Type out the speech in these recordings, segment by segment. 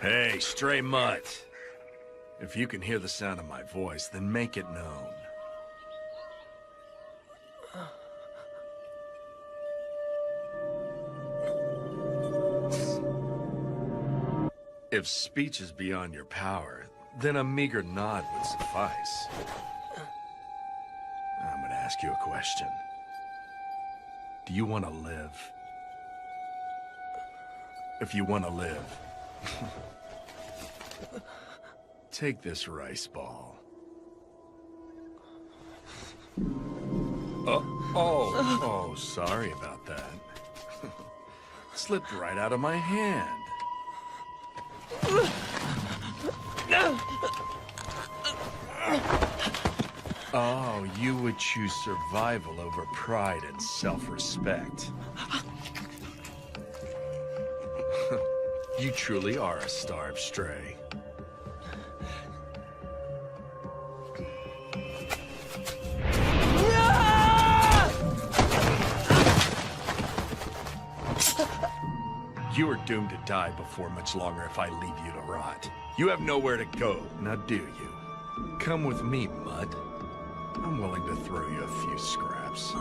Hey, stray mutt. If you can hear the sound of my voice, then make it known. If speech is beyond your power, then a meager nod would suffice. I'm gonna ask you a question. Do you want to live? If you want to live, take this rice ball. Oh, sorry about that. Slipped right out of my hand. Oh, you would choose survival over pride and self-respect. You truly are a starved stray. You are doomed to die before much longer if I leave you to rot. You have nowhere to go, now do you? Come with me, Mutt. I'm willing to throw you a few scraps.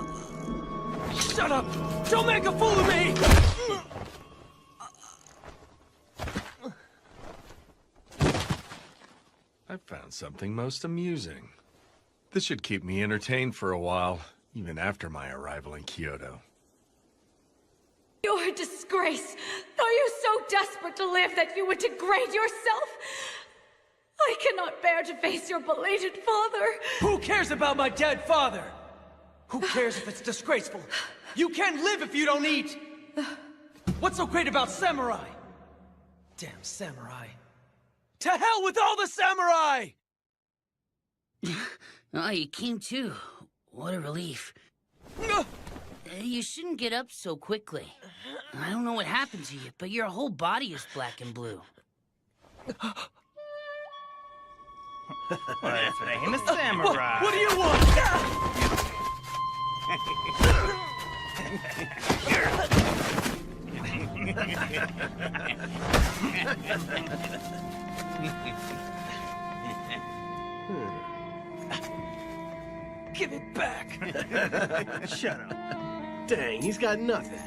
Shut up! Don't make a fool of me! I found something most amusing. This should keep me entertained for a while, even after my arrival in Kyoto. You're a disgrace! Are you so desperate to live that you would degrade yourself? I cannot bear to face your belated father. Who cares about my dead father? Who cares if it's disgraceful? You can't live if you don't eat! What's so great about samurai? Damn samurai. To hell with all the samurai! Oh, you came too. What a relief. You shouldn't get up so quickly. I don't know what happened to you, but your whole body is black and blue. Famous samurai. What do you want? Give it back. Shut up. Dang, he's got nothing.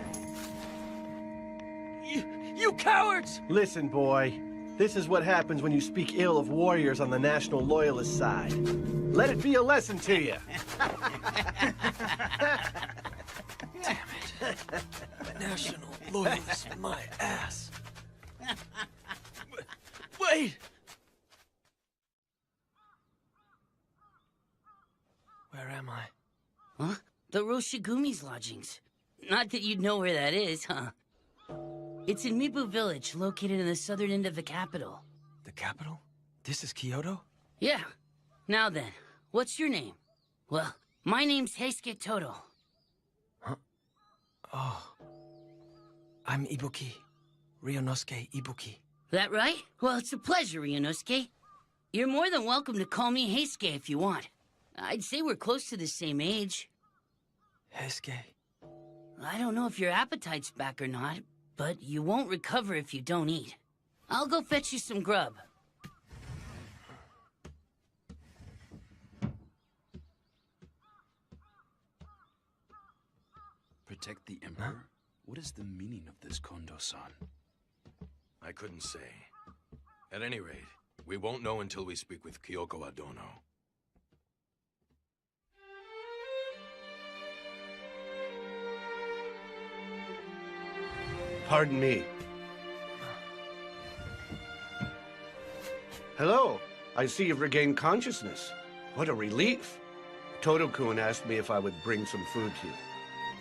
You cowards! Listen, boy. This is what happens when you speak ill of warriors on the National Loyalist side. Let it be a lesson to you. Damn it. National Loyalist, my ass. Wait! Where am I? Huh? The Roshigumi's lodgings. Not that you'd know where that is, huh? It's in Mibu Village, located in the southern end of the capital. The capital? This is Kyoto? Yeah. Now then, what's your name? Well, my name's Heisuke Todo. Huh? Oh. I'm Ibuki. Ryunosuke Ibuki. That right? Well, it's a pleasure, Ryunosuke. You're more than welcome to call me Heisuke if you want. I'd say we're close to the same age. Heisuke. I don't know if your appetite's back or not, but you won't recover if you don't eat. I'll go fetch you some grub. Protect the Emperor? Huh? What is the meaning of this, Kondo-san? I couldn't say. At any rate, we won't know until we speak with Kyoko Adono. Pardon me. Hello. I see you've regained consciousness. What a relief. Todo-kun asked me if I would bring some food to you.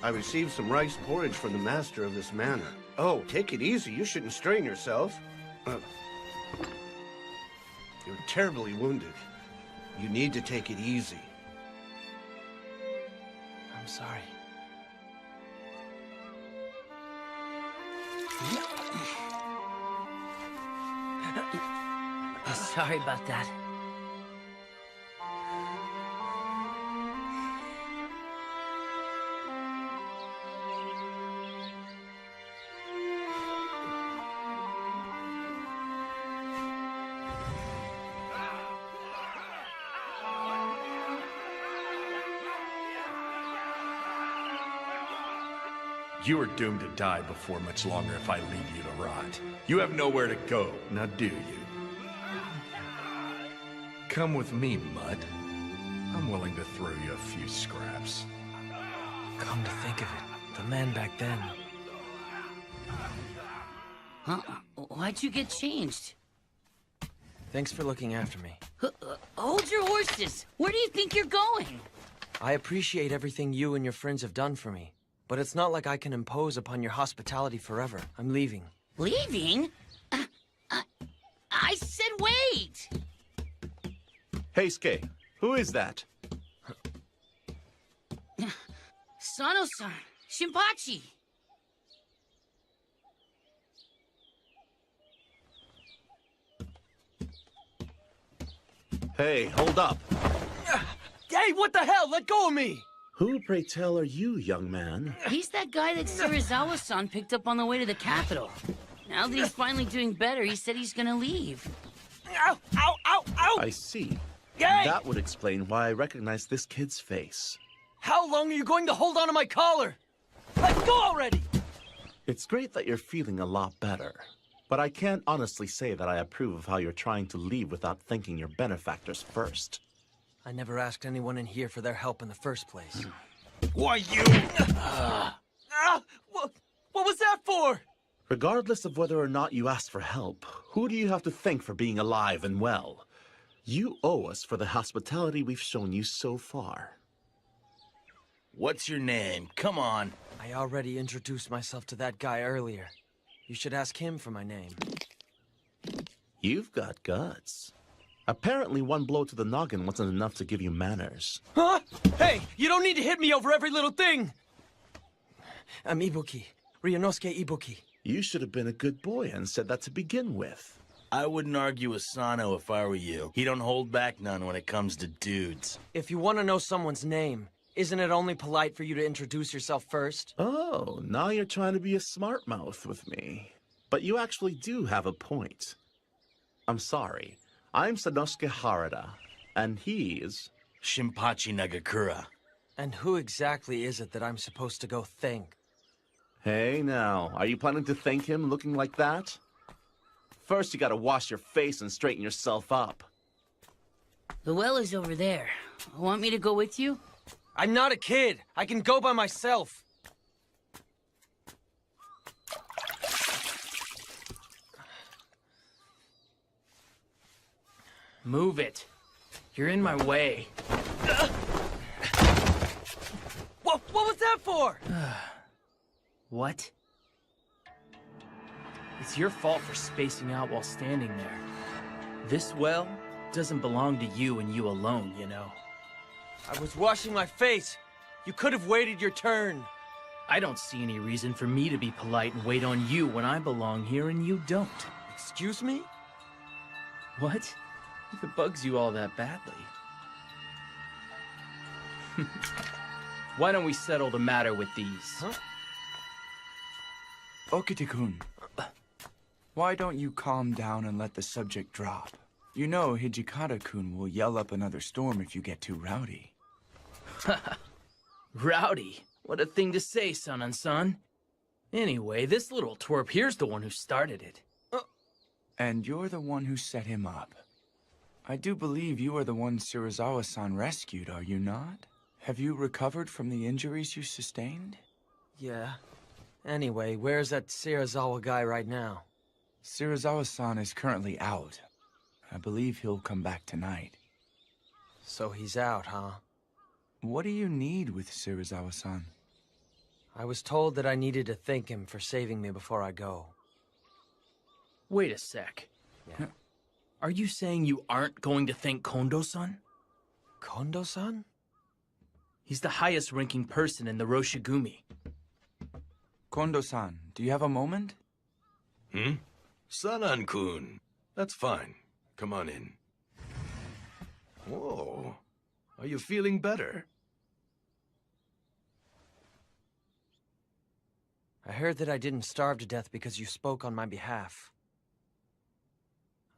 I received some rice porridge from the master of this manor. Oh, take it easy. You shouldn't strain yourself. You're terribly wounded. You need to take it easy. I'm sorry. Sorry about that. You are doomed to die before much longer if I leave you to rot. You have nowhere to go, now do you? Come with me, Mutt. I'm willing to throw you a few scraps. Come to think of it, the man back then. Huh? Why'd you get changed? Thanks for looking after me. Hold your horses! Where do you think you're going? I appreciate everything you and your friends have done for me, but it's not like I can impose upon your hospitality forever. I'm leaving. Leaving? I said wait! Heisuke, who is that? Sano-san, Shinpachi. Hey, hold up. Hey, what the hell? Let go of me! Who, pray tell, are you, young man? He's that guy that Serizawa-san picked up on the way to the capital. Now that he's finally doing better, he said he's gonna leave. Ow! Ow! Ow! Ow! I see. Hey! That would explain why I recognize this kid's face. How long are you going to hold on to my collar? Let go already! It's great that you're feeling a lot better, but I can't honestly say that I approve of how you're trying to leave without thanking your benefactors first. I never asked anyone in here for their help in the first place. Why, you... What was that for? Regardless of whether or not you asked for help, who do you have to thank for being alive and well? You owe us for the hospitality we've shown you so far. What's your name? Come on. I already introduced myself to that guy earlier. You should ask him for my name. You've got guts. Apparently one blow to the noggin wasn't enough to give you manners. Huh? Hey, you don't need to hit me over every little thing! I'm Ibuki. Ryunosuke Ibuki. You should have been a good boy and said that to begin with. I wouldn't argue with Sano if I were you. He don't hold back none when it comes to dudes. If you want to know someone's name, isn't it only polite for you to introduce yourself first? Oh, now you're trying to be a smart mouth with me. But you actually do have a point. I'm sorry. I'm Sanosuke Harada, and he's... Shinpachi Nagakura. And who exactly is it that I'm supposed to go thank? Hey now, are you planning to thank him looking like that? First you gotta wash your face and straighten yourself up. The well is over there. Want me to go with you? I'm not a kid. I can go by myself. Move it. You're in my way. What was that for? What? It's your fault for spacing out while standing there. This well doesn't belong to you and you alone, you know. I was washing my face. You could have waited your turn. I don't see any reason for me to be polite and wait on you when I belong here and you don't. Excuse me? What? If it bugs you all that badly. Why don't we settle the matter with these? Huh? Okite-kun, why don't you calm down and let the subject drop? You know Hijikata-kun will yell up another storm if you get too rowdy. Rowdy? What a thing to say, son and son. Anyway, this little twerp here's the one who started it. And you're the one who set him up. I do believe you are the one Serizawa-san rescued, are you not? Have you recovered from the injuries you sustained? Yeah. Anyway, where's that Serizawa guy right now? Serizawa-san is currently out. I believe he'll come back tonight. So he's out, huh? What do you need with Serizawa-san? I was told that I needed to thank him for saving me before I go. Wait a sec. Yeah. Are you saying you aren't going to thank Kondo-san? Kondo-san? He's the highest-ranking person in the Roshigumi. Kondo-san, do you have a moment? Sanan-kun. That's fine. Come on in. Whoa. Are you feeling better? I heard that I didn't starve to death because you spoke on my behalf.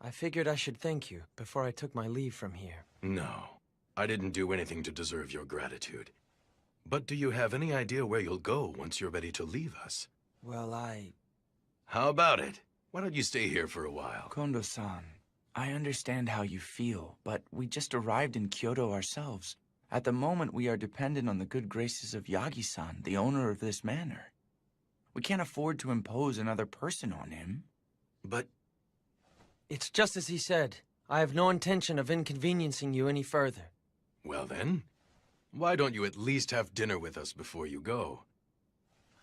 I figured I should thank you before I took my leave from here. No. I didn't do anything to deserve your gratitude. But do you have any idea where you'll go once you're ready to leave us? Well, How about it? Why don't you stay here for a while? Kondo-san, I understand how you feel, but we just arrived in Kyoto ourselves. At the moment, we are dependent on the good graces of Yagi-san, the owner of this manor. We can't afford to impose another person on him. But it's just as he said. I have no intention of inconveniencing you any further. well then, why don't you at least have dinner with us before you go?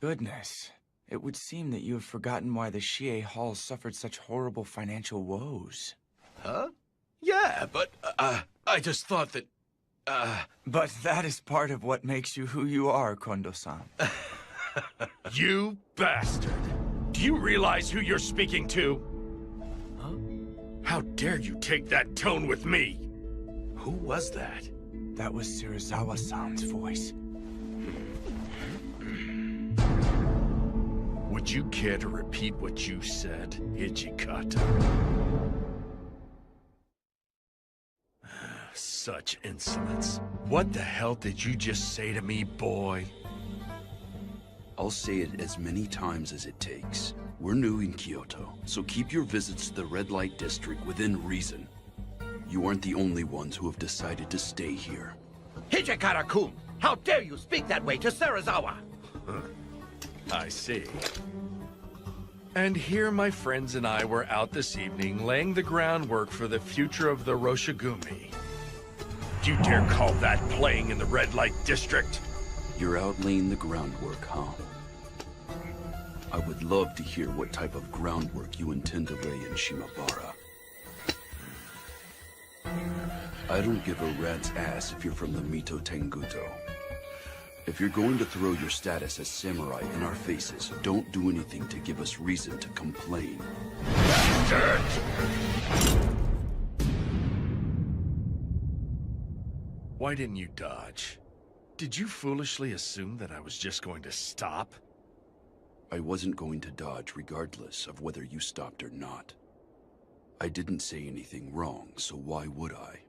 Goodness, it would seem that you have forgotten why the Shie Hall suffered such horrible financial woes. Huh? Yeah, but I just thought that But that is part of what makes you who you are, Kondo-san. You bastard! Do you realize who you're speaking to? Huh? How dare you take that tone with me? Who was that? That was Serizawa-san's voice. Would you care to repeat what you said, Hijikata? Such insolence. What the hell did you just say to me, boy? I'll say it as many times as it takes. We're new in Kyoto, so keep your visits to the red light district within reason. You aren't the only ones who have decided to stay here. Hijikata-kun! How dare you speak that way to Serizawa? I see. And here my friends and I were out this evening laying the groundwork for the future of the Roshigumi. Do you dare call that playing in the red light district? You're out laying the groundwork, huh? I would love to hear what type of groundwork you intend to lay in Shimabara. I don't give a rat's ass if you're from the Mito Tenguto. If you're going to throw your status as samurai in our faces, don't do anything to give us reason to complain. Bastard! Why didn't you dodge? Did you foolishly assume that I was just going to stop? I wasn't going to dodge regardless of whether you stopped or not. I didn't say anything wrong, so why would I?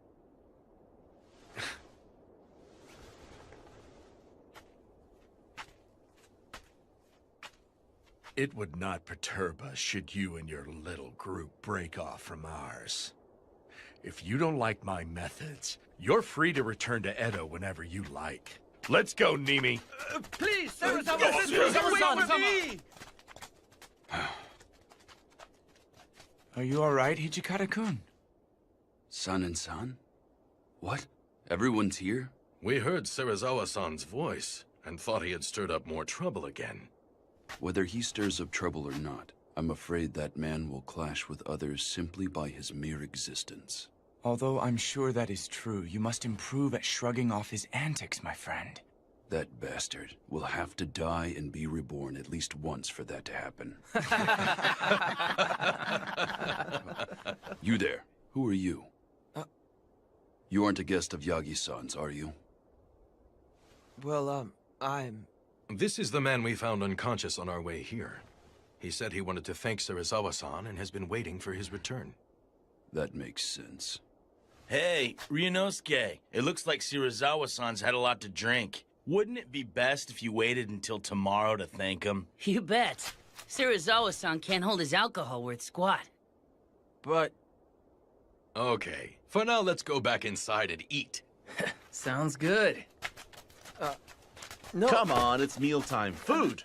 It would not perturb us should you and your little group break off from ours. If you don't like my methods, you're free to return to Edo whenever you like. Let's go, Nimi. Please, Serizawa, wait for me! Are you all right, Hijikata-kun? San and San? What? Everyone's here? We heard Serizawa-san's voice and thought he had stirred up more trouble again. Whether he stirs up trouble or not, I'm afraid that man will clash with others simply by his mere existence. Although I'm sure that is true, you must improve at shrugging off his antics, my friend. That bastard will have to die and be reborn at least once for that to happen. You there. Who are you? You aren't a guest of Yagi-san's, are you? Well, I'm... This is the man we found unconscious on our way here. He said he wanted to thank Serizawa-san and has been waiting for his return. That makes sense. Hey, Ryunosuke, it looks like Serizawa-san's had a lot to drink. Wouldn't it be best if you waited until tomorrow to thank him? You bet. Serizawa-san can't hold his alcohol worth squat. But... Okay, for now let's go back inside and eat. Sounds good. No. Come on, it's mealtime. Food!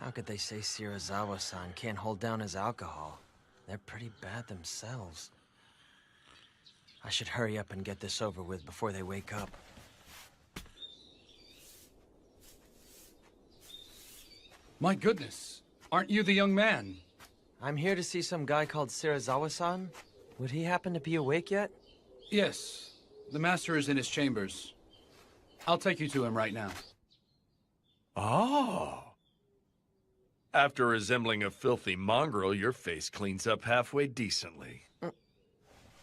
How could they say Serizawa-san can't hold down his alcohol? They're pretty bad themselves. I should hurry up and get this over with before they wake up. My goodness, aren't you the young man? I'm here to see some guy called Serizawa-san. Would he happen to be awake yet? Yes, the master is in his chambers. I'll take you to him right now. Oh. After resembling a filthy mongrel, your face cleans up halfway decently.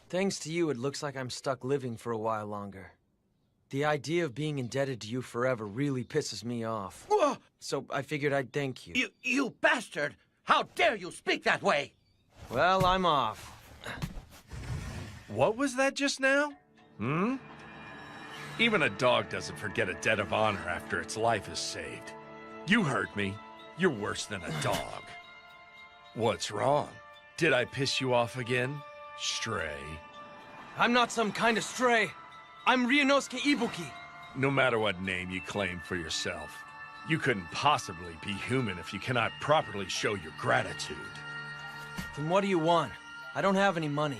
Thanks to you, it looks like I'm stuck living for a while longer. The idea of being indebted to you forever really pisses me off. So I figured I'd thank you. You bastard! How dare you speak that way? Well, I'm off. What was that just now? Hmm? Even a dog doesn't forget a debt of honor after its life is saved. You heard me. You're worse than a dog. What's wrong? Did I piss you off again? Stray. I'm not some kind of stray. I'm Ryunosuke Ibuki. No matter what name you claim for yourself, you couldn't possibly be human if you cannot properly show your gratitude. Then what do you want? I don't have any money.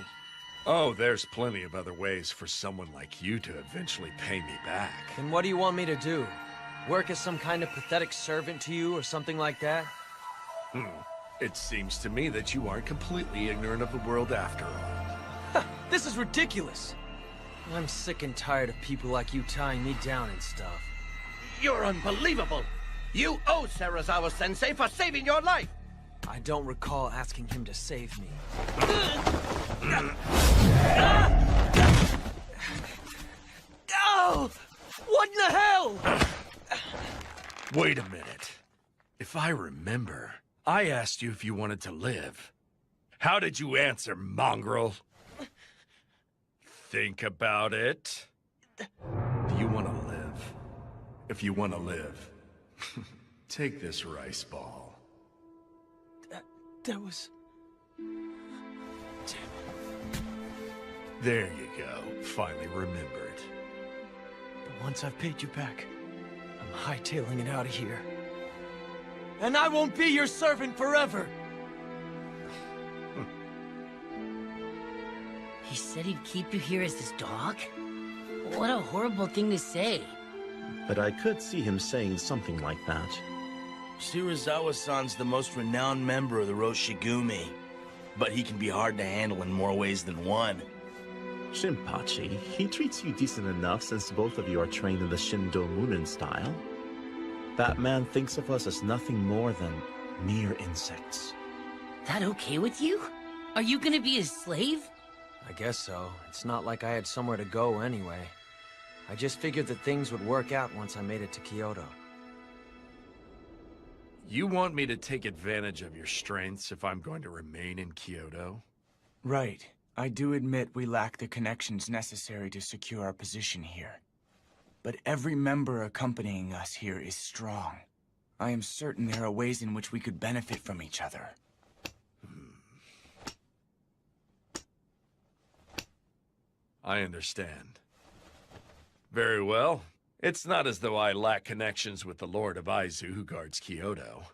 Oh, there's plenty of other ways for someone like you to eventually pay me back. Then what do you want me to do? Work as some kind of pathetic servant to you or something like that? It seems to me that you aren't completely ignorant of the world after all. This is ridiculous. I'm sick and tired of people like you tying me down and stuff. You're unbelievable! You owe Serizawa-sensei for saving your life! I don't recall asking him to save me. Oh! What in the hell? Wait a minute. If I remember, I asked you if you wanted to live. How did you answer, mongrel? Think about it. Do you want to live? If you want to live, take this rice ball. That was... There you go. Finally remembered. But once I've paid you back, I'm hightailing it out of here. And I won't be your servant forever! He said he'd keep you here as his dog? What a horrible thing to say. But I could see him saying something like that. Serizawa-san's the most renowned member of the Roshigumi, but he can be hard to handle in more ways than one. Shinpachi, he treats you decent enough since both of you are trained in the Shindo Munin style. That man thinks of us as nothing more than mere insects. That okay with you? Are you gonna be his slave? I guess so. It's not like I had somewhere to go anyway. I just figured that things would work out once I made it to Kyoto. You want me to take advantage of your strengths if I'm going to remain in Kyoto? Right. I do admit we lack the connections necessary to secure our position here. But every member accompanying us here is strong. I am certain there are ways in which we could benefit from each other. I understand. Very well. It's not as though I lack connections with the Lord of Aizu who guards Kyoto.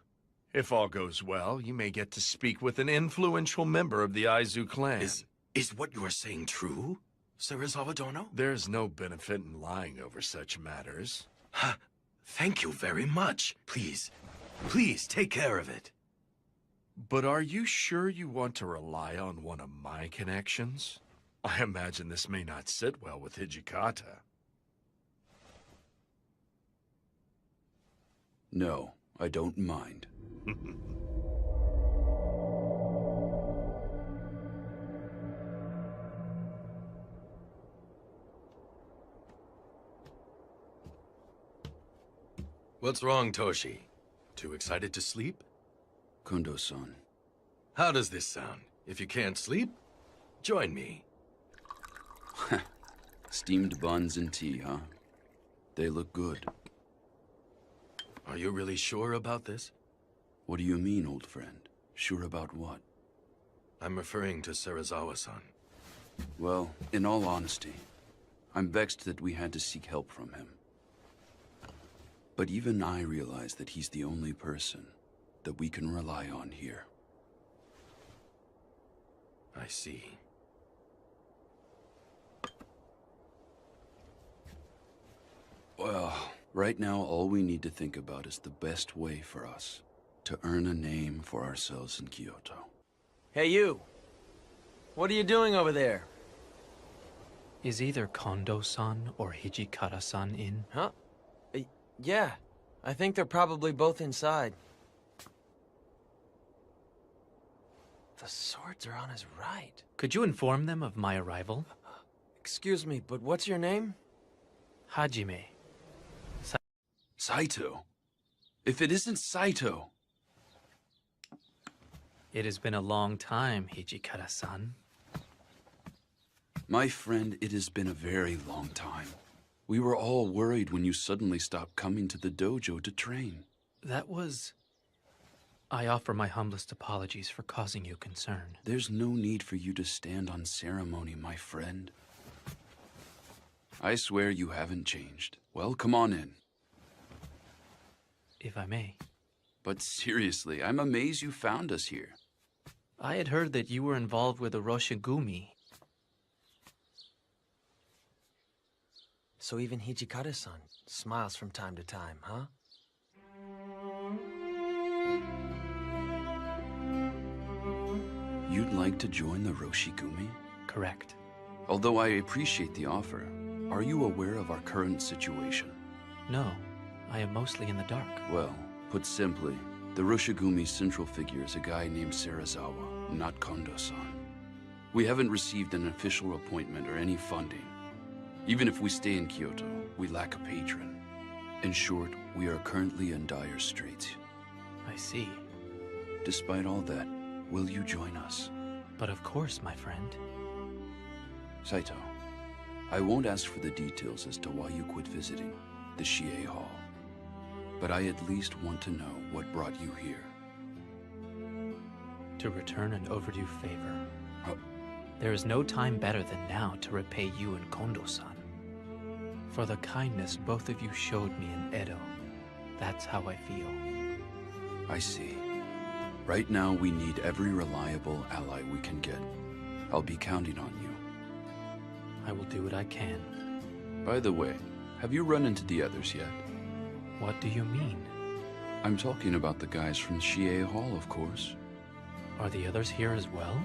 If all goes well, you may get to speak with an influential member of the Aizu clan. Is what you are saying true, Serizawa Dono? There's no benefit in lying over such matters. Thank you very much. Please take care of it. But are you sure you want to rely on one of my connections? I imagine this may not sit well with Hijikata. No, I don't mind. What's wrong, Toshi? Too excited to sleep? Kondo-san. How does this sound? If you can't sleep, join me. Steamed buns and tea, huh? They look good. Are you really sure about this? What do you mean, old friend? Sure about what? I'm referring to Serizawa-san. Well, in all honesty, I'm vexed that we had to seek help from him. But even I realize that he's the only person that we can rely on here. I see. Well, right now all we need to think about is the best way for us to earn a name for ourselves in Kyoto. Hey, you! What are you doing over there? Is either Kondo-san or Hijikata-san in? Huh? Yeah. I think they're probably both inside. The swords are on his right. Could you inform them of my arrival? Excuse me, but what's your name? Hajime. Saito? If it isn't Saito... It has been a long time, Hijikata-san. My friend, it has been a very long time. We were all worried when you suddenly stopped coming to the dojo to train. That was... I offer my humblest apologies for causing you concern. There's no need for you to stand on ceremony, my friend. I swear you haven't changed. Well, come on in. If I may. But seriously, I'm amazed you found us here. I had heard that you were involved with the Roshigumi. So even Hijikata-san smiles from time to time, huh? You'd like to join the Roshigumi? Correct. Although I appreciate the offer, are you aware of our current situation? No, I am mostly in the dark. Well, put simply, the Roshigumi's central figure is a guy named Serizawa, not Kondo-san. We haven't received an official appointment or any funding. Even if we stay in Kyoto, we lack a patron. In short, we are currently in dire straits. I see. Despite all that, will you join us? But of course, my friend. Saito, I won't ask for the details as to why you quit visiting the Shie Hall. But I at least want to know what brought you here. To return an overdue favor. There is no time better than now to repay you and Kondo-san. For the kindness both of you showed me in Edo. That's how I feel. I see. Right now, we need every reliable ally we can get. I'll be counting on you. I will do what I can. By the way, have you run into the others yet? What do you mean? I'm talking about the guys from Shie Hall, of course. Are the others here as well?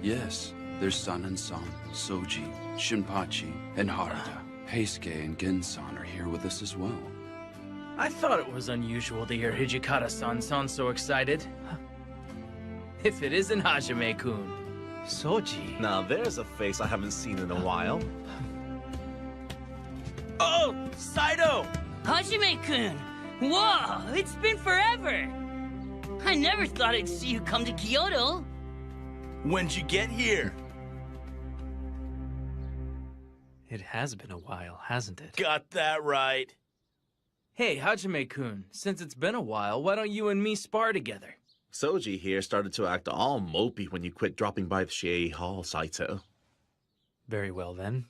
Yes. There's Sanan-san, Soji, Shinpachi, and Harada. Heisuke and Gen-san are here with us as well. I thought it was unusual to hear Hijikata-san sound so excited. If it isn't Hajime-kun. Soji. Now there's a face I haven't seen in a while. Oh, Saito! Hajime-kun! Whoa, it's been forever! I never thought I'd see you come to Kyoto. When'd you get here? It has been a while, hasn't it? Got that right. Hey, Hajime-kun, since it's been a while, why don't you and me spar together? Soji here started to act all mopey when you quit dropping by the Shie Hall, Saito. Very well, then.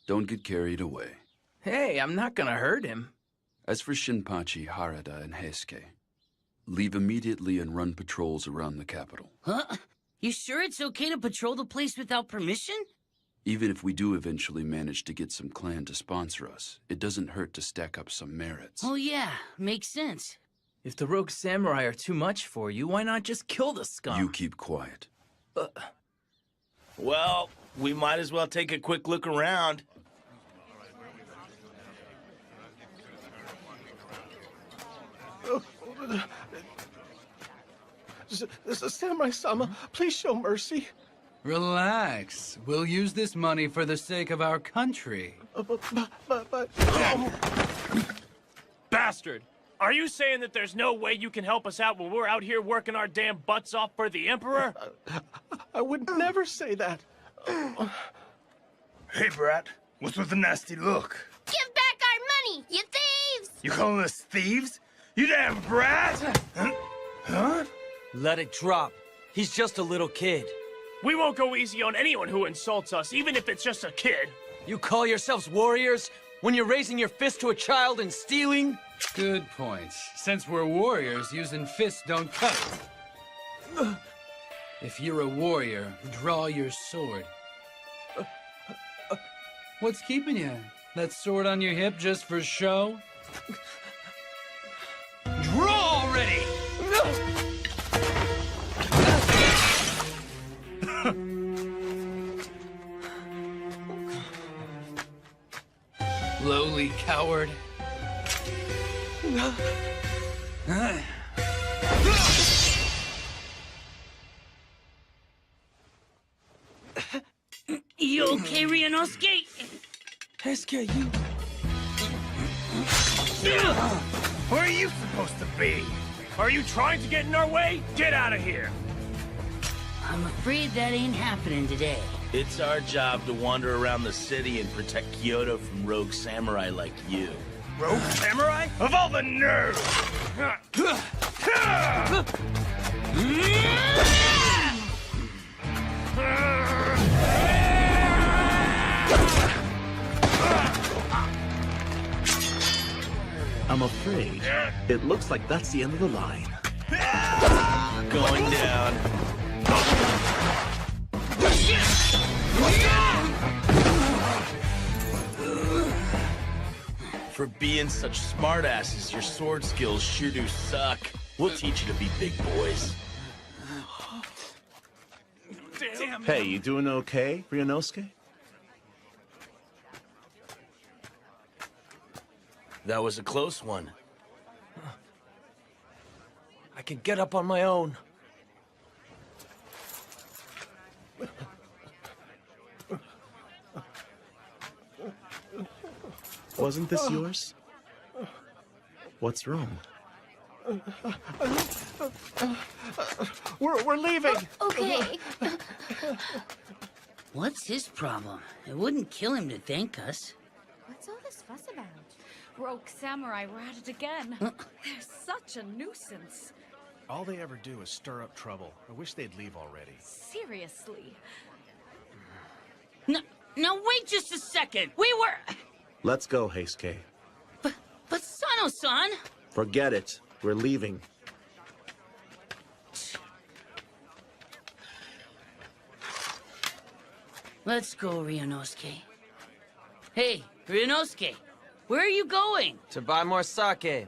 Don't get carried away. Hey, I'm not gonna hurt him. As for Shinpachi, Harada, and Heisuke, leave immediately and run patrols around the capital. Huh? You sure it's okay to patrol the place without permission? Even if we do eventually manage to get some clan to sponsor us, it doesn't hurt to stack up some merits. Oh yeah, makes sense. If the rogue samurai are too much for you, why not just kill the scum? You keep quiet. Well, we might as well take a quick look around. Samurai-sama, please show mercy. Relax. We'll use this money for the sake of our country. But... Bastard! Are you saying that there's no way you can help us out when we're out here working our damn butts off for the Emperor? I would never say that. Hey, brat. What's with the nasty look? Give back our money, you thieves! You calling us thieves? You damn brat! Huh? Let it drop. He's just a little kid. We won't go easy on anyone who insults us, even if it's just a kid. You call yourselves warriors when you're raising your fist to a child and stealing? Good point. Since we're warriors, using fists don't cut it. If you're a warrior, draw your sword. What's keeping you? That sword on your hip just for show? Draw already! Lowly coward. You okay, Ryunosuke? Heisuke, you... Where are you supposed to be? Are you trying to get in our way? Get out of here! I'm afraid that ain't happening today. It's our job to wander around the city and protect Kyoto from rogue samurai like you. Rogue samurai? Of all the nerve! I'm afraid it looks like that's the end of the line. Going down. For being such smartasses, your sword skills sure do suck. We'll teach you to be big boys. Damn. Hey, you doing okay, Ryunosuke? That was a close one. I can get up on my own. Wasn't this yours? What's wrong? We're leaving. Okay. What's his problem? It wouldn't kill him to thank us. What's all this fuss about? Rogue samurai were at it again. They're such a nuisance. All they ever do is stir up trouble. I wish they'd leave already. Seriously. No, wait just a second. We were... Let's go, Heisuke. But Sano-san... Forget it. We're leaving. Let's go, Ryunosuke. Hey, Ryunosuke, where are you going? To buy more sake.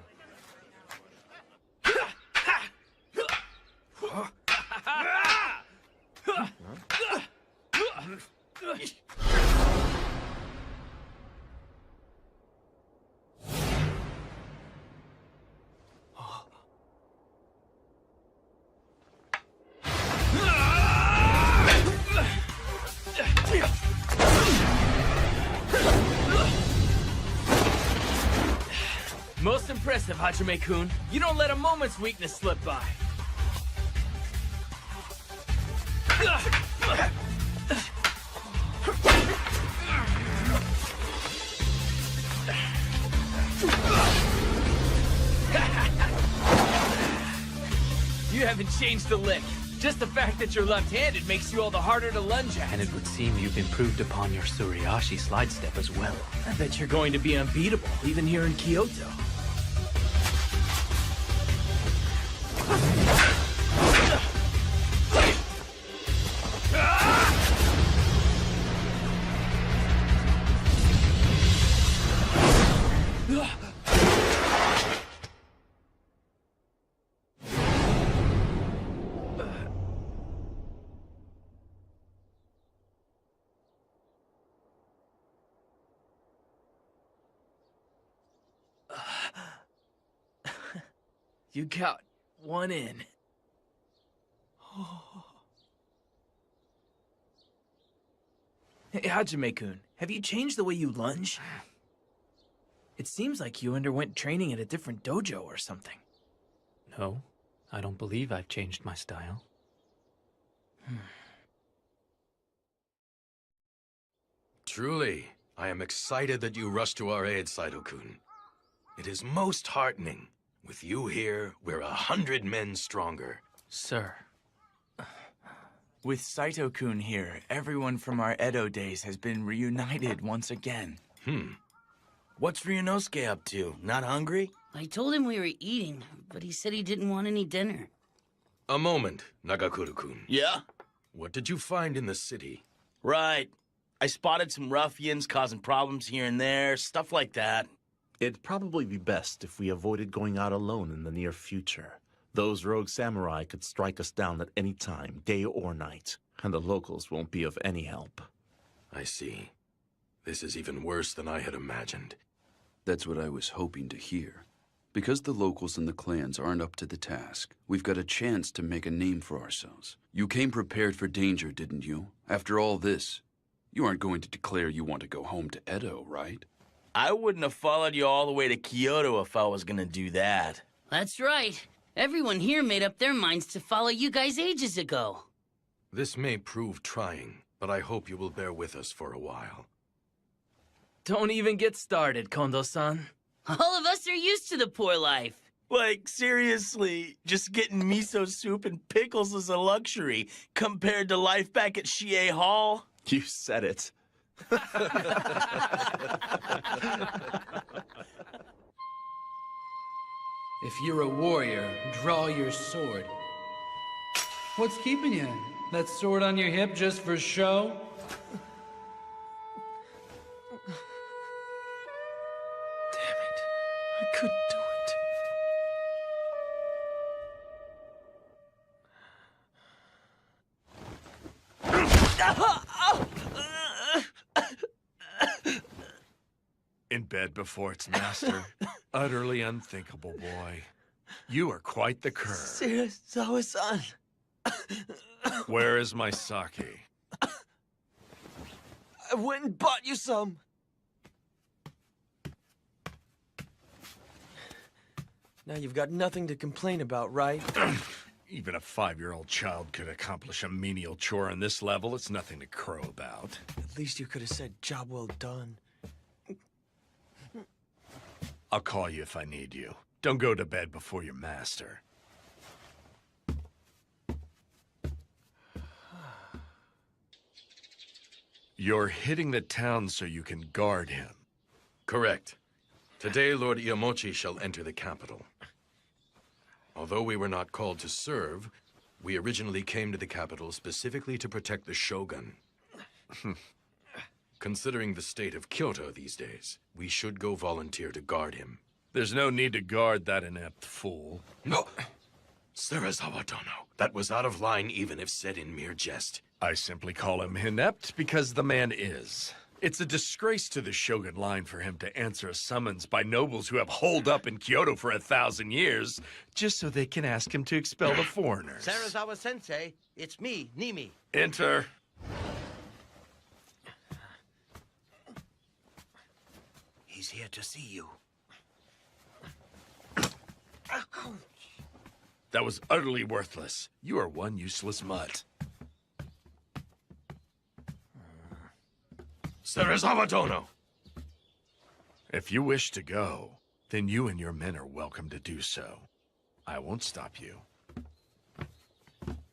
Most impressive, Hajime-kun. You don't let a moment's weakness slip by. You haven't changed a lick. Just the fact that you're left-handed makes you all the harder to lunge at. And it would seem you've improved upon your Suriashi slide step as well. I bet you're going to be unbeatable, even here in Kyoto. You got one in. Hey, Hajime-kun, have you changed the way you lunge? It seems like you underwent training at a different dojo or something. No, I don't believe I've changed my style. Truly, I am excited that you rushed to our aid, Saito-kun. It is most heartening. With you here, we're 100 men stronger. Sir. With Saito-kun here, everyone from our Edo days has been reunited once again. What's Ryunosuke up to? Not hungry? I told him we were eating, but he said he didn't want any dinner. A moment, Nagakure-kun. Yeah? What did you find in the city? Right. I spotted some ruffians causing problems here and there, stuff like that. It'd probably be best if we avoided going out alone in the near future. Those rogue samurai could strike us down at any time, day or night, and the locals won't be of any help. I see. This is even worse than I had imagined. That's what I was hoping to hear. Because the locals and the clans aren't up to the task, we've got a chance to make a name for ourselves. You came prepared for danger, didn't you? After all this, you aren't going to declare you want to go home to Edo, right? I wouldn't have followed you all the way to Kyoto if I was gonna do that. That's right. Everyone here made up their minds to follow you guys ages ago. This may prove trying, but I hope you will bear with us for a while. Don't even get started, Kondo-san. All of us are used to the poor life. Like, seriously, just getting miso soup and pickles is a luxury compared to life back at Chie Hall. You said it. If you're a warrior, draw your sword. What's keeping you? That sword on your hip just for show? Damn it. I couldn't do it. In bed before its master. Utterly unthinkable, boy. You are quite the cur. Serizawa-san. Where is my sake? I went and bought you some. Now you've got nothing to complain about, right? Even a 5-year-old child could accomplish a menial chore on this level. It's nothing to crow about. At least you could have said, job well done. I'll call you if I need you. Don't go to bed before your master. You're hitting the town so you can guard him. Correct. Today, Lord Iamochi shall enter the capital. Although we were not called to serve, we originally came to the capital specifically to protect the Shogun. Considering the state of Kyoto these days, we should go volunteer to guard him. There's no need to guard that inept fool. No! Serizawa Dono, that was out of line even if said in mere jest. I simply call him inept because the man is. It's a disgrace to the Shogun line for him to answer a summons by nobles who have holed up in Kyoto for 1,000 years, just so they can ask him to expel the foreigners. Serizawa-sensei, it's me, Nimi. Enter. He's here to see you. That was utterly worthless. You are one useless mutt. Serizawa Dono! If you wish to go, then you and your men are welcome to do so. I won't stop you.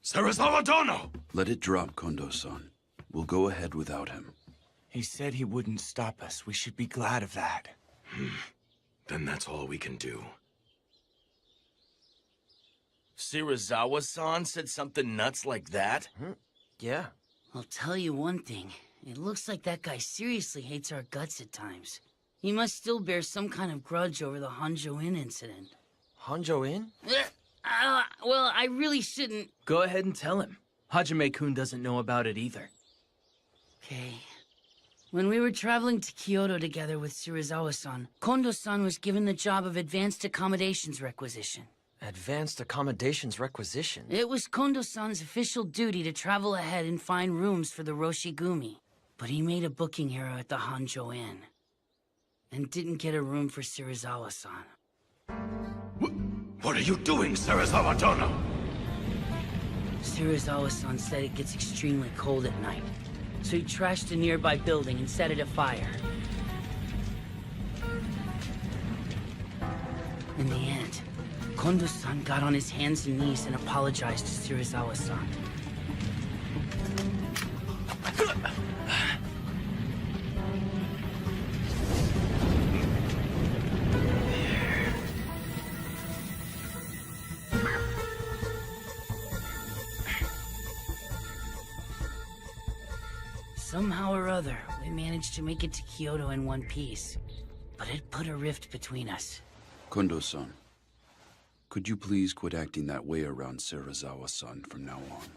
Serizawa Dono! Let it drop, Kondo-san. We'll go ahead without him. He said he wouldn't stop us. We should be glad of that. Then that's all we can do. Serizawa-san said something nuts like that? Yeah. I'll tell you one thing. It looks like that guy seriously hates our guts at times. He must still bear some kind of grudge over the Honjo Inn incident. Honjo Inn? Well, I really shouldn't... Go ahead and tell him. Hajime-kun doesn't know about it either. Okay. When we were traveling to Kyoto together with Serizawa-san, Kondo-san was given the job of Advanced Accommodations Requisition. Advanced Accommodations Requisition? It was Kondo-san's official duty to travel ahead and find rooms for the Roshigumi. But he made a booking error at the Honjo Inn. And didn't get a room for Serizawa-san. What are you doing, Serizawa Dono? Serizawa-san said it gets extremely cold at night. So he trashed a nearby building and set it afire. In the end, Kondo-san got on his hands and knees and apologized to Serizawa-san. Somehow or other, we managed to make it to Kyoto in one piece. But it put a rift between us. Kondo-san, could you please quit acting that way around Serizawa-san from now on?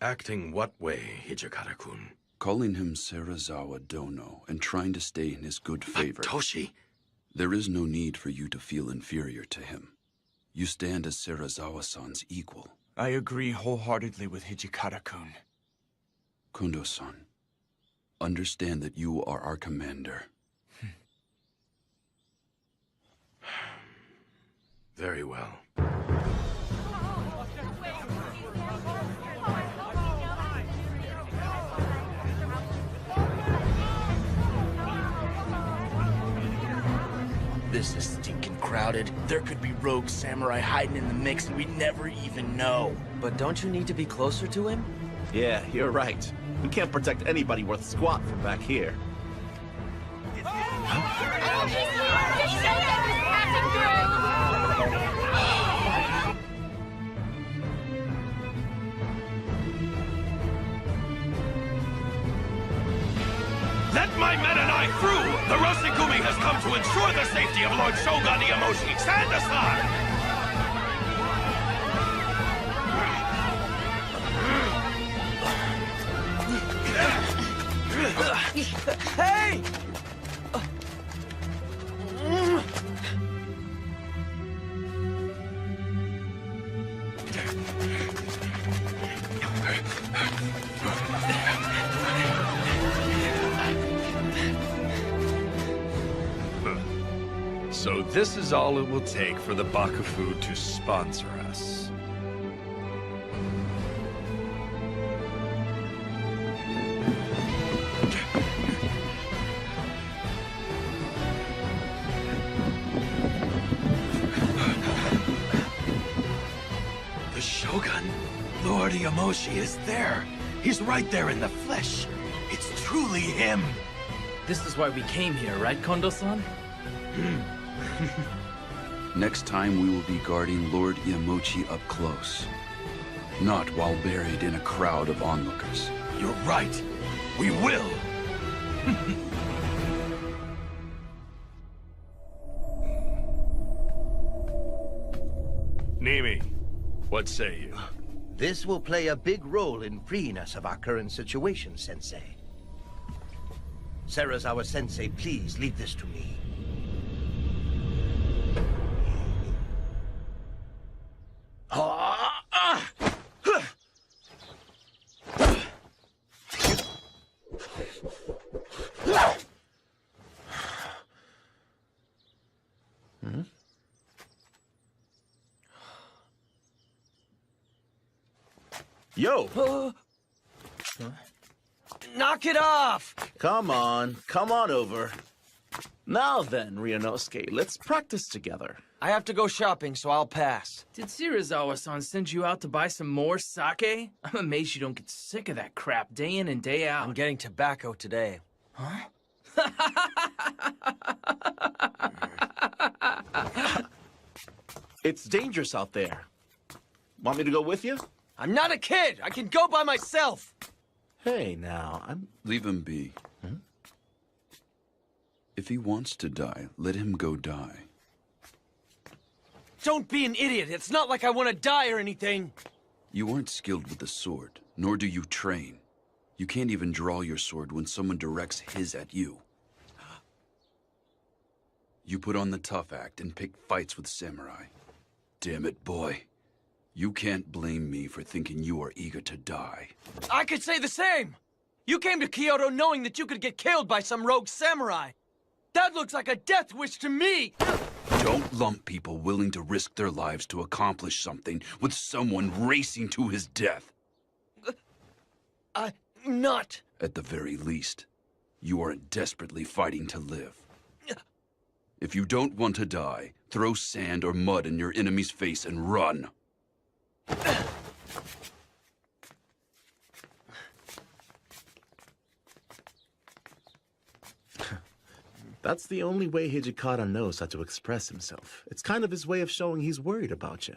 Acting what way, Hijikata-kun? Calling him Serizawa Dono and trying to stay in his good favor. Toshi! There is no need for you to feel inferior to him. You stand as Serizawa-san's equal. I agree wholeheartedly with Hijikata-kun. Kondo-san, understand that you are our commander. Very well. This is stinking crowded. There could be rogue samurai hiding in the mix and we'd never even know. But don't you need to be closer to him? Yeah, you're right. We can't protect anybody worth squat from back here. Let my men and I through! The Roshigumi has come to ensure the safety of Lord Shogun Iamoshi. Stand aside! Hey! So this is all it will take for the Bakufu to sponsor us. The Shogun, Lord Iamoshi, is there. He's right there in the flesh. It's truly him. This is why we came here, right, Kondo-san? Next time we will be guarding Lord Iamochi up close. Not while buried in a crowd of onlookers. You're right. We will. Nimi, what say you? This will play a big role in freeing us of our current situation, Sensei. Serizawa Sensei, please leave this to me. Yo! Knock it off! Come on over. Now then, Ryunosuke, let's practice together. I have to go shopping, so I'll pass. Did Serizawa-san send you out to buy some more sake? I'm amazed you don't get sick of that crap day in and day out. I'm getting tobacco today. Huh? It's dangerous out there. Want me to go with you? I'm not a kid! I can go by myself! Hey, now, Leave him be. If he wants to die, let him go die. Don't be an idiot! It's not like I want to die or anything! You aren't skilled with the sword, nor do you train. You can't even draw your sword when someone directs his at you. You put on the tough act and pick fights with samurai. Damn it, boy. You can't blame me for thinking you are eager to die. I could say the same! You came to Kyoto knowing that you could get killed by some rogue samurai! That looks like a death wish to me! Don't lump people willing to risk their lives to accomplish something with someone racing to his death. I'm not. At the very least, you aren't desperately fighting to live. If you don't want to die, throw sand or mud in your enemy's face and run. That's the only way Hijikata knows how to express himself. It's kind of his way of showing he's worried about you.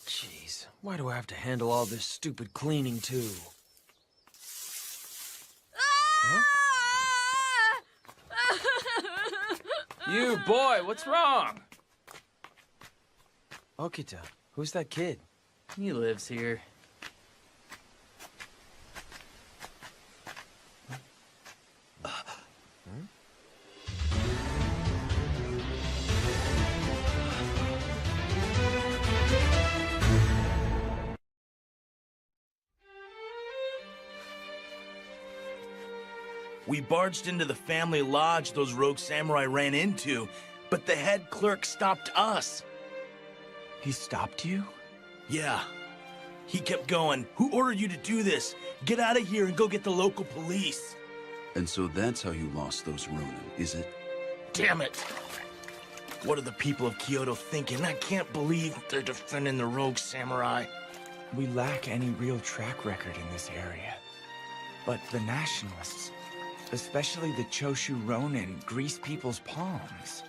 Jeez, why do I have to handle all this stupid cleaning, too? Huh? You, boy, what's wrong? Okita, who's that kid? He lives here. We barged into the family lodge those rogue samurai ran into, but the head clerk stopped us. He stopped you? Yeah. He kept going. Who ordered you to do this? Get out of here and go get the local police. And so that's how you lost those Ronin, is it? Damn it! What are the people of Kyoto thinking? I can't believe they're defending the rogue samurai. We lack any real track record in this area. But the nationalists, especially the Choshu Ronin, grease people's palms.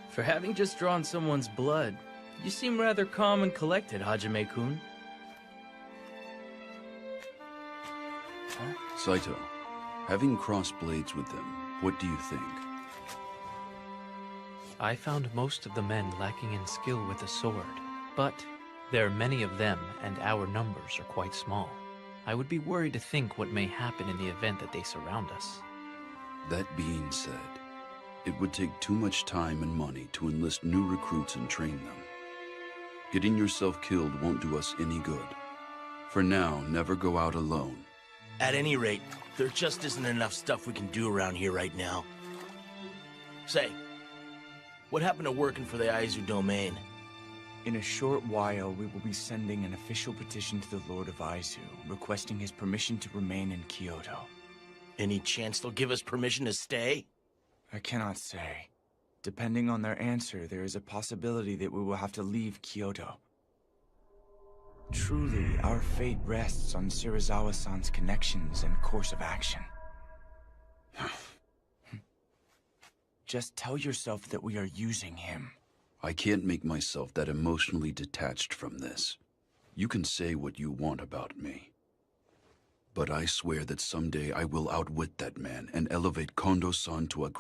For having just drawn someone's blood, you seem rather calm and collected, Hajime-kun. Saito, having crossed blades with them, what do you think? I found most of the men lacking in skill with the sword, but there are many of them, and our numbers are quite small. I would be worried to think what may happen in the event that they surround us. That being said, it would take too much time and money to enlist new recruits and train them. Getting yourself killed won't do us any good. For now, never go out alone. At any rate, there just isn't enough stuff we can do around here right now. Say, what happened to working for the Aizu domain? In a short while, we will be sending an official petition to the Lord of Aizu, requesting his permission to remain in Kyoto. Any chance they'll give us permission to stay? I cannot say. Depending on their answer, there is a possibility that we will have to leave Kyoto. Truly, our fate rests on Shirazawa-san's connections and course of action. Just tell yourself that we are using him. I can't make myself that emotionally detached from this. You can say what you want about me. But I swear that someday I will outwit that man and elevate Kondo-san to a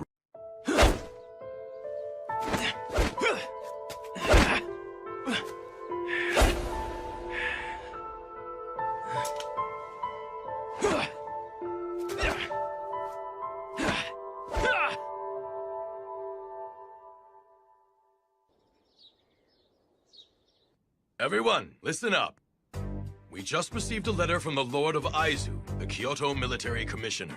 Everyone, listen up. We just received a letter from the Lord of Aizu, the Kyoto Military Commissioner.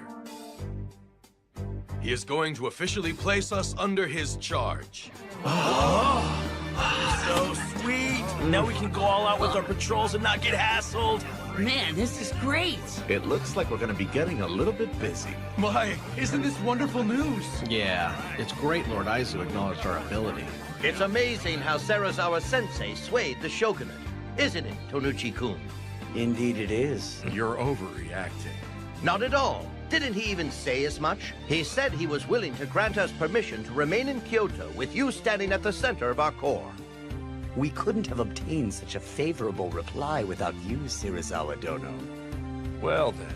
He is going to officially place us under his charge. So sweet! Now we can go all out with our patrols and not get hassled. Man, this is great! It looks like we're gonna be getting a little bit busy. Why, isn't this wonderful news? Yeah, it's great Lord Aizu acknowledged our ability. It's amazing how Serizawa-sensei swayed the shogunate, isn't it, Tonuchi-kun? Indeed it is. You're overreacting. Not at all. Didn't he even say as much? He said he was willing to grant us permission to remain in Kyoto with you standing at the center of our corps. We couldn't have obtained such a favorable reply without you, Shirazawa-dono. Well then,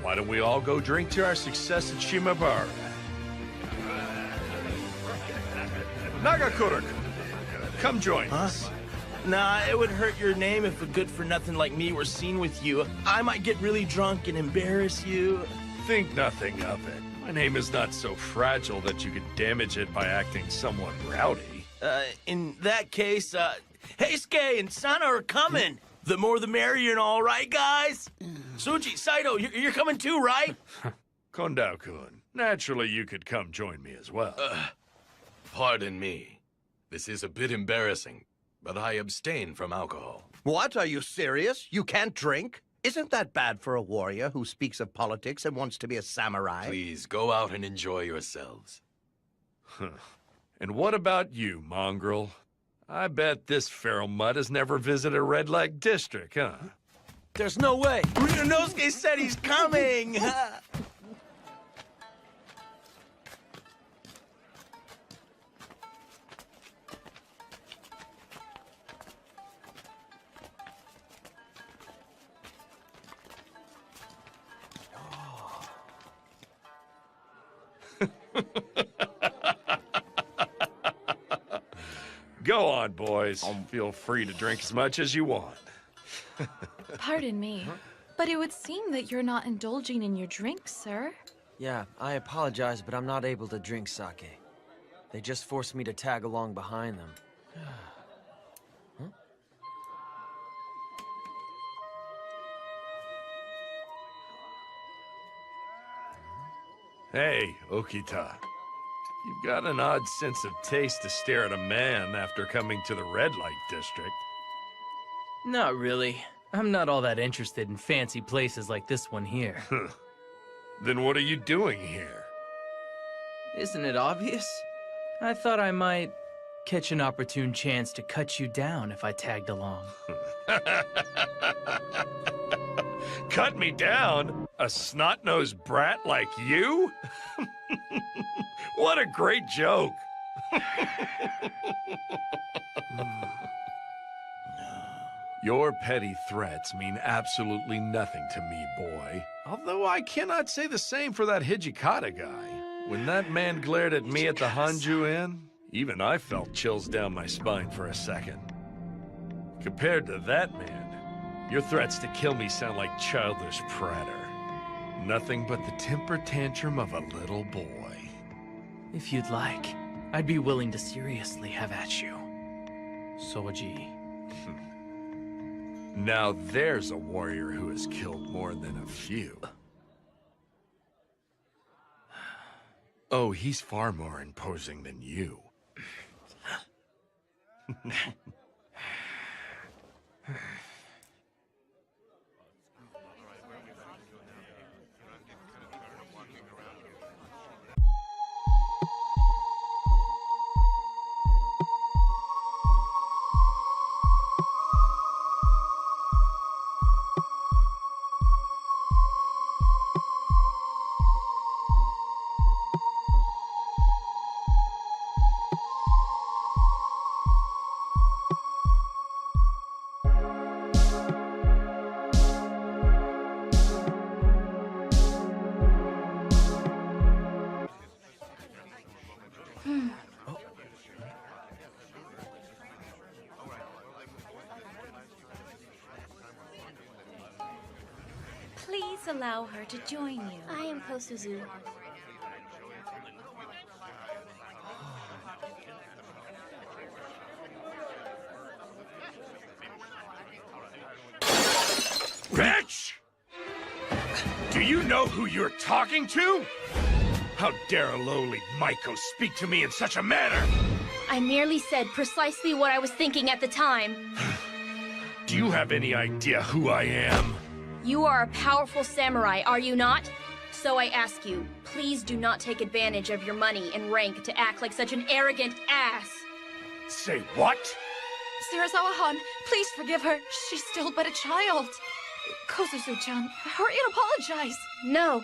why don't we all go drink to our success at Shimabara? Nagakura, come join us. Nah, it would hurt your name if a good-for-nothing like me were seen with you. I might get really drunk and embarrass you. Think nothing of it. My name is not so fragile that you could damage it by acting somewhat rowdy. In that case, Heisuke and Sana are coming. The more the merrier and all, right, guys? Suji, Saito, you're coming too, right? Kondo-kun, naturally you could come join me as well. Pardon me. This is a bit embarrassing, but I abstain from alcohol. What? Are you serious? You can't drink? Isn't that bad for a warrior who speaks of politics and wants to be a samurai? Please, go out and enjoy yourselves. And what about you, mongrel? I bet this feral mutt has never visited a red light district, huh? There's no way. Ryunosuke said he's coming. Go on, boys. Feel free to drink as much as you want. Pardon me, but it would seem that you're not indulging in your drink, sir. Yeah, I apologize, but I'm not able to drink sake. They just forced me to tag along behind them. Hey, Okita. You've got an odd sense of taste to stare at a man after coming to the red light district. Not really. I'm not all that interested in fancy places like this one here. Then what are you doing here? Isn't it obvious? I thought I might catch an opportune chance to cut you down if I tagged along. Cut me down? A snot-nosed brat like you? What a great joke! Your petty threats mean absolutely nothing to me, boy. Although I cannot say the same for that Hijikata guy. When that man glared at me at the Hanju Inn, even I felt chills down my spine for a second. Compared to that man, your threats to kill me sound like childish pratter. Nothing but the temper tantrum of a little boy. If you'd like, I'd be willing to seriously have at you. Soji. Now there's a warrior who has killed more than a few. Oh, he's far more imposing than you. Please allow her to join you. I am Kosuzu. Bitch! Do you know who you're talking to? How dare a lowly Maiko speak to me in such a manner? I merely said precisely what I was thinking at the time. Do you have any idea who I am? You are a powerful samurai, are you not? So I ask you, please do not take advantage of your money and rank to act like such an arrogant ass. Say what? Serizawa-han, please forgive her. She's still but a child. Kosuzu-chan, hurry and apologize. No,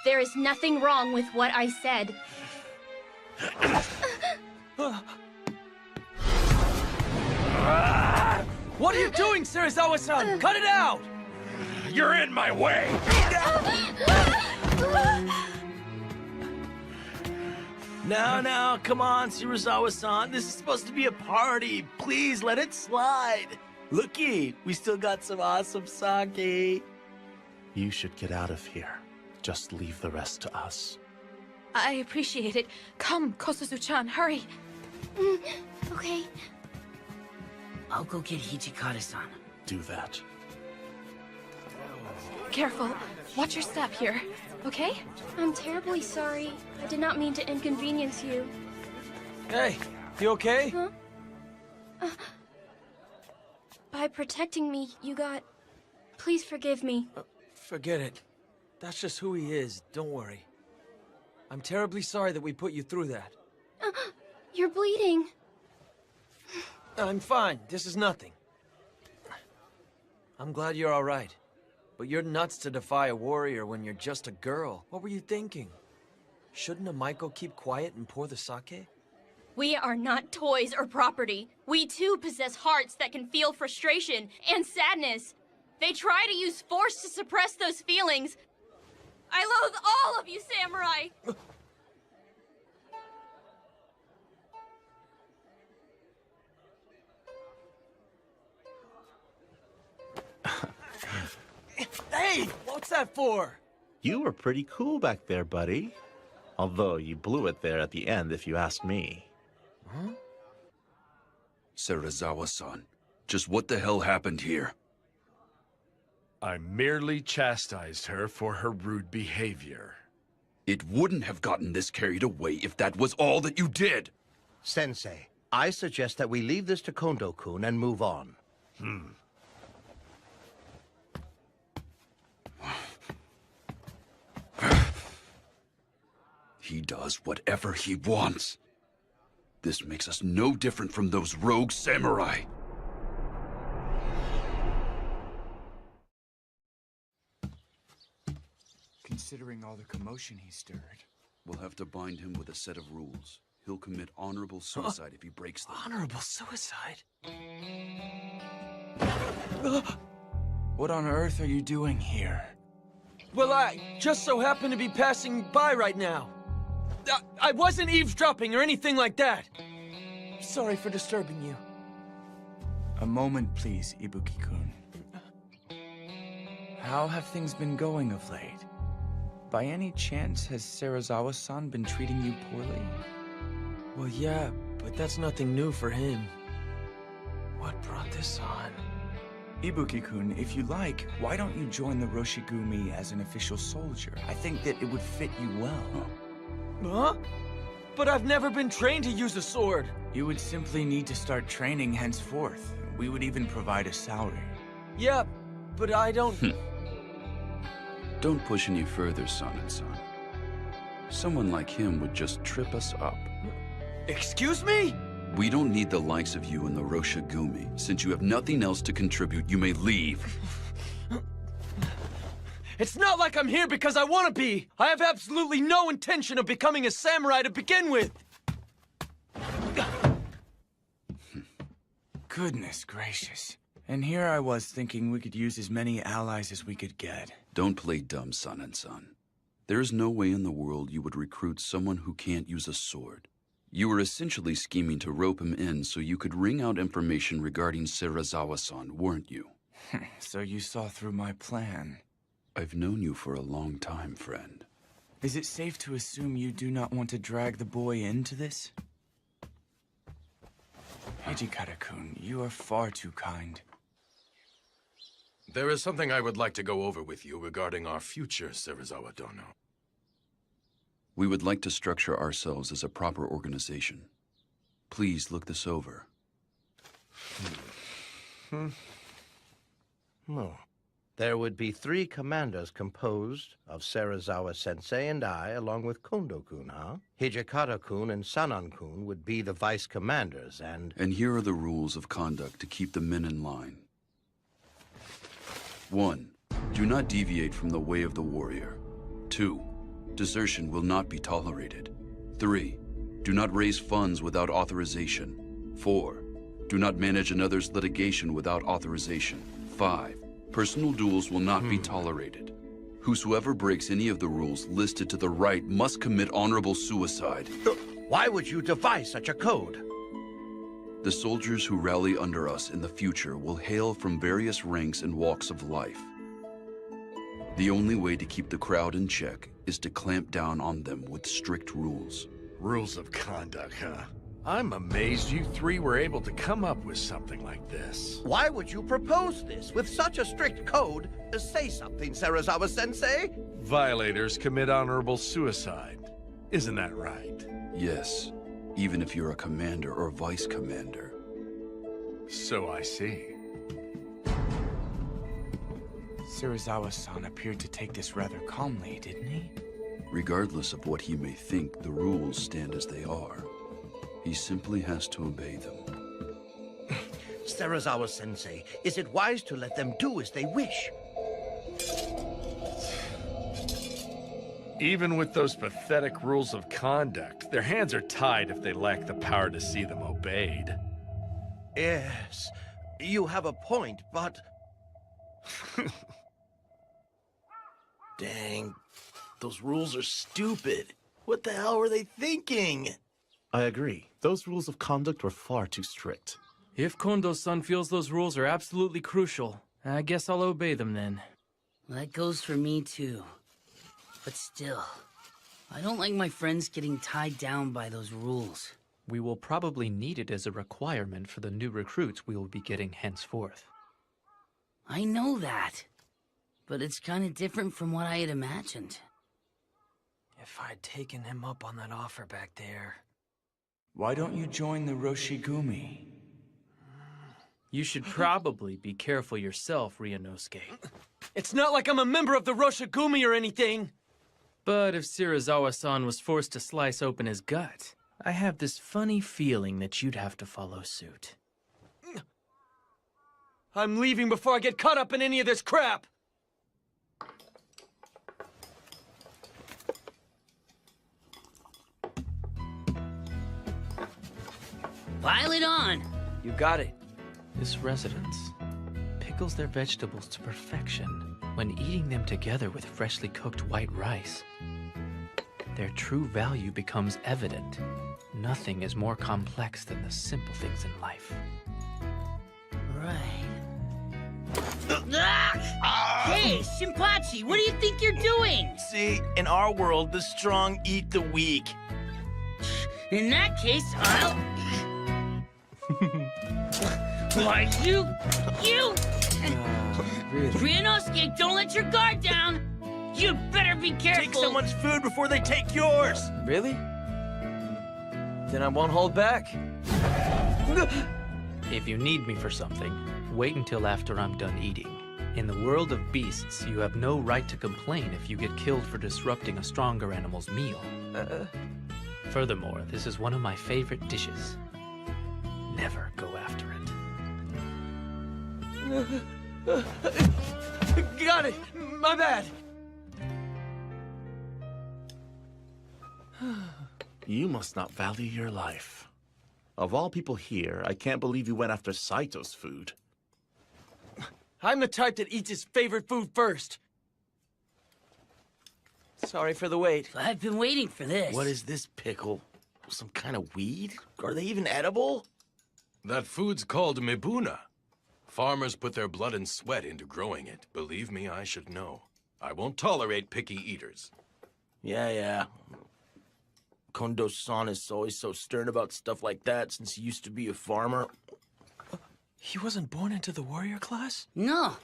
there is nothing wrong with what I said. What are you doing, Serizawa-san? Cut it out! You're in my way! Now, come on, Serizawa-san. This is supposed to be a party. Please, let it slide. Looky, we still got some awesome sake. You should get out of here. Just leave the rest to us. I appreciate it. Come, Kosuzu-chan, hurry. Okay. I'll go get Hijikata-san. Do that. Careful. Watch your step here, okay? I'm terribly sorry. I did not mean to inconvenience you. Hey, you okay? Huh? By protecting me, you got... Please forgive me. Forget it. That's just who he is, don't worry. I'm terribly sorry that we put you through that. You're bleeding. I'm fine, this is nothing. I'm glad you're alright. But you're nuts to defy a warrior when you're just a girl. What were you thinking? Shouldn't a Maiko keep quiet and pour the sake? We are not toys or property. We too possess hearts that can feel frustration and sadness. They try to use force to suppress those feelings. I loathe all of you, samurai! Hey, what's that for? You were pretty cool back there, buddy. Although you blew it there at the end, if you ask me. Huh? Serizawa-san, just what the hell happened here? I merely chastised her for her rude behavior. It wouldn't have gotten this carried away if that was all that you did. Sensei, I suggest that we leave this to Kondo-kun and move on. He does whatever he wants. This makes us no different from those rogue samurai. Considering all the commotion he stirred. We'll have to bind him with a set of rules. He'll commit honorable suicide if he breaks them. Honorable suicide? What on earth are you doing here? Well, I just so happen to be passing by right now. I wasn't eavesdropping or anything like that. Sorry for disturbing you. A moment, please, Ibuki-kun. How have things been going of late? By any chance, has Serizawa-san been treating you poorly? Well, yeah, but that's nothing new for him. What brought this on? Ibuki-kun, if you like, why don't you join the Roshigumi as an official soldier? I think that it would fit you well. Huh? But I've never been trained to use a sword. You would simply need to start training henceforth. We would even provide a salary. Yeah, but I don't... Don't push any further, son. Someone like him would just trip us up. Excuse me? We don't need the likes of you in the Roshigumi. Since you have nothing else to contribute, you may leave. It's not like I'm here because I want to be. I have absolutely no intention of becoming a samurai to begin with. Goodness gracious. And here I was thinking we could use as many allies as we could get. Don't play dumb, son. There is no way in the world you would recruit someone who can't use a sword. You were essentially scheming to rope him in so you could wring out information regarding Serizawa-san, weren't you? So you saw through my plan. I've known you for a long time, friend. Is it safe to assume you do not want to drag the boy into this? Hijikata-kun, you are far too kind. There is something I would like to go over with you regarding our future, Serizawa Dono. We would like to structure ourselves as a proper organization. Please look this over. There would be 3 commanders composed of Serizawa-sensei and I, along with Kondo-kun, huh? Hijikata-kun and Sanan-kun would be the vice commanders, and... And here are the rules of conduct to keep the men in line. 1. Do not deviate from the way of the warrior. 2. Desertion will not be tolerated. 3. Do not raise funds without authorization. 4. Do not manage another's litigation without authorization. 5. Personal duels will not be tolerated. Whosoever breaks any of the rules listed to the right must commit honorable suicide. Why would you devise such a code? The soldiers who rally under us in the future will hail from various ranks and walks of life. The only way to keep the crowd in check is to clamp down on them with strict rules. Rules of conduct, huh? I'm amazed you 3 were able to come up with something like this. Why would you propose this with such a strict code? Say something, Serizawa-sensei. Violators commit honorable suicide. Isn't that right? Yes, even if you're a commander or vice commander. So I see. Serizawa-san appeared to take this rather calmly, didn't he? Regardless of what he may think, the rules stand as they are. He simply has to obey them. Serizawa-sensei, is it wise to let them do as they wish? Even with those pathetic rules of conduct, their hands are tied if they lack the power to see them obeyed. Yes, you have a point, but... Dang, those rules are stupid. What the hell were they thinking? I agree. Those rules of conduct were far too strict. If Kondo-san feels those rules are absolutely crucial, I guess I'll obey them then. That goes for me too. But still, I don't like my friends getting tied down by those rules. We will probably need it as a requirement for the new recruits we will be getting henceforth. I know that. But it's kind of different from what I had imagined. If I'd taken him up on that offer back there... Why don't you join the Roshigumi? You should probably be careful yourself, Ryunosuke. It's not like I'm a member of the Roshigumi or anything! But if Shirazawa-san was forced to slice open his gut, I have this funny feeling that you'd have to follow suit. I'm leaving before I get caught up in any of this crap! Pile it on! You got it. This residence pickles their vegetables to perfection when eating them together with freshly cooked white rice. Their true value becomes evident. Nothing is more complex than the simple things in life. Right. Hey, Shinpachi, what do you think you're doing? See, in our world, the strong eat the weak. In that case, I'll... Why, you... Ryunosuke, don't let your guard down! You better be careful! Take someone's food before they take yours! Really? Then I won't hold back. If you need me for something, wait until after I'm done eating. In the world of beasts, you have no right to complain if you get killed for disrupting a stronger animal's meal. Furthermore, this is one of my favorite dishes. Never go after it. Got it! My bad! You must not value your life. Of all people here, I can't believe you went after Saito's food. I'm the type that eats his favorite food first. Sorry for the wait. I've been waiting for this. What is this pickle? Some kind of weed? Are they even edible? That food's called mibuna. Farmers put their blood and sweat into growing it. Believe me, I should know. I won't tolerate picky eaters. Yeah. Kondo-san is always so stern about stuff like that since he used to be a farmer. He wasn't born into the warrior class? No,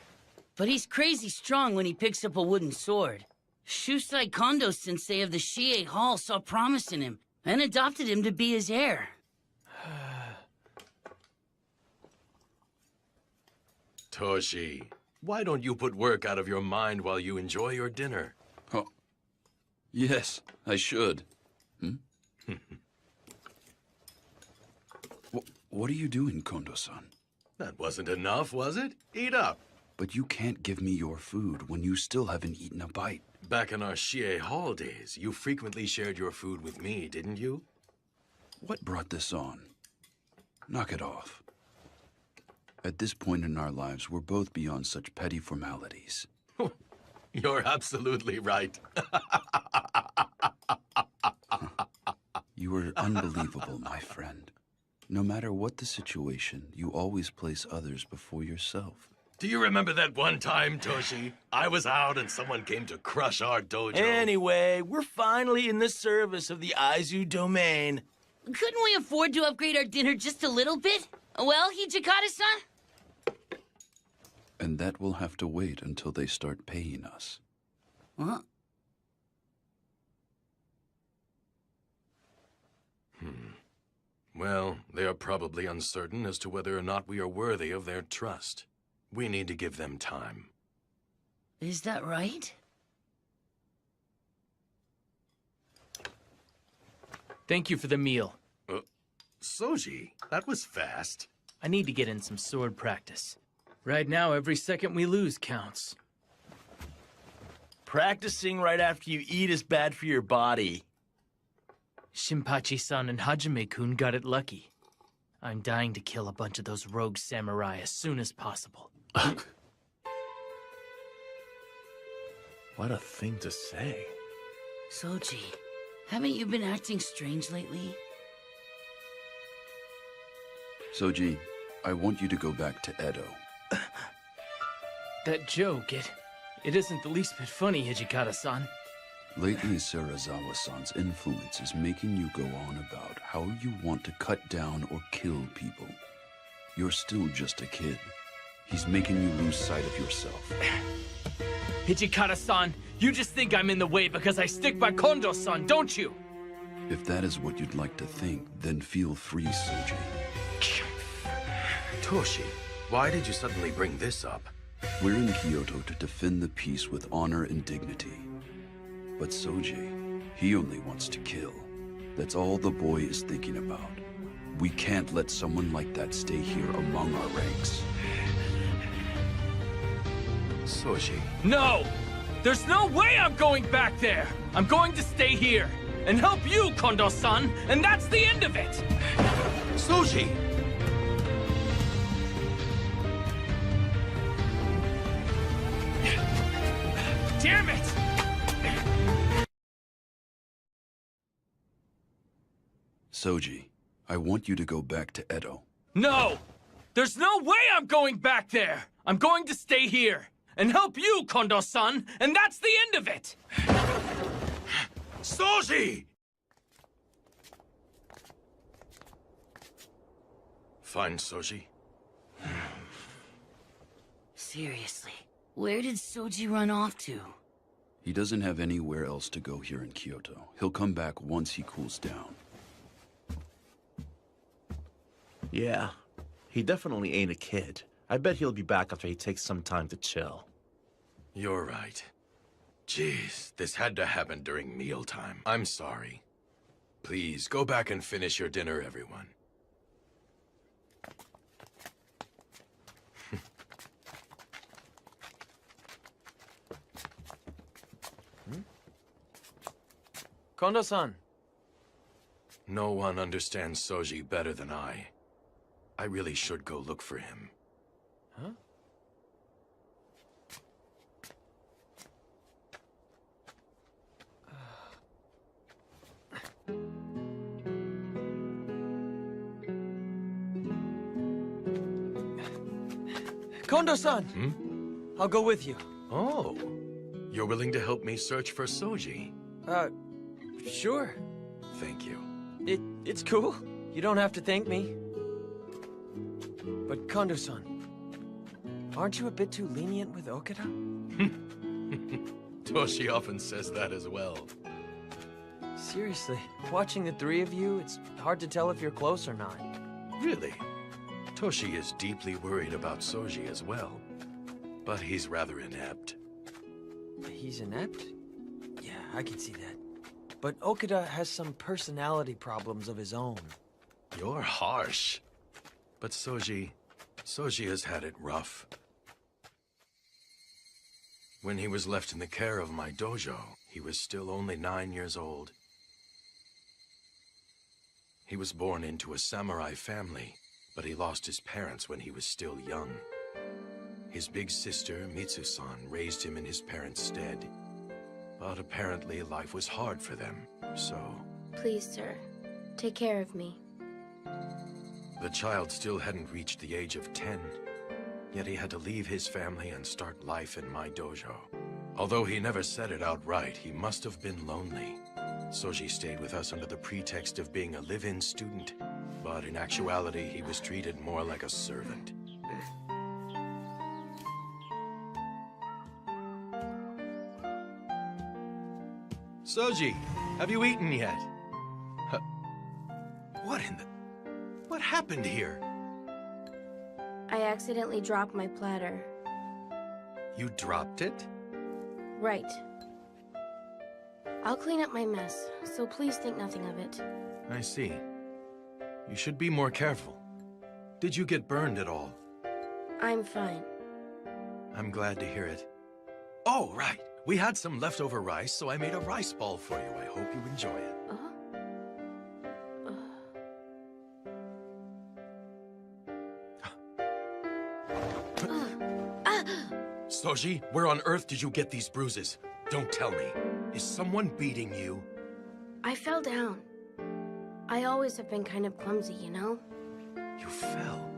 but he's crazy strong when he picks up a wooden sword. Shusai Kondo-sensei of the Shie Hall saw promise in him and adopted him to be his heir. Toshi, why don't you put work out of your mind while you enjoy your dinner? Oh, yes, I should. What are you doing, Kondo-san? That wasn't enough, was it? Eat up. But you can't give me your food when you still haven't eaten a bite. Back in our Shie Hall days, you frequently shared your food with me, didn't you? What brought this on? Knock it off. At this point in our lives, we're both beyond such petty formalities. You're absolutely right. You are unbelievable, my friend. No matter what the situation, you always place others before yourself. Do you remember that one time, Toshi? I was out and someone came to crush our dojo. Anyway, we're finally in the service of the Aizu domain. Couldn't we afford to upgrade our dinner just a little bit? Well, Hijikata-san? And that will have to wait until they start paying us. Huh? Well, they are probably uncertain as to whether or not we are worthy of their trust. We need to give them time. Is that right? Thank you for the meal. Soji, that was fast. I need to get in some sword practice. Right now, every second we lose counts. Practicing right after you eat is bad for your body. Shinpachi-san and Hajime-kun got it lucky. I'm dying to kill a bunch of those rogue samurai as soon as possible. What a thing to say. Soji, haven't you been acting strange lately? Soji, I want you to go back to Edo. That joke, it isn't the least bit funny, Hijikata-san. Lately, Serizawa-san's influence is making you go on about how you want to cut down or kill people. You're still just a kid. He's making you lose sight of yourself. Hijikata-san, you just think I'm in the way because I stick by Kondo-san, don't you? If that is what you'd like to think, then feel free, Soji. Toshi, why did you suddenly bring this up? We're in Kyoto to defend the peace with honor and dignity. But Soji, he only wants to kill. That's all the boy is thinking about. We can't let someone like that stay here among our ranks. Soji. No! There's no way I'm going back there! I'm going to stay here and help you, Kondo-san, and that's the end of it! Soji! Damn it! Soji, I want you to go back to Edo. No! There's no way I'm going back there! I'm going to stay here and help you, Kondo-san, and that's the end of it! Soji! Fine, Soji. Seriously, where did Soji run off to? He doesn't have anywhere else to go here in Kyoto. He'll come back once he cools down. Yeah, he definitely ain't a kid. I bet he'll be back after he takes some time to chill. You're right. Jeez, this had to happen during mealtime. I'm sorry. Please, go back and finish your dinner, everyone. Kondo-san. No one understands Soji better than I. I really should go look for him. Huh? Kondo-san! I'll go with you. Oh, you're willing to help me search for Soji? Sure. Thank you. It's cool. You don't have to thank me. But Kondo-san, aren't you a bit too lenient with Okada? Toshi often says that as well. Seriously, watching the three of you, it's hard to tell if you're close or not. Really? Toshi is deeply worried about Soji as well. But he's rather inept. He's inept? Yeah, I can see that. But Okada has some personality problems of his own. You're harsh. But Soji has had it rough. When he was left in the care of my dojo, he was still only 9 years old. He was born into a samurai family, but he lost his parents when he was still young. His big sister, Mitsu-san, raised him in his parents' stead. But apparently life was hard for them, so... Please, sir, take care of me. The child still hadn't reached the age of 10, yet he had to leave his family and start life in my dojo. Although he never said it outright, he must have been lonely. Soji stayed with us under the pretext of being a live-in student, but in actuality, he was treated more like a servant. Soji, have you eaten yet? What in the... What happened here? I accidentally dropped my platter. You dropped it? Right. I'll clean up my mess, so please think nothing of it. I see. You should be more careful. Did you get burned at all? I'm fine. I'm glad to hear it. Oh, right. We had some leftover rice, so I made a rice ball for you. I hope you enjoy it. Soji, where on earth did you get these bruises? Don't tell me. Is someone beating you? I fell down. I always have been kind of clumsy, you know? You fell.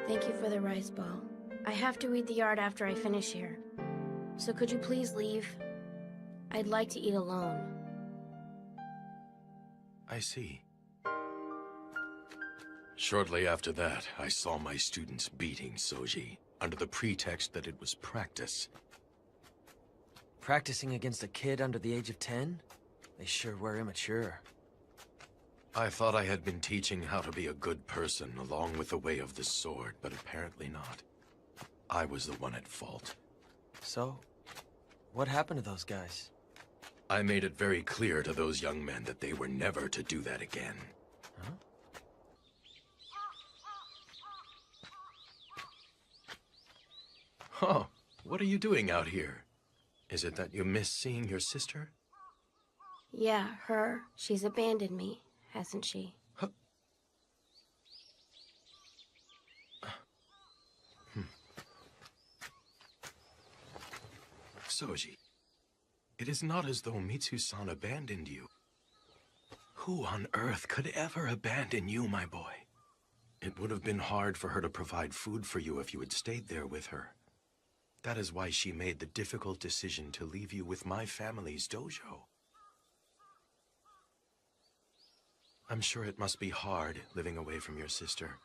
Thank you for the rice ball. I have to weed the yard after I finish here. So could you please leave? I'd like to eat alone. I see. Shortly after that, I saw my students beating Soji, under the pretext that it was practice. Practicing against a kid under the age of 10? They sure were immature. I thought I had been teaching how to be a good person along with the way of the sword, but apparently not. I was the one at fault. So, what happened to those guys? I made it very clear to those young men that they were never to do that again. Huh? Huh. What are you doing out here? Is it that you miss seeing your sister? Yeah, her. She's abandoned me, hasn't she? Soji, it is not as though Mitsu-san abandoned you. Who on earth could ever abandon you, my boy? It would have been hard for her to provide food for you if you had stayed there with her. That is why she made the difficult decision to leave you with my family's dojo. I'm sure it must be hard living away from your sister,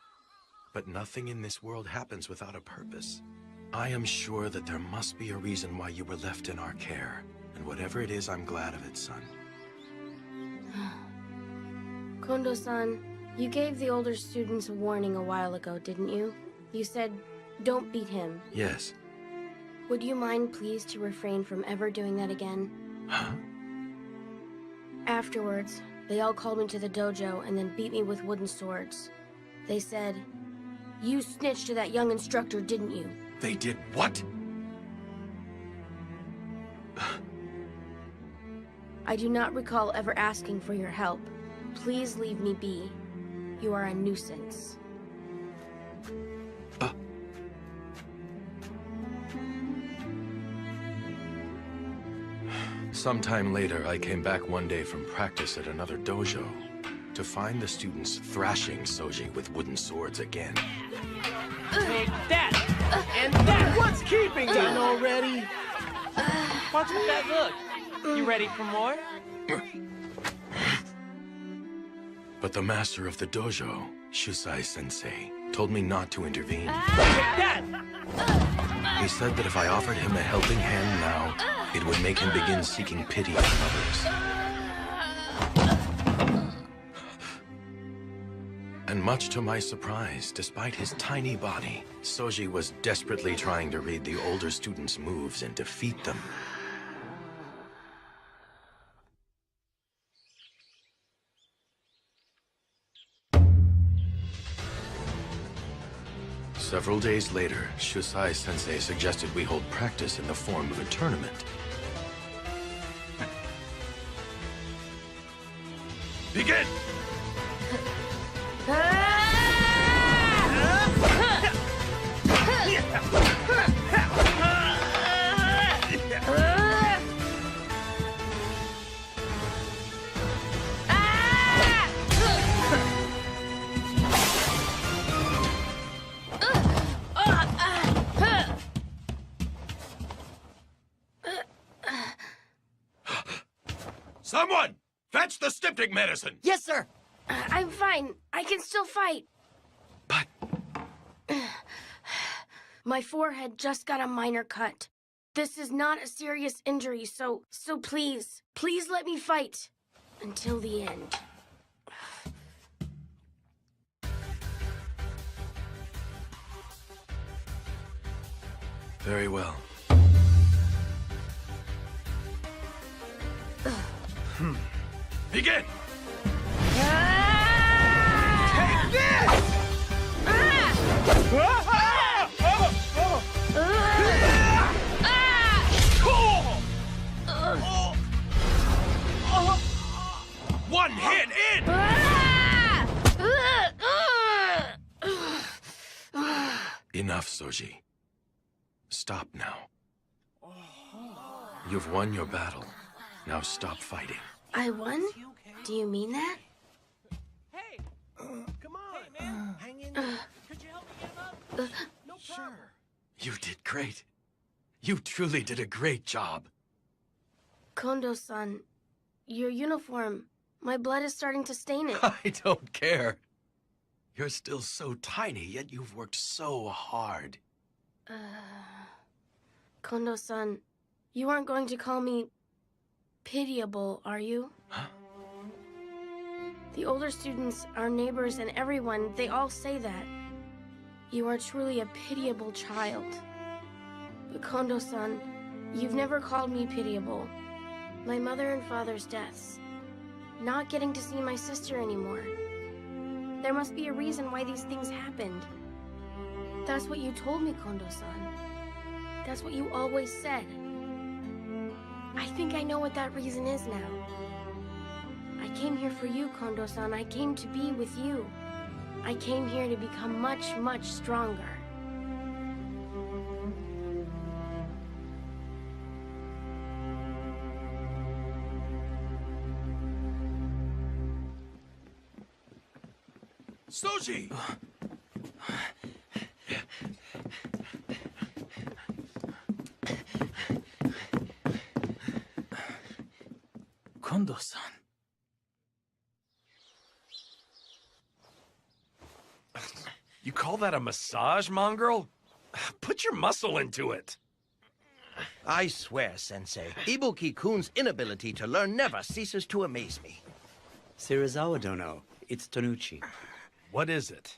but nothing in this world happens without a purpose. I am sure that there must be a reason why you were left in our care, and whatever it is, I'm glad of it, son. Kondo-san, you gave the older students a warning a while ago, didn't you? You said, don't beat him. Yes. Would you mind, please, to refrain from ever doing that again? Huh? Afterwards, they all called me to the dojo and then beat me with wooden swords. They said, you snitched to that young instructor, didn't you? They did what? I do not recall ever asking for your help. Please leave me be. You are a nuisance. Sometime later, I came back one day from practice at another dojo to find the students thrashing Soji with wooden swords again. Take that! And that! What's keeping you? Done already? What's with that look? You ready for more? But the master of the dojo, Shusai-sensei, told me not to intervene. Take that! He said that if I offered him a helping hand now, it would make him begin seeking pity from others. And much to my surprise, despite his tiny body, Soji was desperately trying to read the older students' moves and defeat them. Several days later, Shusai-sensei suggested we hold practice in the form of a tournament. Begin! Someone! Fetch the styptic medicine! Yes, sir! I'm fine. I can still fight. But... My forehead just got a minor cut. This is not a serious injury, so please let me fight. Until the end. Very well. Begin! Take this! One hit in! Enough, Soji. Stop now. You've won your battle. Now stop fighting. I won? Do you mean that? Hey! Come on! Hey, man! Hang in there. Could you help me get him up? No problem. Sure. You did great. You truly did a great job. Kondo-san, your uniform. My blood is starting to stain it. I don't care. You're still so tiny, yet you've worked so hard. Kondo-san, you aren't going to call me pitiable, are you? Huh? The older students, our neighbors, and everyone, they all say that. You are truly a pitiable child. But Kondo-san, you've never called me pitiable. My mother and father's deaths. Not getting to see my sister anymore. There must be a reason why these things happened. That's what you told me, Kondo-san. That's what you always said. I think I know what that reason is now. I came here for you, Kondo-san. I came to be with you. I came here to become much, much stronger. Soji! Kondo-san. You call that a massage, mongrel? Put your muscle into it. I swear, Sensei, Ibuki-kun's inability to learn never ceases to amaze me. Serizawa Dono, it's Tonuchi. What is it?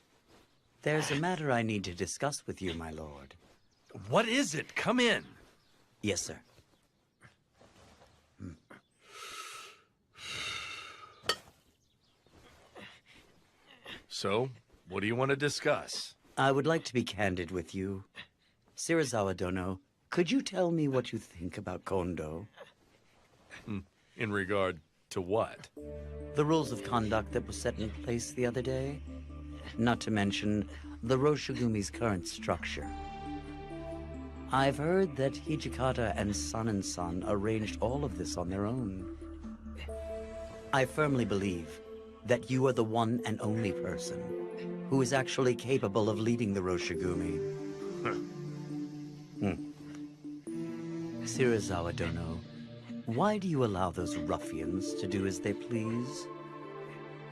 There's a matter I need to discuss with you, my lord. What is it? Come in. Yes, sir. So, what do you want to discuss? I would like to be candid with you. Serizawa Dono, could you tell me what you think about Kondo? In regard to what? The rules of conduct that were set in place the other day? Not to mention the Roshigumi's current structure. I've heard that Hijikata and San arranged all of this on their own. I firmly believe that you are the one and only person who is actually capable of leading the Roshigumi. Serizawa Dono, why do you allow those ruffians to do as they please?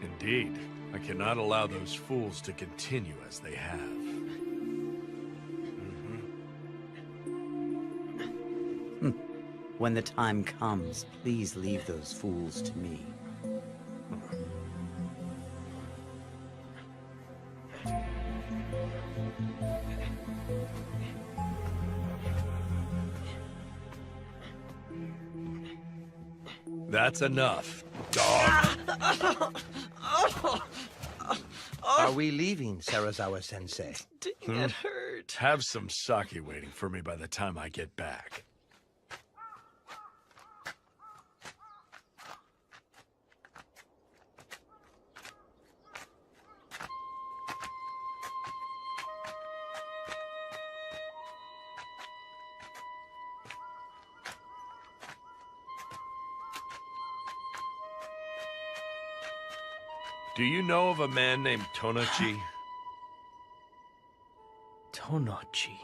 Indeed. I cannot allow those fools to continue as they have. When the time comes, please leave those fools to me. That's enough, dog. Are we leaving, Serizawa-sensei? That hurt. Have some sake waiting for me by the time I get back. Do you know of a man named Tonochi? Tonochi.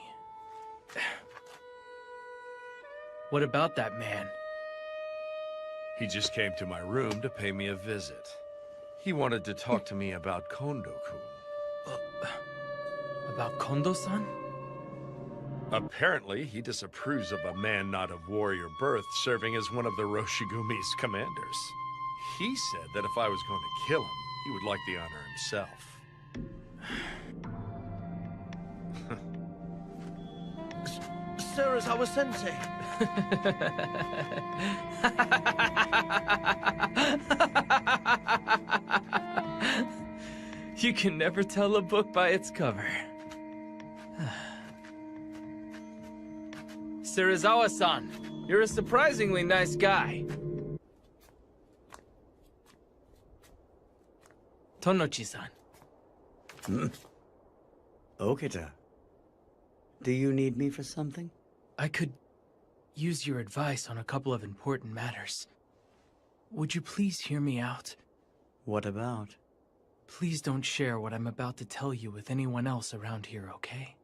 What about that man? He just came to my room to pay me a visit. He wanted to talk to me about Kondo-kun. About Kondo-san? Apparently, he disapproves of a man not of warrior birth serving as one of the Roshigumi's commanders. He said that if I was going to kill him, he would like the honor himself. Serizawa-sensei. You can never tell a book by its cover. Serizawa-san, you're a surprisingly nice guy. Tonochi-san. Okita. Do you need me for something? I could use your advice on a couple of important matters. Would you please hear me out? What about? Please don't share what I'm about to tell you with anyone else around here, okay?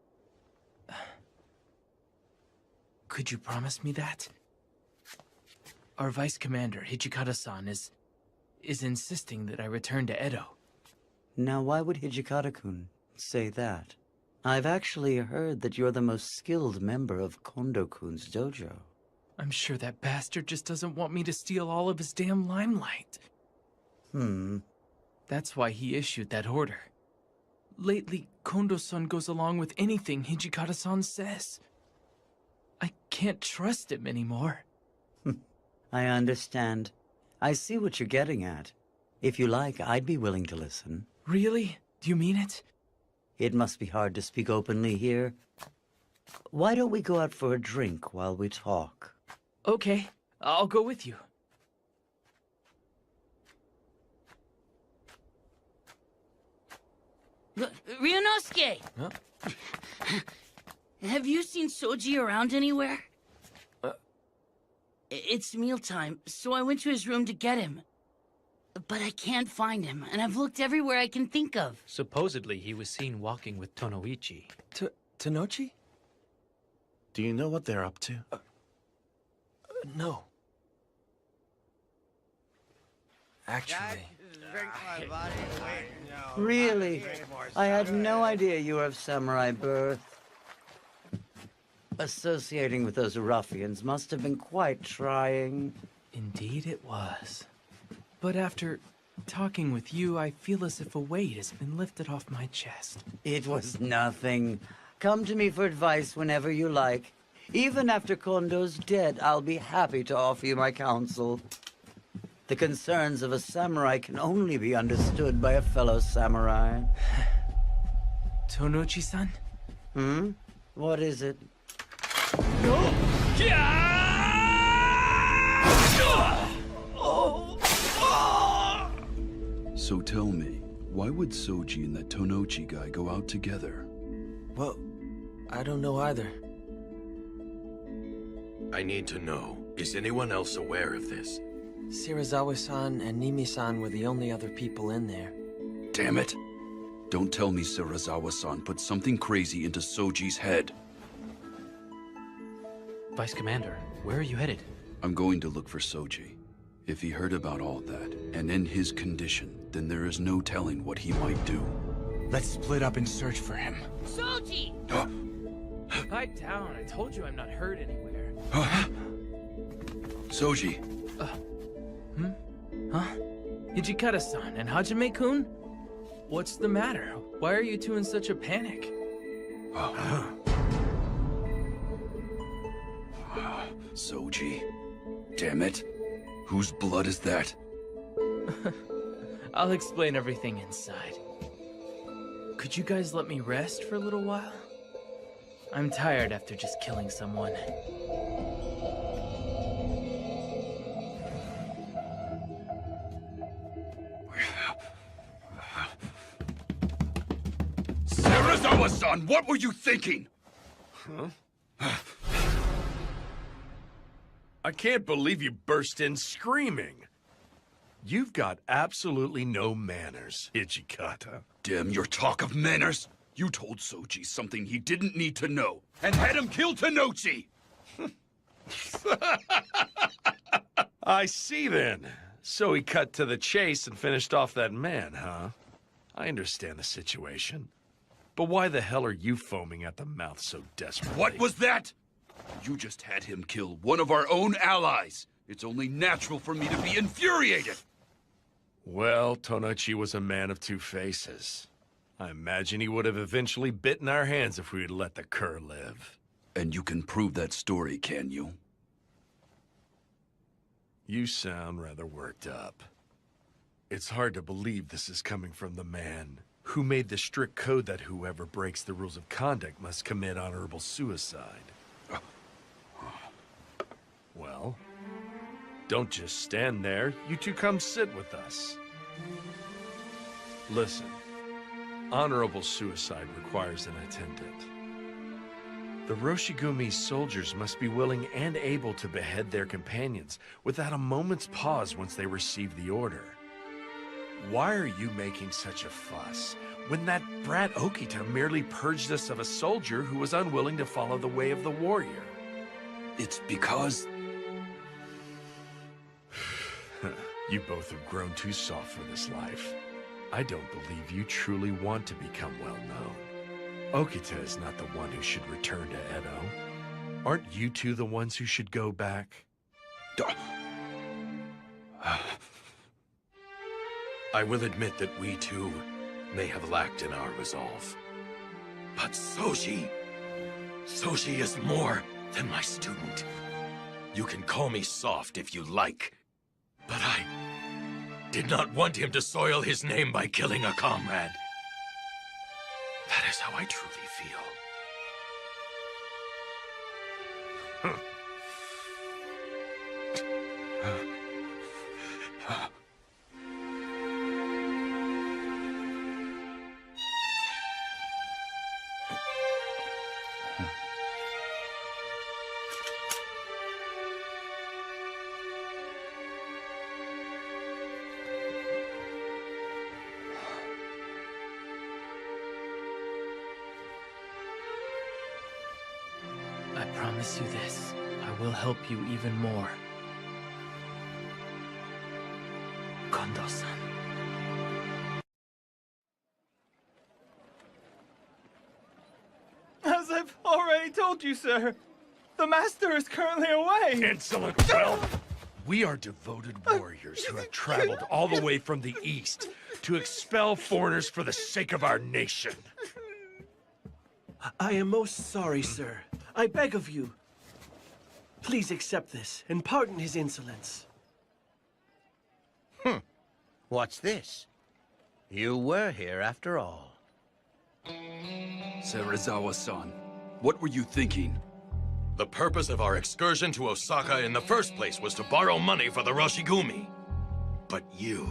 Could you promise me that? Our Vice Commander, Hijikata-san, is insisting that I return to Edo. Now, why would Hijikata-kun say that? I've actually heard that you're the most skilled member of Kondo-kun's dojo. I'm sure that bastard just doesn't want me to steal all of his damn limelight. That's why he issued that order. Lately, Kondo-san goes along with anything Hijikata-san says. I can't trust him anymore. I understand. I see what you're getting at. If you like, I'd be willing to listen. Really? Do you mean it? It must be hard to speak openly here. Why don't we go out for a drink while we talk? Okay, I'll go with you. Ryunosuke! Huh? Have you seen Soji around anywhere? It's mealtime, so I went to his room to get him. But I can't find him, and I've looked everywhere I can think of. Supposedly, he was seen walking with Tonoichi. Tanochi? Do you know what they're up to? No. Actually... Really? I had no idea you were of samurai birth. Associating with those ruffians must have been quite trying. Indeed it was. But after talking with you, I feel as if a weight has been lifted off my chest. It was nothing. Come to me for advice whenever you like. Even after Kondo's dead, I'll be happy to offer you my counsel. The concerns of a samurai can only be understood by a fellow samurai. Tonochi-san? What is it? So tell me, why would Soji and that Tonochi guy go out together? Well, I don't know either. I need to know, is anyone else aware of this? Shirazawa-san and Nimi-san were the only other people in there. Damn it! Don't tell me Shirazawa-san put something crazy into Soji's head. Vice Commander, where are you headed? I'm going to look for Soji. If he heard about all that, and in his condition, then there is no telling what he might do. Let's split up and search for him. Soji! Pipe down. I told you I'm not hurt anywhere. Soji! Huh? Hijikata-san and Hajime-kun? What's the matter? Why are you two in such a panic? Soji. Damn it. Whose blood is that? I'll explain everything inside. Could you guys let me rest for a little while? I'm tired after just killing someone. Shirazawa-san, what were you thinking? I can't believe you burst in screaming. You've got absolutely no manners, Hijikata. Damn your talk of manners! You told Soji something he didn't need to know, and had him kill Tanochi! I see then. So he cut to the chase and finished off that man, huh? I understand the situation. But why the hell are you foaming at the mouth so desperately? What was that? You just had him kill one of our own allies. It's only natural for me to be infuriated. Well, Tonochi was a man of two faces. I imagine he would have eventually bitten our hands if we had let the cur live. And you can prove that story, can you? You sound rather worked up. It's hard to believe this is coming from the man who made the strict code that whoever breaks the rules of conduct must commit honorable suicide. Well, don't just stand there. You two come sit with us. Listen, honorable suicide requires an attendant. The Roshigumi's soldiers must be willing and able to behead their companions without a moment's pause once they receive the order. Why are you making such a fuss when that brat Okita merely purged us of a soldier who was unwilling to follow the way of the warrior? It's because... You both have grown too soft for this life. I don't believe you truly want to become well-known. Okita is not the one who should return to Edo. Aren't you two the ones who should go back? I will admit that we too may have lacked in our resolve. But Soji is more than my student. You can call me soft if you like, but I did not want him to soil his name by killing a comrade. That is how I truly feel. I promise you this. I will help you even more. Kondo-san. As I've already told you, sir, the master is currently away. Insolent whelp! We are devoted warriors who have traveled all the way from the east to expel foreigners for the sake of our nation. I am most sorry, sir. I beg of you. Please accept this and pardon his insolence. What's this? You were here after all. Serizawa-san, what were you thinking? The purpose of our excursion to Osaka in the first place was to borrow money for the Roshigumi. But you...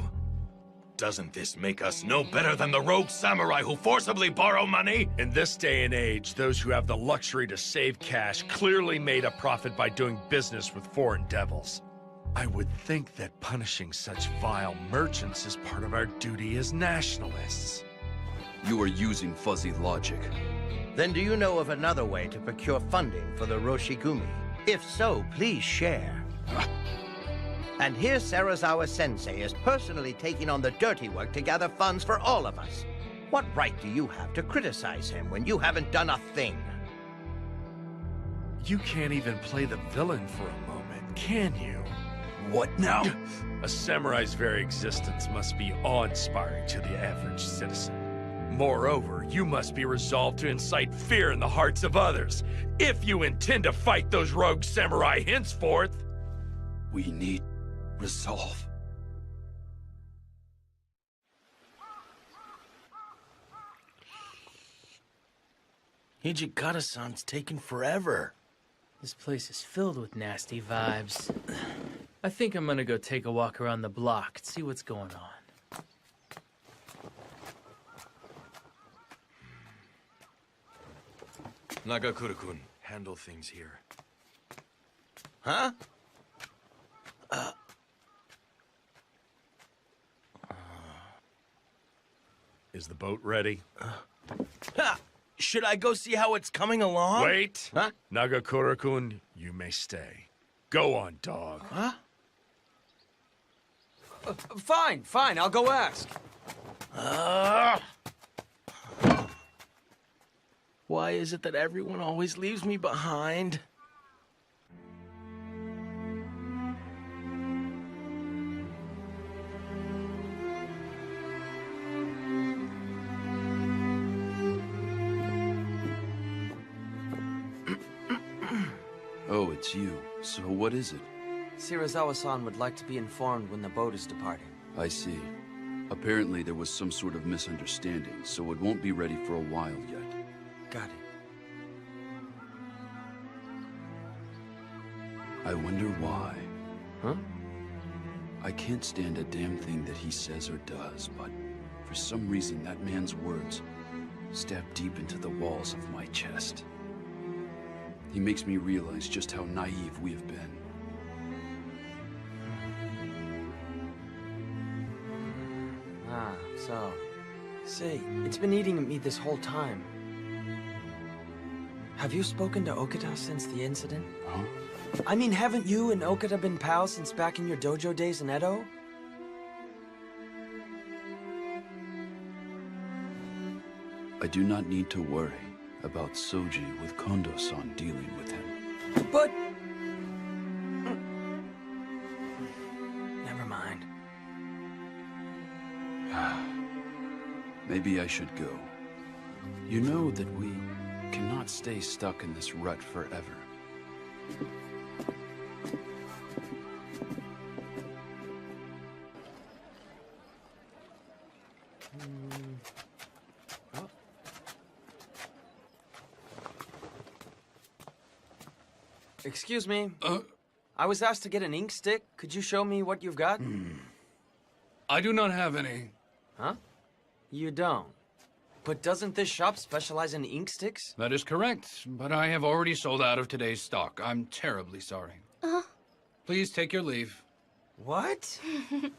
Doesn't this make us no better than the rogue samurai who forcibly borrow money? In this day and age, those who have the luxury to save cash clearly made a profit by doing business with foreign devils. I would think that punishing such vile merchants is part of our duty as nationalists. You are using fuzzy logic. Then do you know of another way to procure funding for the Roshigumi? If so, please share. And here Serizawa-sensei is personally taking on the dirty work to gather funds for all of us. What right do you have to criticize him when you haven't done a thing? You can't even play the villain for a moment, can you? What now? A samurai's very existence must be awe-inspiring to the average citizen. Moreover, you must be resolved to incite fear in the hearts of others, if you intend to fight those rogue samurai henceforth. We need resolve. Hijikata-san's taking forever. This place is filled with nasty vibes. I think I'm gonna go take a walk around the block and see what's going on. Nagakura-kun, handle things here. Huh? Is the boat ready? Should I go see how it's coming along? Wait! Huh? Nagakura-kun, you may stay. Go on, dog. Huh? Fine, I'll go ask. Why is it that everyone always leaves me behind? Oh, it's you. So what is it? Serizawa-san would like to be informed when the boat is departing. I see. Apparently there was some sort of misunderstanding, so it won't be ready for a while yet. Got it. I wonder why. Huh? I can't stand a damn thing that he says or does, but for some reason that man's words stab deep into the walls of my chest. He makes me realize just how naive we have been. Ah, so... Say, it's been eating at me this whole time. Have you spoken to Okita since the incident? Huh? I mean, haven't you and Okita been pals since back in your dojo days in Edo? I do not need to worry about Soji with Kondo-san dealing with him. But... Never mind. Maybe I should go. You know that we cannot stay stuck in this rut forever. Excuse me. I was asked to get an ink stick. Could you show me what you've got? I do not have any. Huh? You don't? But doesn't this shop specialize in ink sticks? That is correct, but I have already sold out of today's stock. I'm terribly sorry. Please take your leave. What?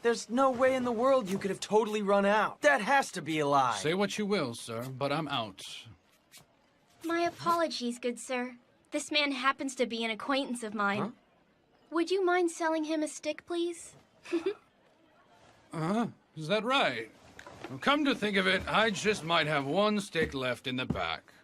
There's no way in the world you could have totally run out. That has to be a lie. Say what you will, sir, but I'm out. My apologies, good sir. This man happens to be an acquaintance of mine. Huh? Would you mind selling him a stick, please? Is that right? Well, come to think of it, I just might have one stick left in the back.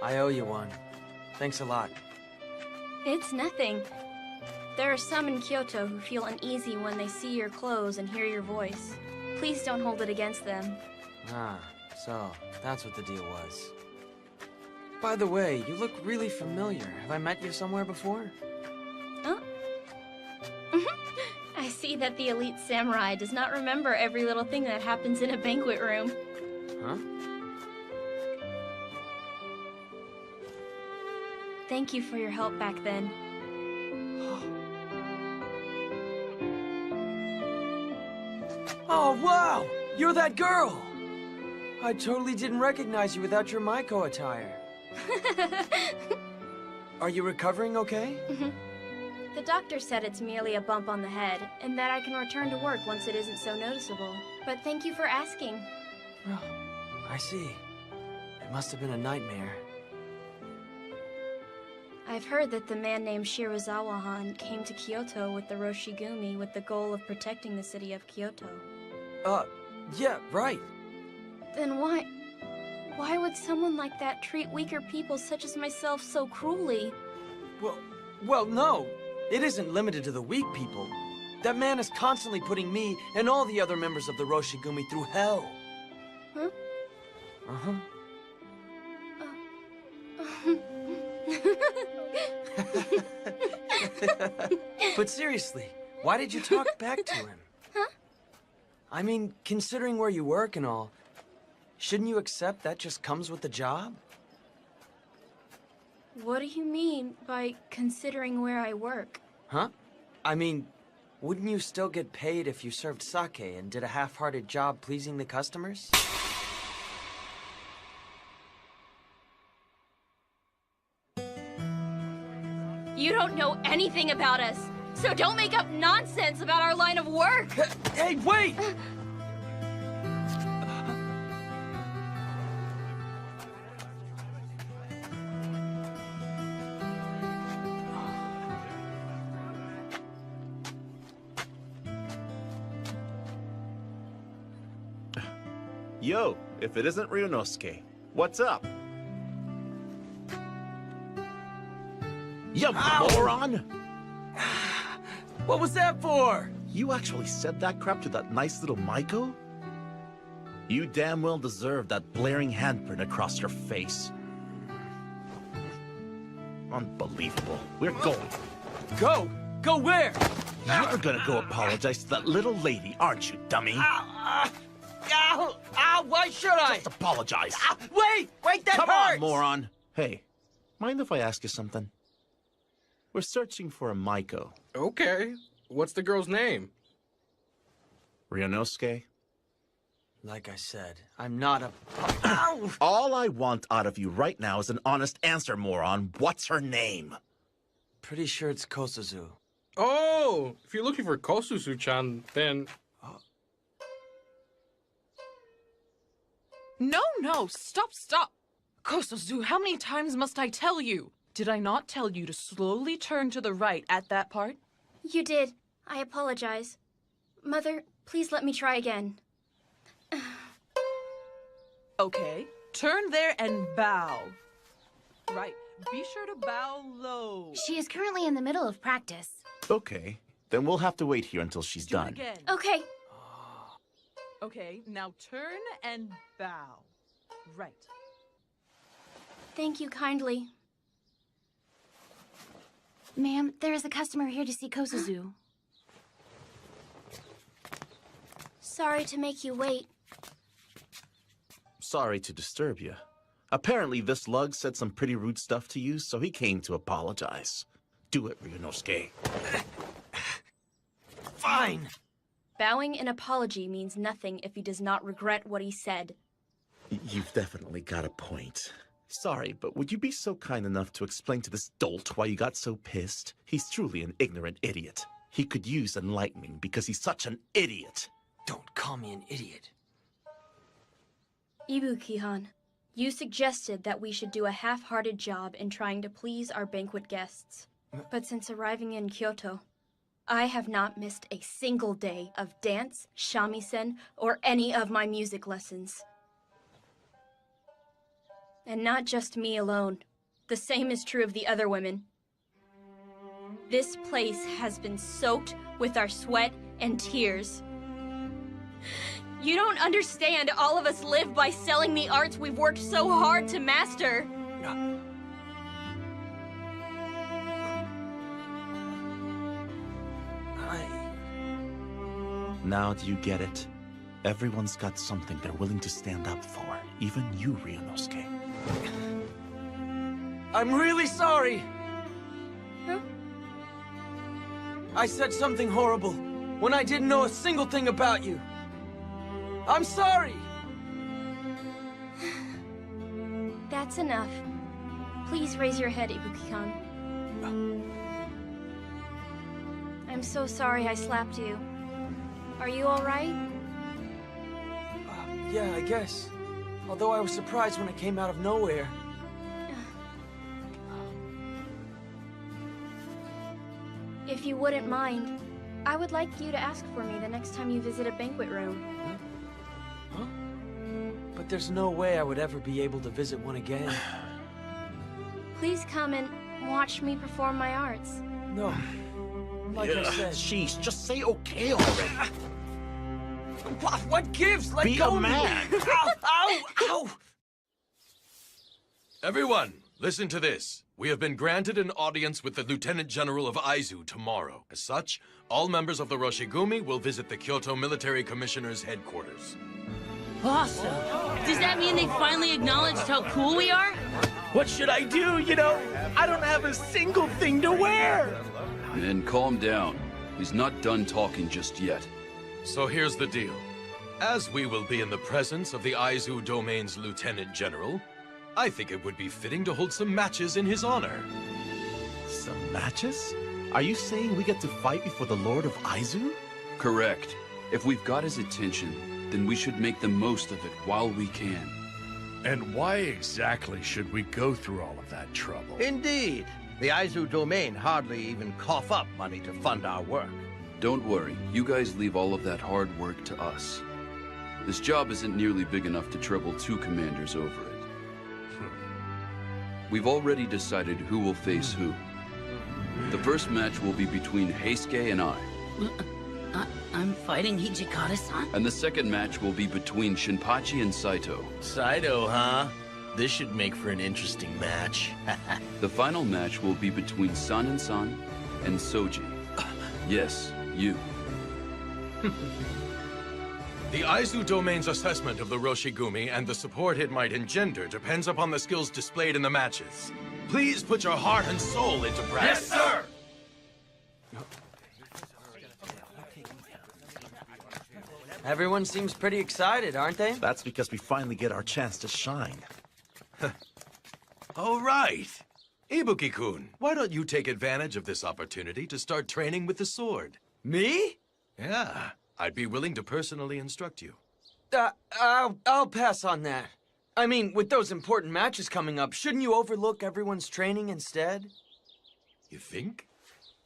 I owe you one. Thanks a lot. It's nothing. There are some in Kyoto who feel uneasy when they see your clothes and hear your voice. Please don't hold it against them. Ah, so that's what the deal was. By the way, you look really familiar. Have I met you somewhere before? Oh? I see that the elite samurai does not remember every little thing that happens in a banquet room. Huh? Thank you for your help back then. Oh, wow! You're that girl! I totally didn't recognize you without your Maiko attire. Are you recovering okay? The doctor said it's merely a bump on the head, and that I can return to work once it isn't so noticeable. But thank you for asking. Oh, I see. It must have been a nightmare. I've heard that the man named Shirazawa-han came to Kyoto with the Roshigumi with the goal of protecting the city of Kyoto. Yeah, right. Then why would someone like that treat weaker people such as myself so cruelly? Well, no. It isn't limited to the weak people. That man is constantly putting me and all the other members of the Roshigumi through hell. Huh? Uh-huh. But seriously, why did you talk back to him? Huh? I mean, considering where you work and all, shouldn't you accept that just comes with the job? What do you mean by considering where I work? Huh? I mean, wouldn't you still get paid if you served sake and did a half-hearted job pleasing the customers? You don't know anything about us, so don't make up nonsense about our line of work! Hey, wait! Yo, if it isn't Ryunosuke, what's up? You moron! What was that for? You actually said that crap to that nice little Maiko? You damn well deserve that blaring handprint across your face. Unbelievable. We're going. Go? Go where? You're gonna go apologize to that little lady, aren't you, dummy? Ow! Ow! Why should I? Just apologize. Wait! That Come hurts! on, moron. Hey, mind if I ask you something? We're searching for a Maiko. Okay. What's the girl's name? Ryunosuke? Like I said, I'm not a... Ow! All I want out of you right now is an honest answer, moron. What's her name? Pretty sure it's Kosuzu. Oh! If you're looking for Kosuzu-chan, then... No, stop. Kosozu, how many times must I tell you? Did I not tell you to slowly turn to the right at that part? You did. I apologize. Mother, please let me try again. Okay, turn there and bow. Right, be sure to bow low. She is currently in the middle of practice. Okay, then we'll have to wait here until she's Do it done. again. Okay. Okay, now turn and bow. Right. Thank you kindly. Ma'am, there is a customer here to see Kosozu. Sorry to make you wait. Sorry to disturb you. Apparently this lug said some pretty rude stuff to you, so he came to apologize. Do it, Ryunosuke. Fine! Bowing an apology means nothing if he does not regret what he said. You've definitely got a point. Sorry, but would you be so kind enough to explain to this dolt why you got so pissed? He's truly an ignorant idiot. He could use enlightening because he's such an idiot. Don't call me an idiot. Ibuki-han, you suggested that we should do a half-hearted job in trying to please our banquet guests. But since arriving in Kyoto, I have not missed a single day of dance, shamisen, or any of my music lessons. And not just me alone. The same is true of the other women. This place has been soaked with our sweat and tears. You don't understand. All of us live by selling the arts we've worked so hard to master. Now do you get it? Everyone's got something they're willing to stand up for. Even you, Ryunosuke. I'm really sorry! Huh? I said something horrible when I didn't know a single thing about you. I'm sorry! That's enough. Please raise your head, Ibuki-kan. I'm so sorry I slapped you. Are you all right? Yeah, I guess. Although I was surprised when it came out of nowhere. If you wouldn't mind, I would like you to ask for me the next time you visit a banquet room. Huh? But there's no way I would ever be able to visit one again. Please come and watch me perform my arts. No. Like I said. Jeez, just say okay already. What gives? Let Be go a of me. man. Ow! Ow! Ow! Everyone, listen to this. We have been granted an audience with the Lieutenant General of Aizu tomorrow. As such, all members of the Roshigumi will visit the Kyoto Military Commissioner's headquarters. Awesome! Does that mean they finally acknowledged how cool we are? What should I do? You know, I don't have a single thing to wear. Men, calm down. He's not done talking just yet. So here's the deal. As we will be in the presence of the Aizu Domain's Lieutenant General, I think it would be fitting to hold some matches in his honor. Some matches? Are you saying we get to fight before the Lord of Aizu? Correct. If we've got his attention, then we should make the most of it while we can. And why exactly should we go through all of that trouble? Indeed. The Aizu Domain hardly even cough up money to fund our work. Don't worry. You guys leave all of that hard work to us. This job isn't nearly big enough to trouble two commanders over it. We've already decided who will face who. The first match will be between Heisuke and I. I'm fighting Hijikata-san? And the second match will be between Shinpachi and Saito. Saito, huh? This should make for an interesting match. The final match will be between San and Soji. Yes, you. The Aizu Domain's assessment of the Roshigumi and the support it might engender depends upon the skills displayed in the matches. Please put your heart and soul into practice. Yes, sir! Everyone seems pretty excited, aren't they? That's because we finally get our chance to shine. All right. Ibuki-kun, why don't you take advantage of this opportunity to start training with the sword? Me? Yeah. I'd be willing to personally instruct you. I'll pass on that. I mean, with those important matches coming up, shouldn't you overlook everyone's training instead? You think?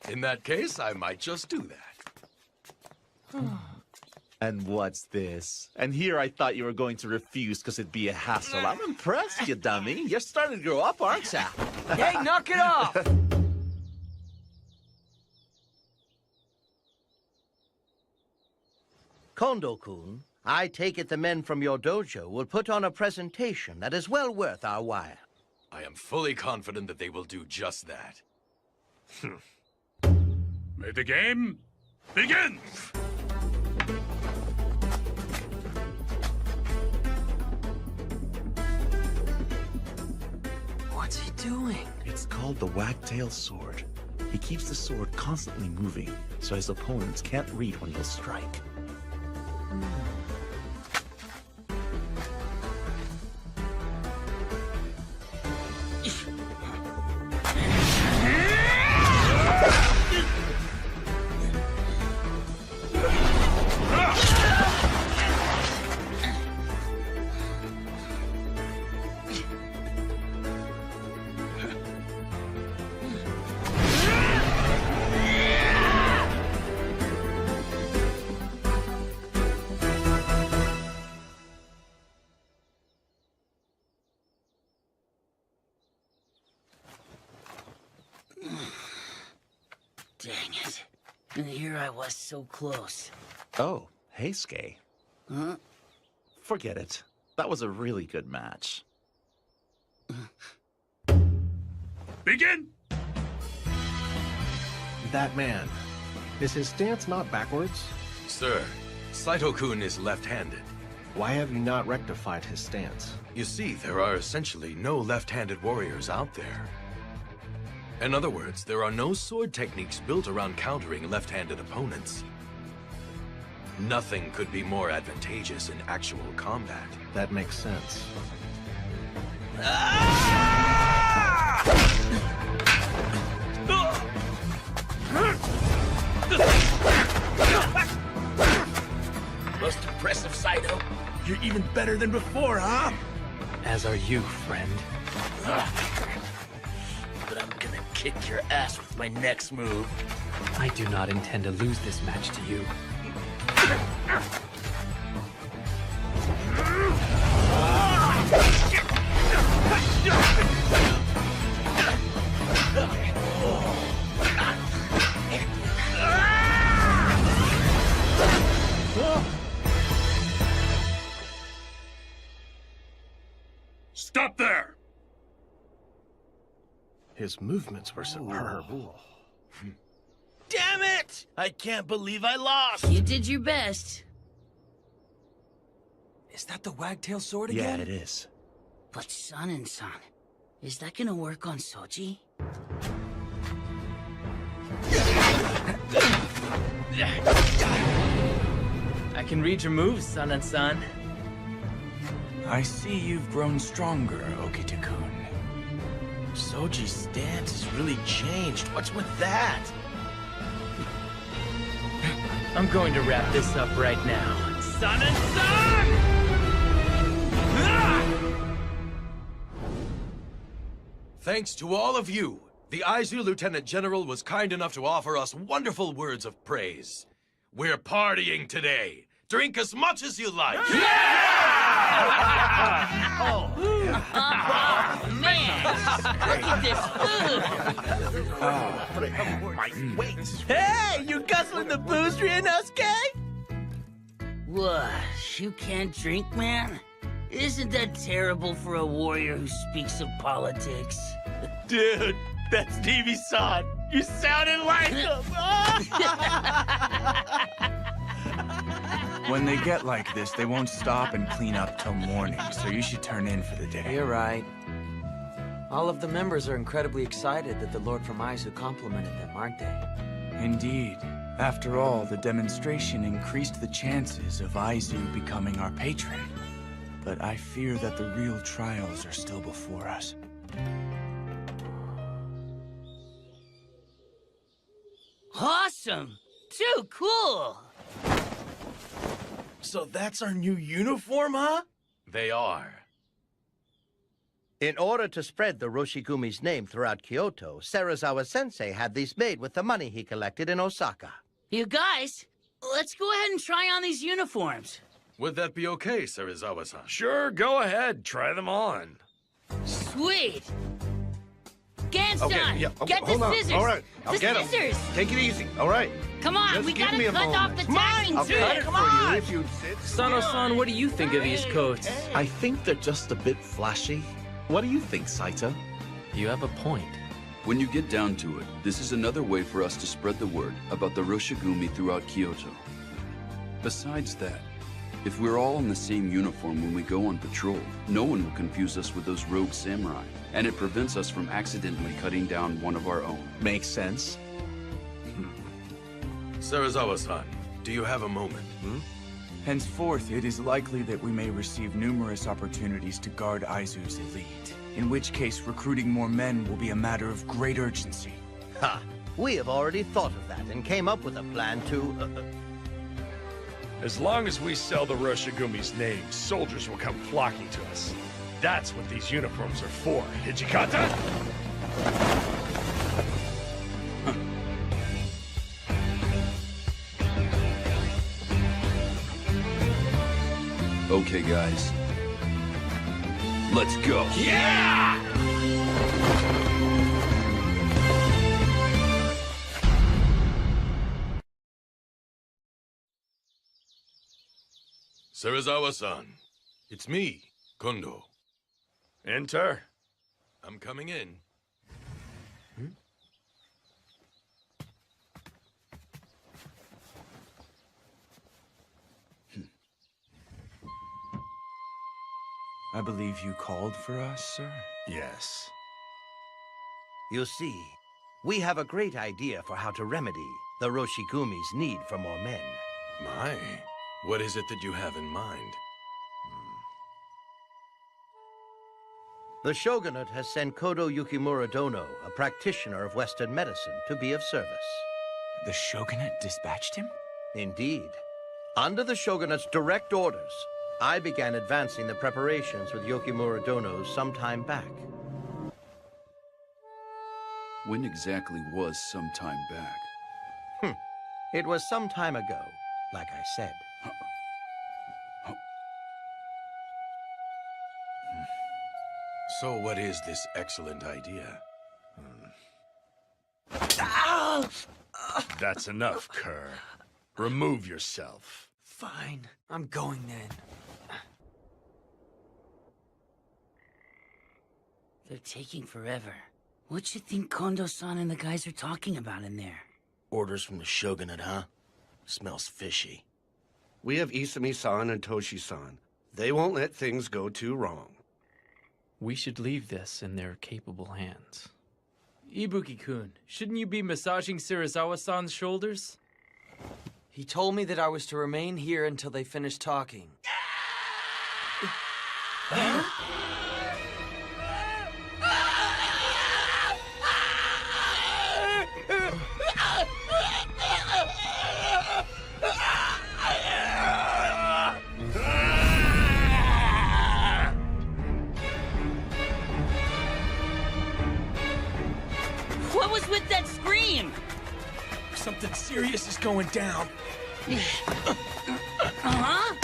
In that case, I might just do that. And what's this? And here I thought you were going to refuse because it'd be a hassle. I'm impressed, you dummy. You're starting to grow up, aren't ya? Hey, knock it off! Kondo-kun, I take it the men from your dojo will put on a presentation that is well worth our while. I am fully confident that they will do just that. May the game begin! What's he doing? It's called the wagtail sword. He keeps the sword constantly moving, so his opponents can't read when he'll strike. Dang it. And here I was so close. Oh, hey, Skay. Huh? Forget it. That was a really good match. Begin! That man. Is his stance not backwards? Sir, Saito-kun is left-handed. Why have you not rectified his stance? You see, there are essentially no left-handed warriors out there. In other words, there are no sword techniques built around countering left-handed opponents. Nothing could be more advantageous in actual combat. That makes sense. Most impressive, Saito. You're even better than before, huh? As are you, friend. But I'm gonna kick your ass with my next move. I do not intend to lose this match to you. Stop there! His movements were superb. Damn it! I can't believe I lost! You did your best. Is that the wagtail sword again? Yeah, it is. But Sanin-san, is that gonna work on Soji? I can read your moves, Sanin-san. I see you've grown stronger, Okita-kun. Soji's stance has really changed. What's with that? I'm going to wrap this up right now. Sanin-san! Thanks to all of you, the Aizu Lieutenant General was kind enough to offer us wonderful words of praise. We're partying today. Drink as much as you like. Oh, man! Look at this food! Hey, you guzzling the booze, Ryunosuke? What? You can't drink, man? Isn't that terrible for a warrior who speaks of politics? Dude, that's Stevie-san. You sounded like him. When they get like this, they won't stop and clean up till morning, so you should turn in for the day. You're right. All of the members are incredibly excited that the Lord from Aizu complimented them, aren't they? Indeed. After all, the demonstration increased the chances of Aizu becoming our patron. But I fear that the real trials are still before us. Awesome! Too cool! So that's our new uniform, huh? They are. In order to spread the Roshigumi's name throughout Kyoto, Serizawa-sensei had these made with the money he collected in Osaka. You guys, let's go ahead and try on these uniforms. Would that be okay, Serizawa-san? Sure, go ahead. Try them on. Sweet. Gansan, Okay, yeah. Okay, get the hold on. scissors. All right, I'll the get 'em. scissors. Take it easy. All right. Come on, Just we give gotta me a cut off moment. the Come on, tagging I'll too. cut it for you if you sit. Sano-san, what do you think of these coats? I think they're just a bit flashy. What do you think, Saito? You have a point. When you get down to it, this is another way for us to spread the word about the Roshigumi throughout Kyoto. Besides that, if we're all in the same uniform when we go on patrol, no one will confuse us with those rogue samurai, and it prevents us from accidentally cutting down one of our own. Makes sense. Serizawa-san, do you have a moment? Henceforth, it is likely that we may receive numerous opportunities to guard Aizu's elite, in which case recruiting more men will be a matter of great urgency. Ha! We have already thought of that and came up with a plan to... As long as we sell the Roshigumi's name, soldiers will come flocking to us. That's what these uniforms are for, Hijikata? Okay, guys. Let's go. Yeah! Serizawa-san, it's me, Kondo. Enter. I'm coming in. I believe you called for us, sir? Yes. You see, we have a great idea for how to remedy the Roshigumi's need for more men. My, what is it that you have in mind? The shogunate has sent Kodo Yukimura Dono, a practitioner of Western medicine, to be of service. The shogunate dispatched him? Indeed. Under the shogunate's direct orders, I began advancing the preparations with Yukimura Dono some time back. When exactly was some time back? It was some time ago, like I said. So what is this excellent idea? That's enough, Kerr. Remove yourself. Fine. I'm going then. They're taking forever. What you think Kondo-san and the guys are talking about in there? Orders from the shogunate, huh? Smells fishy. We have Isami-san and Toshi-san. They won't let things go too wrong. We should leave this in their capable hands. Ibuki-kun, shouldn't you be massaging Serizawa-san's shoulders? He told me that I was to remain here until they finished talking. What was with that scream? Something serious is going down. Uh-huh.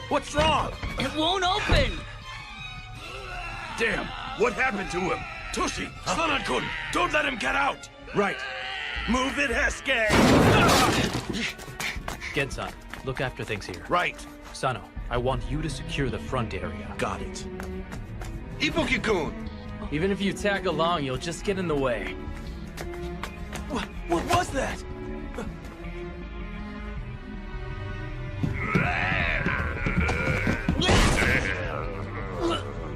What's wrong? It won't open. Damn, what happened to him? Toshi, Sanan-kun, don't let him get out! Right. Move it, Hesuke! Gensan, look after things here. Right. Sano, I want you to secure the front area. Got it. Ibuki-kun! Even if you tag along, you'll just get in the way. What was that?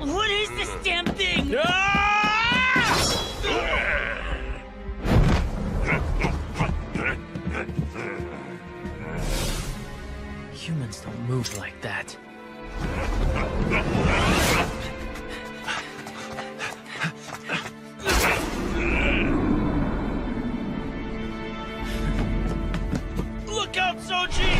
What is this damn thing? Humans don't move like that. Look out, Soji!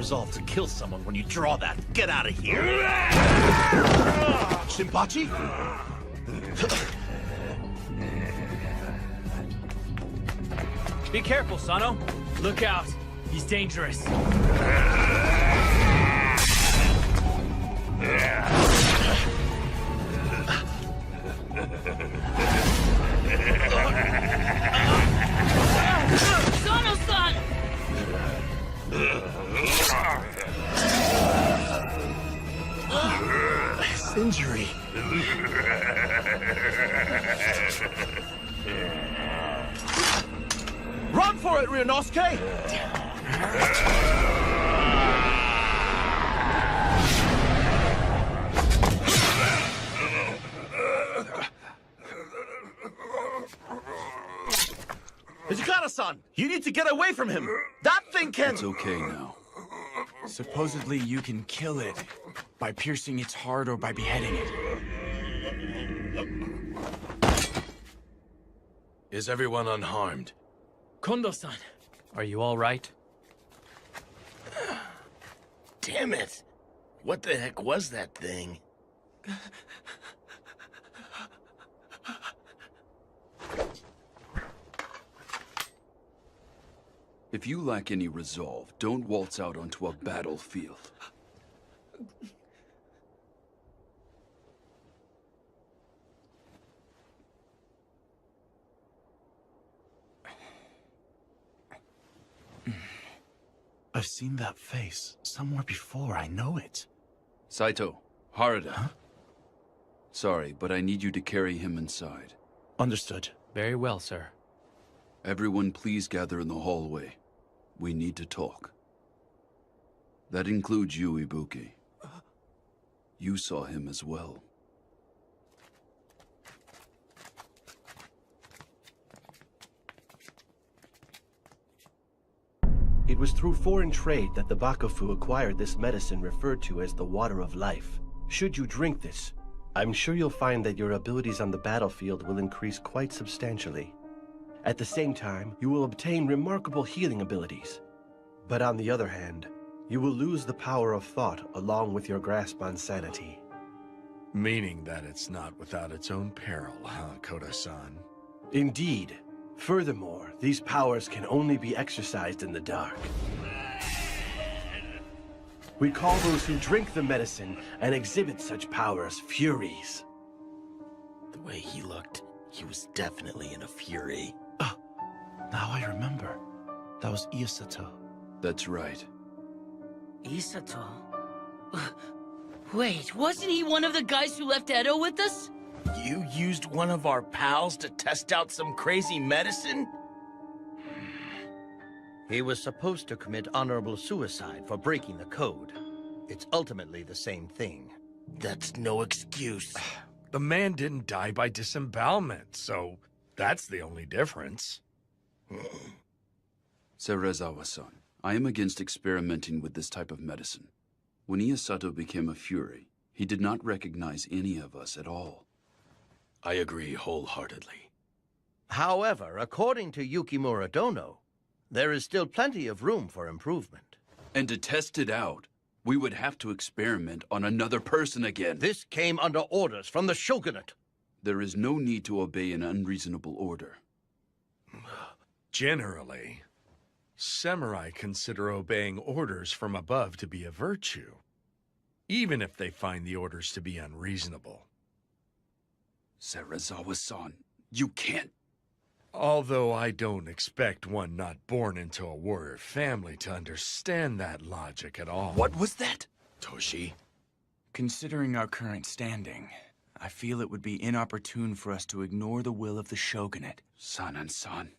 resolve to kill someone when you draw that. Get out of here! Shinpachi? Be careful, Sano. Look out. He's dangerous. Sono-san! His injury. Run for it, Ryunosuke! Hijikata-san, you need to get away from him. That thing can... It's okay now. Supposedly you can kill it by piercing its heart or by beheading it. Is everyone unharmed? Kondo-san. Are you all right? Damn it! What the heck was that thing? If you lack any resolve, don't waltz out onto a battlefield. I've seen that face somewhere before. I know it. Saito, Harada. Huh? Sorry, but I need you to carry him inside. Understood. Very well, sir. Everyone please gather in the hallway. We need to talk. That includes you, Ibuki. You saw him as well. It was through foreign trade that the Bakufu acquired this medicine referred to as the Water of Life. Should you drink this, I'm sure you'll find that your abilities on the battlefield will increase quite substantially. At the same time, you will obtain remarkable healing abilities. But on the other hand, you will lose the power of thought along with your grasp on sanity. Meaning that it's not without its own peril, huh, Koda-san? Indeed. Furthermore, these powers can only be exercised in the dark. We call those who drink the medicine and exhibit such powers Furies. The way he looked, he was definitely in a fury. Now I remember. That was Isato. That's right. Isato? Wait, wasn't he one of the guys who left Edo with us? You used one of our pals to test out some crazy medicine? He was supposed to commit honorable suicide for breaking the code. It's ultimately the same thing. That's no excuse. The man didn't die by disembowelment, so that's the only difference. Serizawa-san, I am against experimenting with this type of medicine. When Isato became a Fury, he did not recognize any of us at all. I agree wholeheartedly. However, according to Yukimura Dono, there is still plenty of room for improvement. And to test it out, we would have to experiment on another person again. This came under orders from the shogunate. There is no need to obey an unreasonable order. Generally, samurai consider obeying orders from above to be a virtue, even if they find the orders to be unreasonable. Serizawa-san, you can't... Although I don't expect one not born into a warrior family to understand that logic at all. What was that? Toshi? Considering our current standing, I feel it would be inopportune for us to ignore the will of the shogunate. Sanan-san.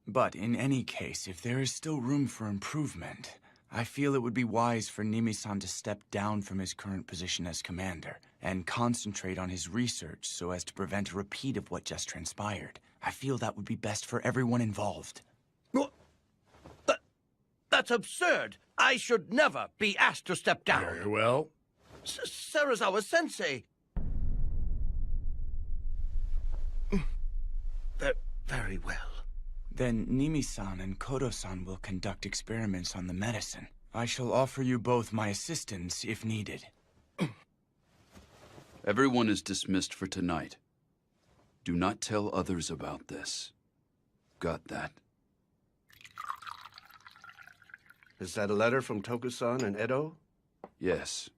But in any case, if there is still room for improvement, I feel it would be wise for Nimi-san to step down from his current position as commander and concentrate on his research so as to prevent a repeat of what just transpired. I feel that would be best for everyone involved. That's absurd! I should never be asked to step down! Very well. Serizawa-sensei! Very well. Then Nimi-san and Kodo-san will conduct experiments on the medicine. I shall offer you both my assistance if needed. Everyone is dismissed for tonight. Do not tell others about this. Got that? Is that a letter from Toku-san and Edo? Yes.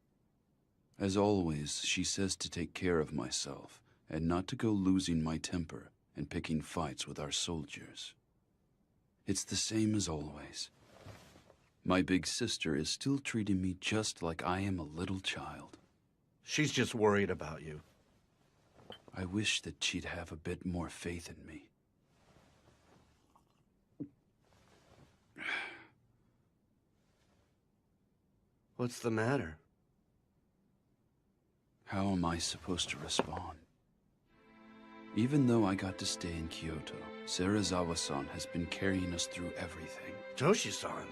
As always, she says to take care of myself and not to go losing my temper and picking fights with our soldiers. It's the same as always. My big sister is still treating me just like I am a little child. She's just worried about you. I wish that she'd have a bit more faith in me. What's the matter? How am I supposed to respond? Even though I got to stay in Kyoto, Serizawa-san has been carrying us through everything. Toshi-san.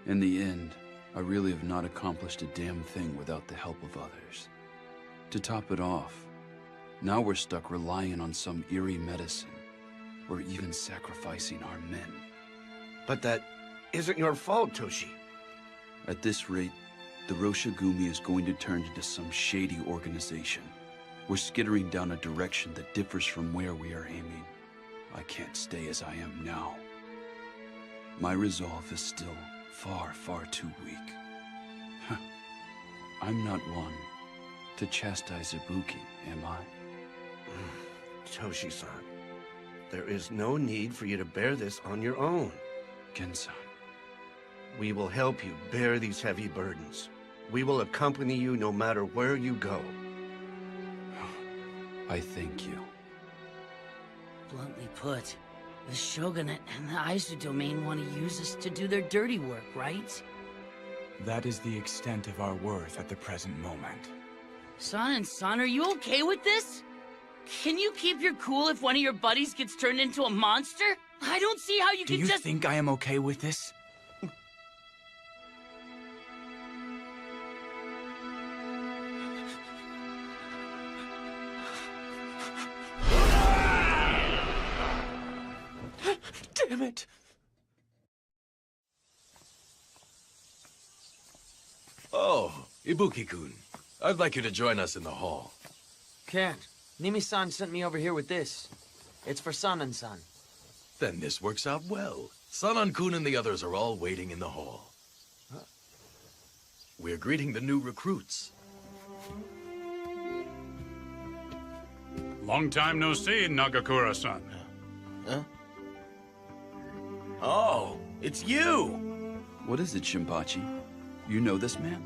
In the end, I really have not accomplished a damn thing without the help of others. To top it off, now we're stuck relying on some eerie medicine. We're even sacrificing our men. But that isn't your fault, Toshi. At this rate, the Roshigumi is going to turn into some shady organization. We're skittering down a direction that differs from where we are aiming. I can't stay as I am now. My resolve is still far, far too weak. I'm not one to chastise Ibuki, am I? Toshi-san, there is no need for you to bear this on your own. Gen-san. We will help you bear these heavy burdens. We will accompany you no matter where you go. I thank you. Bluntly put, the Shogunate and the Aizu domain want to use us to do their dirty work, right? That is the extent of our worth at the present moment. Son and Son, are you okay with this? Can you keep your cool if one of your buddies gets turned into a monster? I don't see how you Do can you just— think I am okay with this? Damn it! Oh, Ibuki-kun. I'd like you to join us in the hall. Can't. Nimi-san sent me over here with this. It's for San-san. Then this works out well. Sanan-kun and the others are all waiting in the hall. We're greeting the new recruits. Long time no see, Nagakura-san. Huh? Oh, it's you! What is it, Shinpachi? You know this man?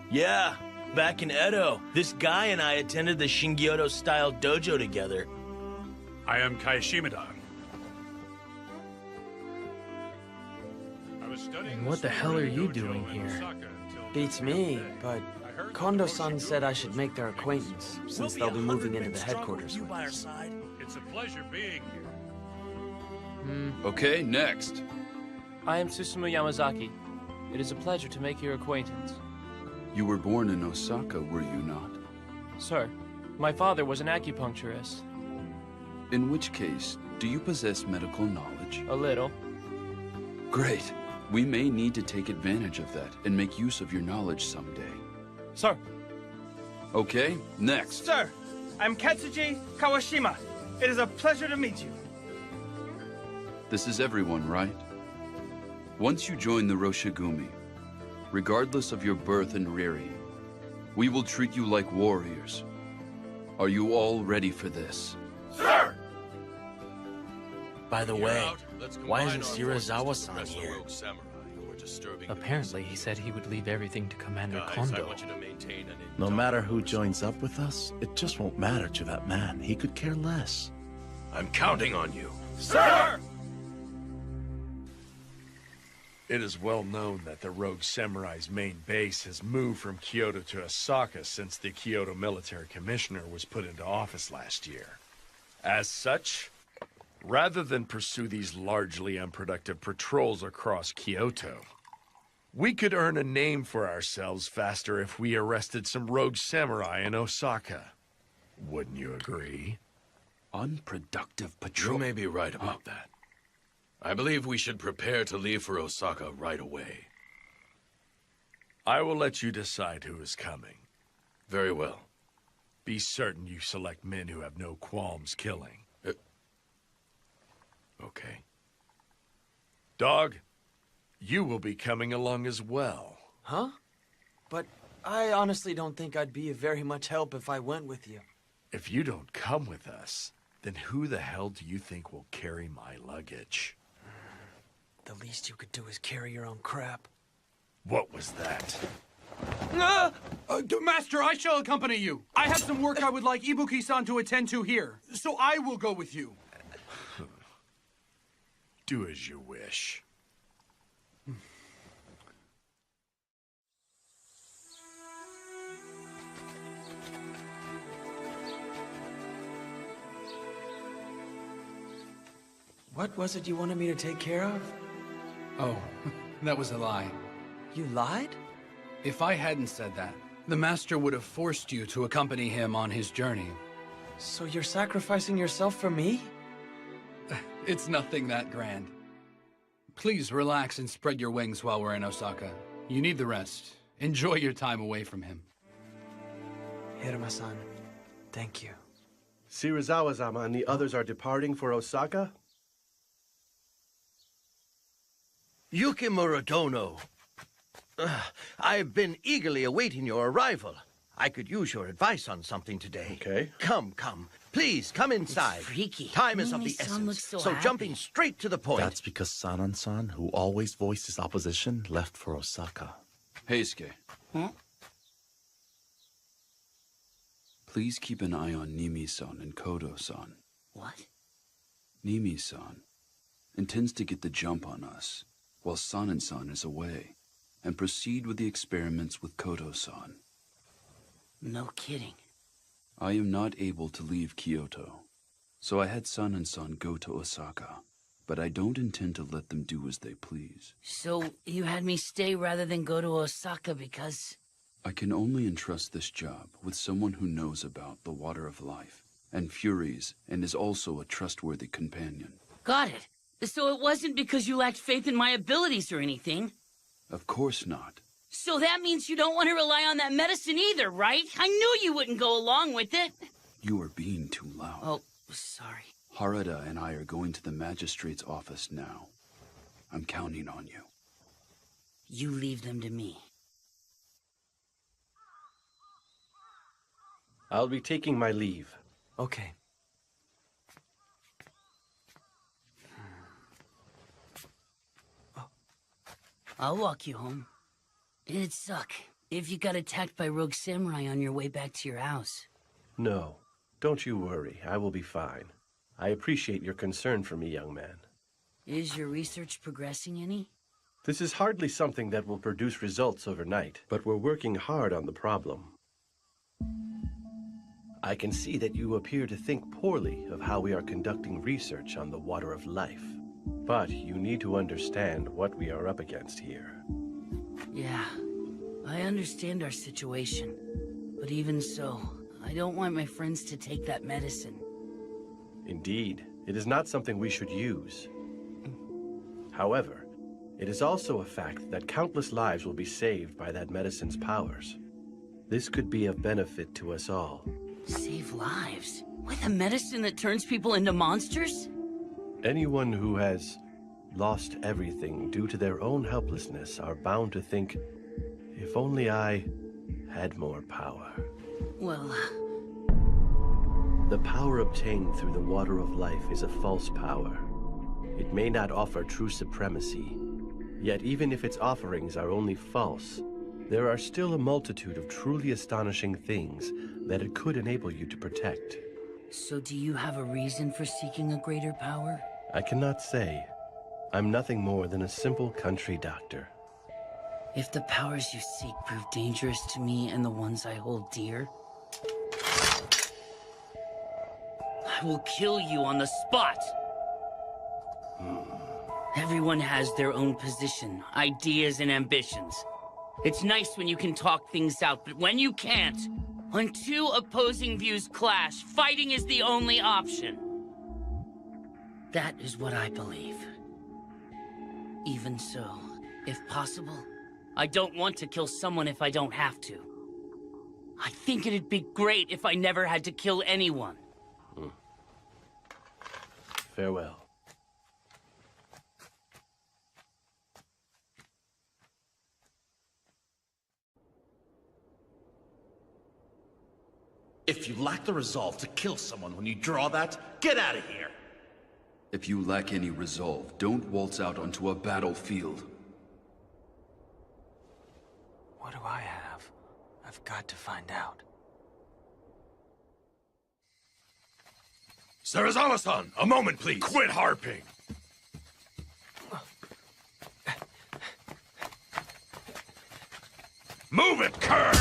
Yeah, back in Edo, this guy and I attended the Shingyodo-style dojo together. I am Kai Shimada. I was studying And what the hell are you doing here? Beats me, but Kondo-san said I should make their acquaintance, since they'll be moving into the headquarters with us. It's a pleasure being here. Okay, next. I am Susumu Yamazaki. It is a pleasure to make your acquaintance. You were born in Osaka, were you not? Sir, my father was an acupuncturist. In which case, do you possess medical knowledge? A little. Great. We may need to take advantage of that and make use of your knowledge someday. Sir. Okay, next. Sir, I'm Katsuji Kawashima. It is a pleasure to meet you. This is everyone, right? Once you join the Roshigumi, regardless of your birth and rearing, we will treat you like warriors. Are you all ready for this? Sir! By the way, why isn't Serizawa-san here? Apparently, he said he would leave everything to Commander Kondo. No matter who joins up with us, it just won't matter to that man. He could care less. I'm counting on you. Sir! It is well known that the Rogue Samurai's main base has moved from Kyoto to Osaka since the Kyoto Military Commissioner was put into office last year. As such, rather than pursue these largely unproductive patrols across Kyoto, we could earn a name for ourselves faster if we arrested some rogue samurai in Osaka. Wouldn't you agree? Unproductive patrol? You may be right about that. I believe we should prepare to leave for Osaka right away. I will let you decide who is coming. Very well. Be certain you select men who have no qualms killing. Okay. Dog, you will be coming along as well. Huh? But I honestly don't think I'd be of very much help if I went with you. If you don't come with us, then who the hell do you think will carry my luggage? The least you could do is carry your own crap. What was that? Master, I shall accompany you. I have some work I would like Ibuki-san to attend to here, so I will go with you. Do as you wish. What was it you wanted me to take care of? Oh, that was a lie. You lied? If I hadn't said that, the Master would have forced you to accompany him on his journey. So you're sacrificing yourself for me? It's nothing that grand. Please relax and spread your wings while we're in Osaka. You need the rest. Enjoy your time away from him. Hiruma-san, thank you. Shirazawa-sama and the others are departing for Osaka? Yukimura Dono. I've been eagerly awaiting your arrival. I could use your advice on something today. Okay. Come. Please, come inside. It's freaky. Time is of the Mimi-san essence. looks so So happy. jumping straight to the point. That's because Sanan-san, who always voiced his opposition, left for Osaka. Heisuke. Huh? Please keep an eye on Nimi-san and Kodo-san. What? Nimi-san intends to get the jump on us while Sanan-san is away, and proceed with the experiments with Kodo-san. No kidding. I am not able to leave Kyoto, so I had Sanan-san go to Osaka, but I don't intend to let them do as they please. So you had me stay rather than go to Osaka because... I can only entrust this job with someone who knows about the Water of Life and Furies and is also a trustworthy companion. Got it. So it wasn't because you lacked faith in my abilities or anything. Of course not. So that means you don't want to rely on that medicine either, right? I knew you wouldn't go along with it. You are being too loud. Oh, sorry. Harada and I are going to the magistrate's office now. I'm counting on you. You leave them to me. I'll be taking my leave. Okay. I'll walk you home. It'd suck if you got attacked by rogue samurai on your way back to your house. No, don't you worry. I will be fine. I appreciate your concern for me, young man. Is your research progressing any? This is hardly something that will produce results overnight, but we're working hard on the problem. I can see that you appear to think poorly of how we are conducting research on the Water of Life. But you need to understand what we are up against here. Yeah, I understand our situation. But even so, I don't want my friends to take that medicine. Indeed, it is not something we should use. However, it is also a fact that countless lives will be saved by that medicine's powers. This could be of benefit to us all. Save lives? With a medicine that turns people into monsters? Anyone who has lost everything due to their own helplessness are bound to think, if only I had more power. Well... The power obtained through the Water of Life is a false power. It may not offer true supremacy, yet even if its offerings are only false, there are still a multitude of truly astonishing things that it could enable you to protect. So do you have a reason for seeking a greater power? I cannot say. I'm nothing more than a simple country doctor. If the powers you seek prove dangerous to me and the ones I hold dear, I will kill you on the spot! Everyone has their own position, ideas, and ambitions. It's nice when you can talk things out, but when you can't, when two opposing views clash, fighting is the only option. That is what I believe. Even so, if possible, I don't want to kill someone if I don't have to. I think it'd be great if I never had to kill anyone. Farewell. If you lack the resolve to kill someone when you draw that, get out of here! If you lack any resolve, don't waltz out onto a battlefield. What do I have? I've got to find out. Serizawa-san, a moment, please. Quit harping. Move it, cur!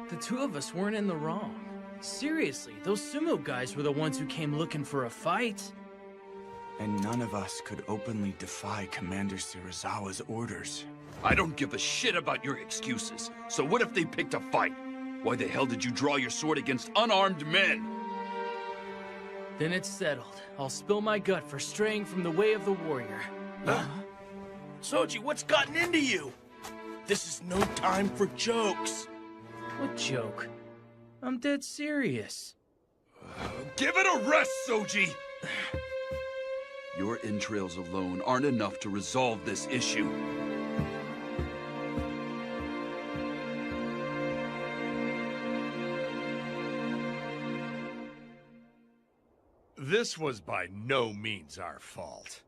The two of us weren't in the wrong. Seriously, those sumo guys were the ones who came looking for a fight. And none of us could openly defy Commander Serizawa's orders. I don't give a shit about your excuses. So what if they picked a fight? Why the hell did you draw your sword against unarmed men? Then it's settled. I'll spill my gut for straying from the way of the warrior. Huh? Soji, what's gotten into you? This is no time for jokes. What joke? I'm dead serious. Give it a rest, Soji! Your entrails alone aren't enough to resolve this issue. This was by no means our fault.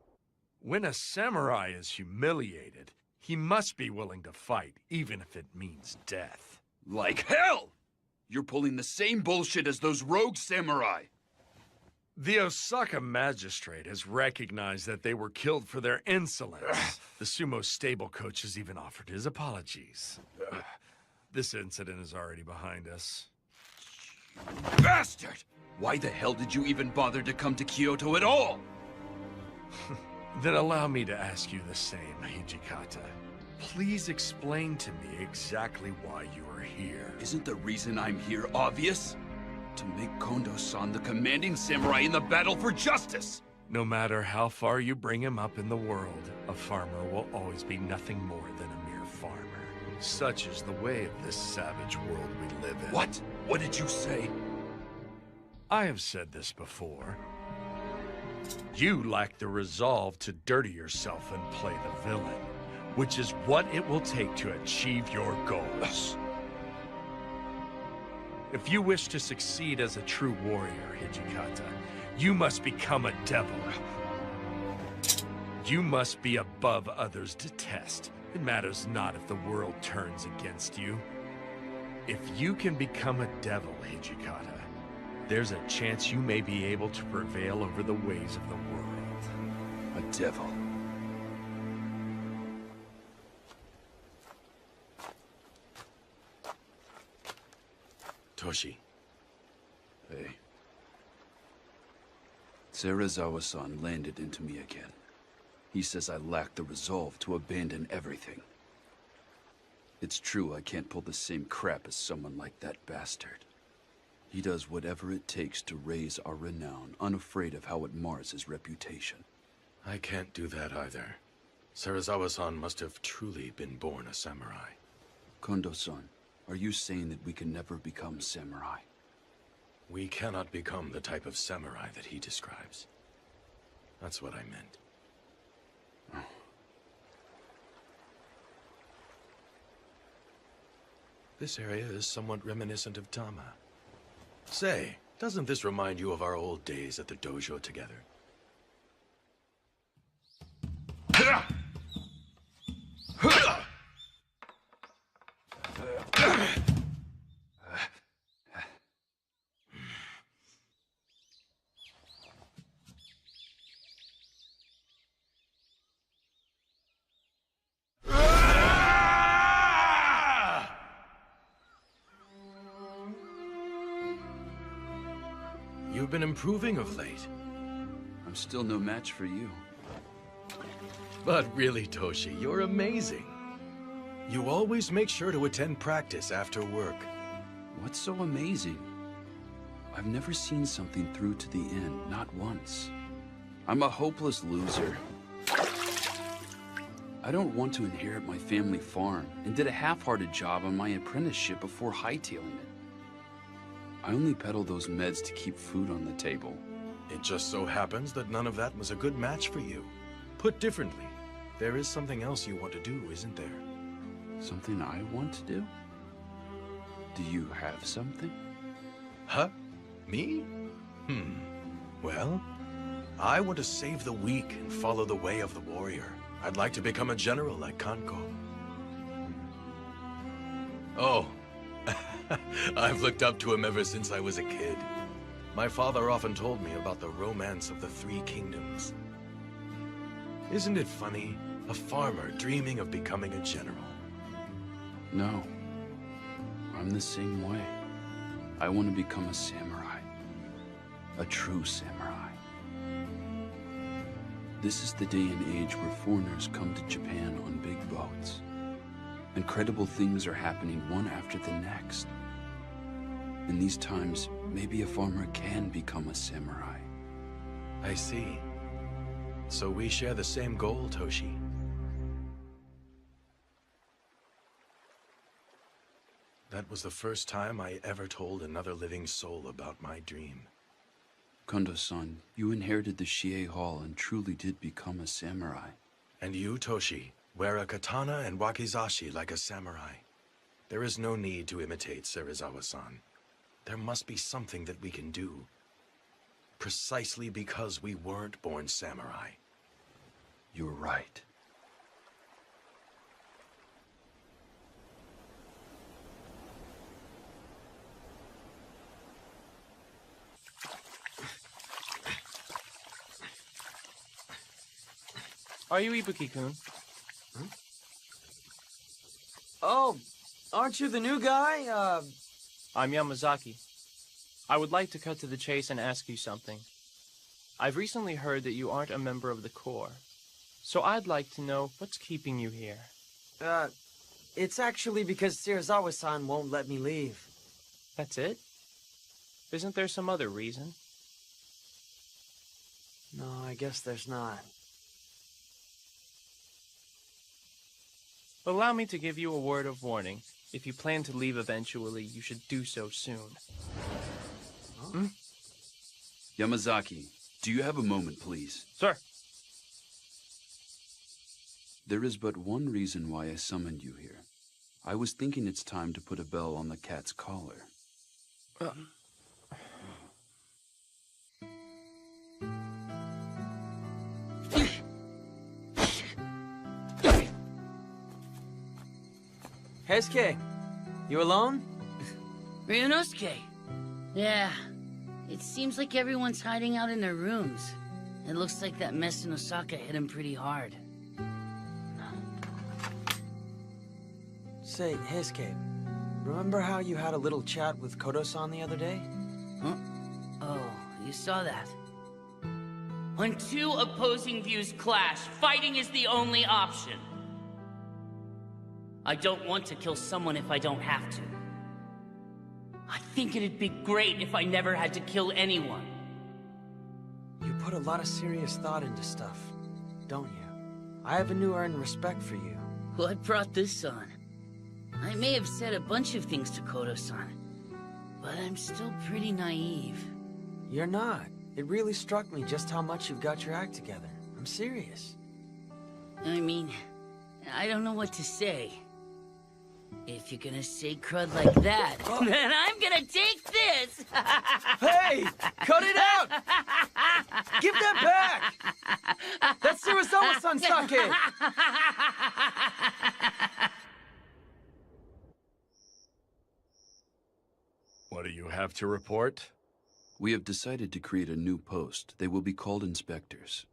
When a samurai is humiliated, he must be willing to fight, even if it means death. Like hell! You're pulling the same bullshit as those rogue samurai. The Osaka magistrate has recognized that they were killed for their insolence. The sumo stable coach has even offered his apologies. This incident is already behind us. Bastard! Why the hell did you even bother to come to Kyoto at all? Then allow me to ask you the same, Hijikata. Please explain to me exactly why you are here. Isn't the reason I'm here obvious? To make Kondo-san the commanding samurai in the battle for justice! No matter how far you bring him up in the world, a farmer will always be nothing more than a mere farmer. Such is the way of this savage world we live in. What? What did you say? I have said this before. You lack the resolve to dirty yourself and play the villain, which is what it will take to achieve your goals. If you wish to succeed as a true warrior, Hijikata, you must become a devil. You must be above others' detest. It matters not if the world turns against you. If you can become a devil, Hijikata, there's a chance you may be able to prevail over the ways of the world. A devil. Toshi. Hey. Serizawa-san landed into me again. He says I lack the resolve to abandon everything. It's true I can't pull the same crap as someone like that bastard. He does whatever it takes to raise our renown, unafraid of how it mars his reputation. I can't do that either. Serizawa-san must have truly been born a samurai. Kondo-san, are you saying that we can never become samurai? We cannot become the type of samurai that he describes. That's what I meant. This area is somewhat reminiscent of Tama. Say, doesn't this remind you of our old days at the dojo together? You've been improving of late. I'm still no match for you. But really, Toshi, you're amazing. You always make sure to attend practice after work. What's so amazing? I've never seen something through to the end, not once. I'm a hopeless loser. I don't want to inherit my family farm, and did a half-hearted job on my apprenticeship before hightailing it. I only peddle those meds to keep food on the table. It just so happens that none of that was a good match for you. Put differently, there is something else you want to do, isn't there? Something I want to do? Do you have something? Huh? Me? Well, I want to save the weak and follow the way of the warrior. I'd like to become a general like Kanko. Oh, I've looked up to him ever since I was a kid. My father often told me about the romance of the Three Kingdoms. Isn't it funny? A farmer dreaming of becoming a general. No. I'm the same way. I want to become a samurai. A true samurai. This is the day and age where foreigners come to Japan on big boats. Incredible things are happening one after the next. In these times, maybe a farmer can become a samurai. I see. So we share the same goal, Toshi. That was the first time I ever told another living soul about my dream. Kondo-san, you inherited the Shie Hall and truly did become a samurai. And you, Toshi, wear a katana and wakizashi like a samurai. There is no need to imitate Serizawa-san. There must be something that we can do. Precisely because we weren't born samurai. You're right. Are you Ibuki-kun? Oh, aren't you the new guy? I'm Yamazaki. I would like to cut to the chase and ask you something. I've recently heard that you aren't a member of the Corps. So I'd like to know what's keeping you here. It's actually because Serizawa-san won't let me leave. That's it? Isn't there some other reason? No, I guess there's not. Allow me to give you a word of warning. If you plan to leave eventually, you should do so soon. Huh? Yamazaki, do you have a moment, please? Sir. There is but one reason why I summoned you here. I was thinking it's time to put a bell on the cat's collar. Heisuke, you alone? Ryunosuke. Yeah. It seems like everyone's hiding out in their rooms. It looks like that mess in Osaka hit him pretty hard. Say, Heisuke, remember how you had a little chat with Kodo-san the other day? Huh? Oh, you saw that. When two opposing views clash, fighting is the only option. I don't want to kill someone if I don't have to. I think it'd be great if I never had to kill anyone. You put a lot of serious thought into stuff, don't you? I have a new earned respect for you. What brought this on? I may have said a bunch of things to Kodo-san, but I'm still pretty naive. You're not. It really struck me just how much you've got your act together. I'm serious. I mean, I don't know what to say. If you're gonna say crud like that, then I'm gonna take this! Hey! Cut it out! Give that back! That's Shirazawa-san sake! What do you have to report? We have decided to create a new post. They will be called inspectors.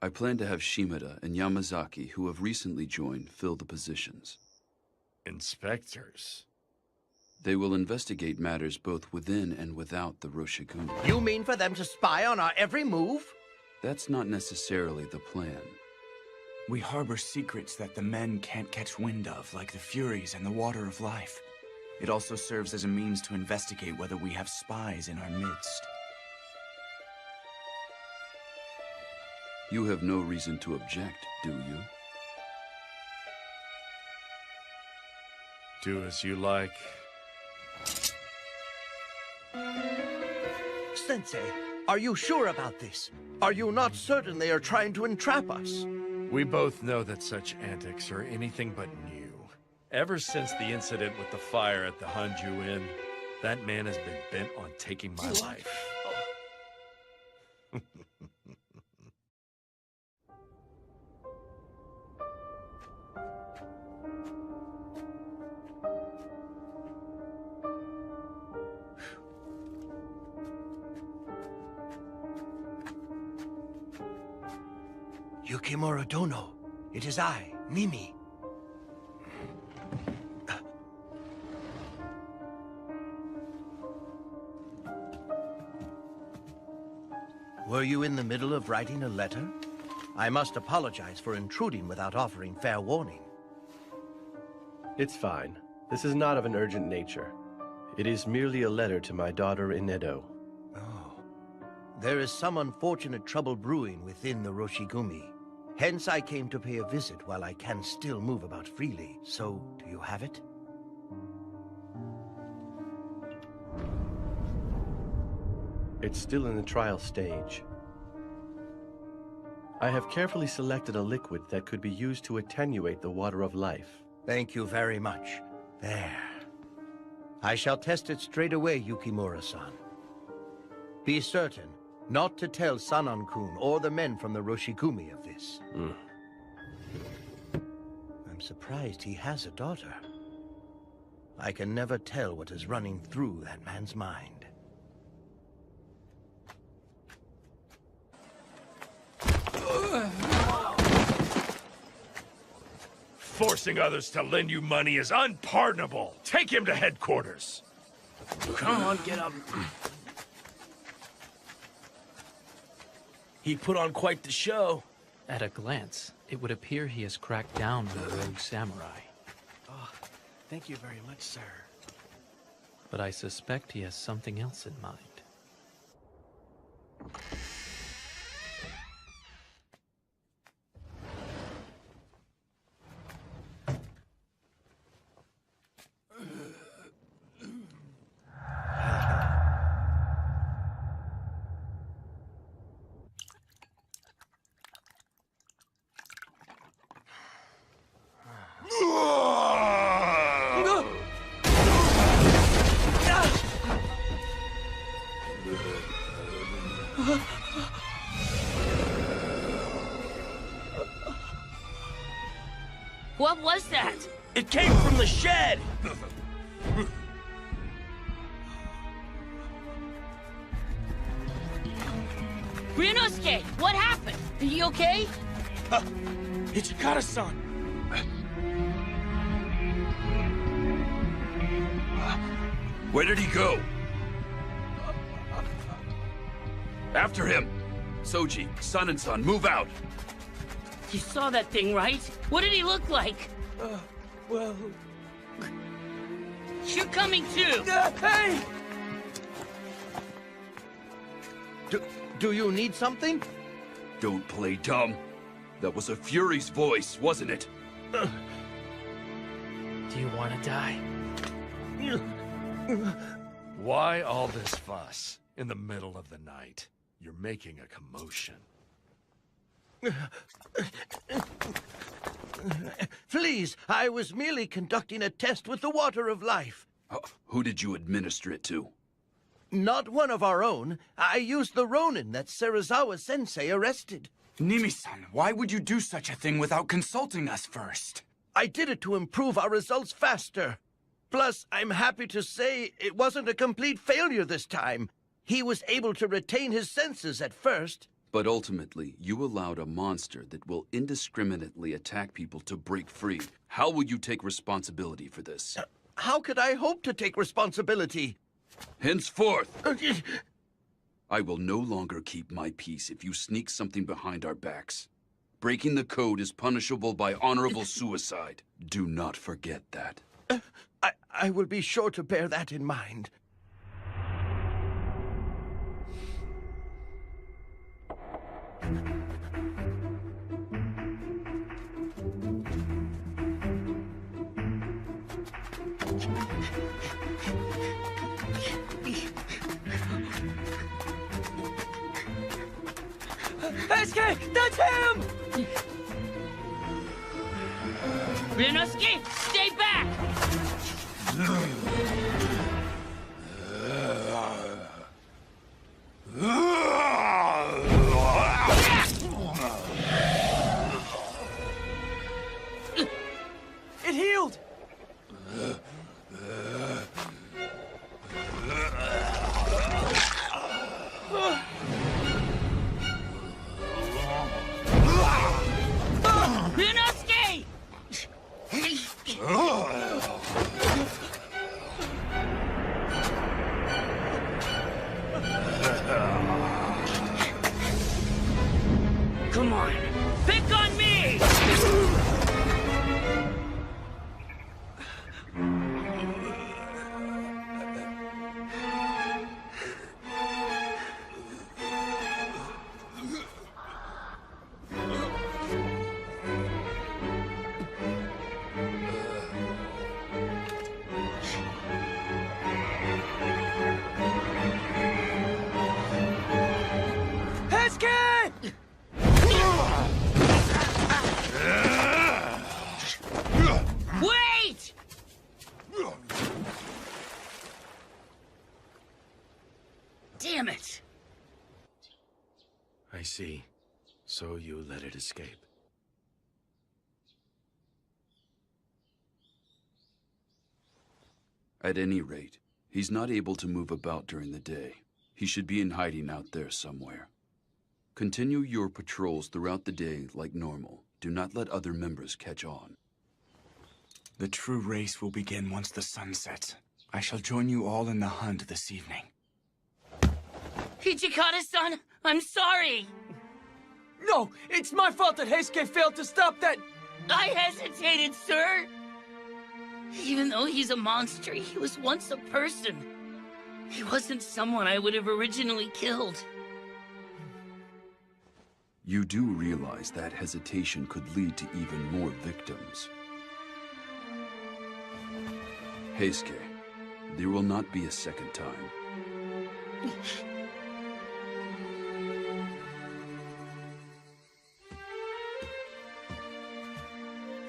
I plan to have Shimada and Yamazaki, who have recently joined, fill the positions. Inspectors? They will investigate matters both within and without the Roshigumi. You mean for them to spy on our every move? That's not necessarily the plan. We harbor secrets that the men can't catch wind of, like the Furies and the Water of Life. It also serves as a means to investigate whether we have spies in our midst. You have no reason to object, do you? Do as you like. Sensei, are you sure about this? Are you not certain they are trying to entrap us? We both know that such antics are anything but new. Ever since the incident with the fire at the Hanju Inn, that man has been bent on taking my life. Yukimura Dono, it is I, Mimi. Were you in the middle of writing a letter? I must apologize for intruding without offering fair warning. It's fine. This is not of an urgent nature. It is merely a letter to my daughter in Edo. Oh. There is some unfortunate trouble brewing within the Roshigumi. Hence I came to pay a visit while I can still move about freely. So, do you have it? It's still in the trial stage. I have carefully selected a liquid that could be used to attenuate the water of life. Thank you very much. There. I shall test it straight away, Yukimura-san. Be certain not to tell Sanan-kun or the men from the Roshigumi of this. I'm surprised he has a daughter. I can never tell what is running through that man's mind. Forcing others to lend you money is unpardonable. Take him to headquarters. Come on, get up. He put on quite the show. At a glance, it would appear he has cracked down on the rogue samurai. Oh, thank you very much, sir. But I suspect he has something else in mind. What was that? It came from the shed! Ryunosuke, what happened? Are you okay? Ichikara-san! Where did he go? After him! Soji, Sun-and-Sun, move out! You saw that thing, right? What did he look like? Well... You're coming too! Hey! Do you need something? Don't play dumb. That was a Fury's voice, wasn't it? Do you want to die? Why all this fuss in the middle of the night? You're making a commotion. Please, I was merely conducting a test with the water of life. Who did you administer it to? Not one of our own. I used the Ronin that Serizawa-sensei arrested. Nimi-san, why would you do such a thing without consulting us first? I did it to improve our results faster. Plus, I'm happy to say it wasn't a complete failure this time. He was able to retain his senses at first. But ultimately, you allowed a monster that will indiscriminately attack people to break free. How will you take responsibility for this? How could I hope to take responsibility? Henceforth, I will no longer keep my peace if you sneak something behind our backs. Breaking the code is punishable by honorable suicide. Do not forget that. I will be sure to bear that in mind. SK, that's him! Ryunosuke, stay back! It healed! Ryunosuke! Come on, pick on me! Wait! Damn it! I see. So you let it escape. At any rate, he's not able to move about during the day. He should be in hiding out there somewhere. Continue your patrols throughout the day like normal. Do not let other members catch on. The true race will begin once the sun sets. I shall join you all in the hunt this evening. Hichikata-san, I'm sorry! No, it's my fault that Heisuke failed to stop that! I hesitated, sir! Even though he's a monster, he was once a person. He wasn't someone I would have originally killed. You do realize that hesitation could lead to even more victims. Heisuke, there will not be a second time.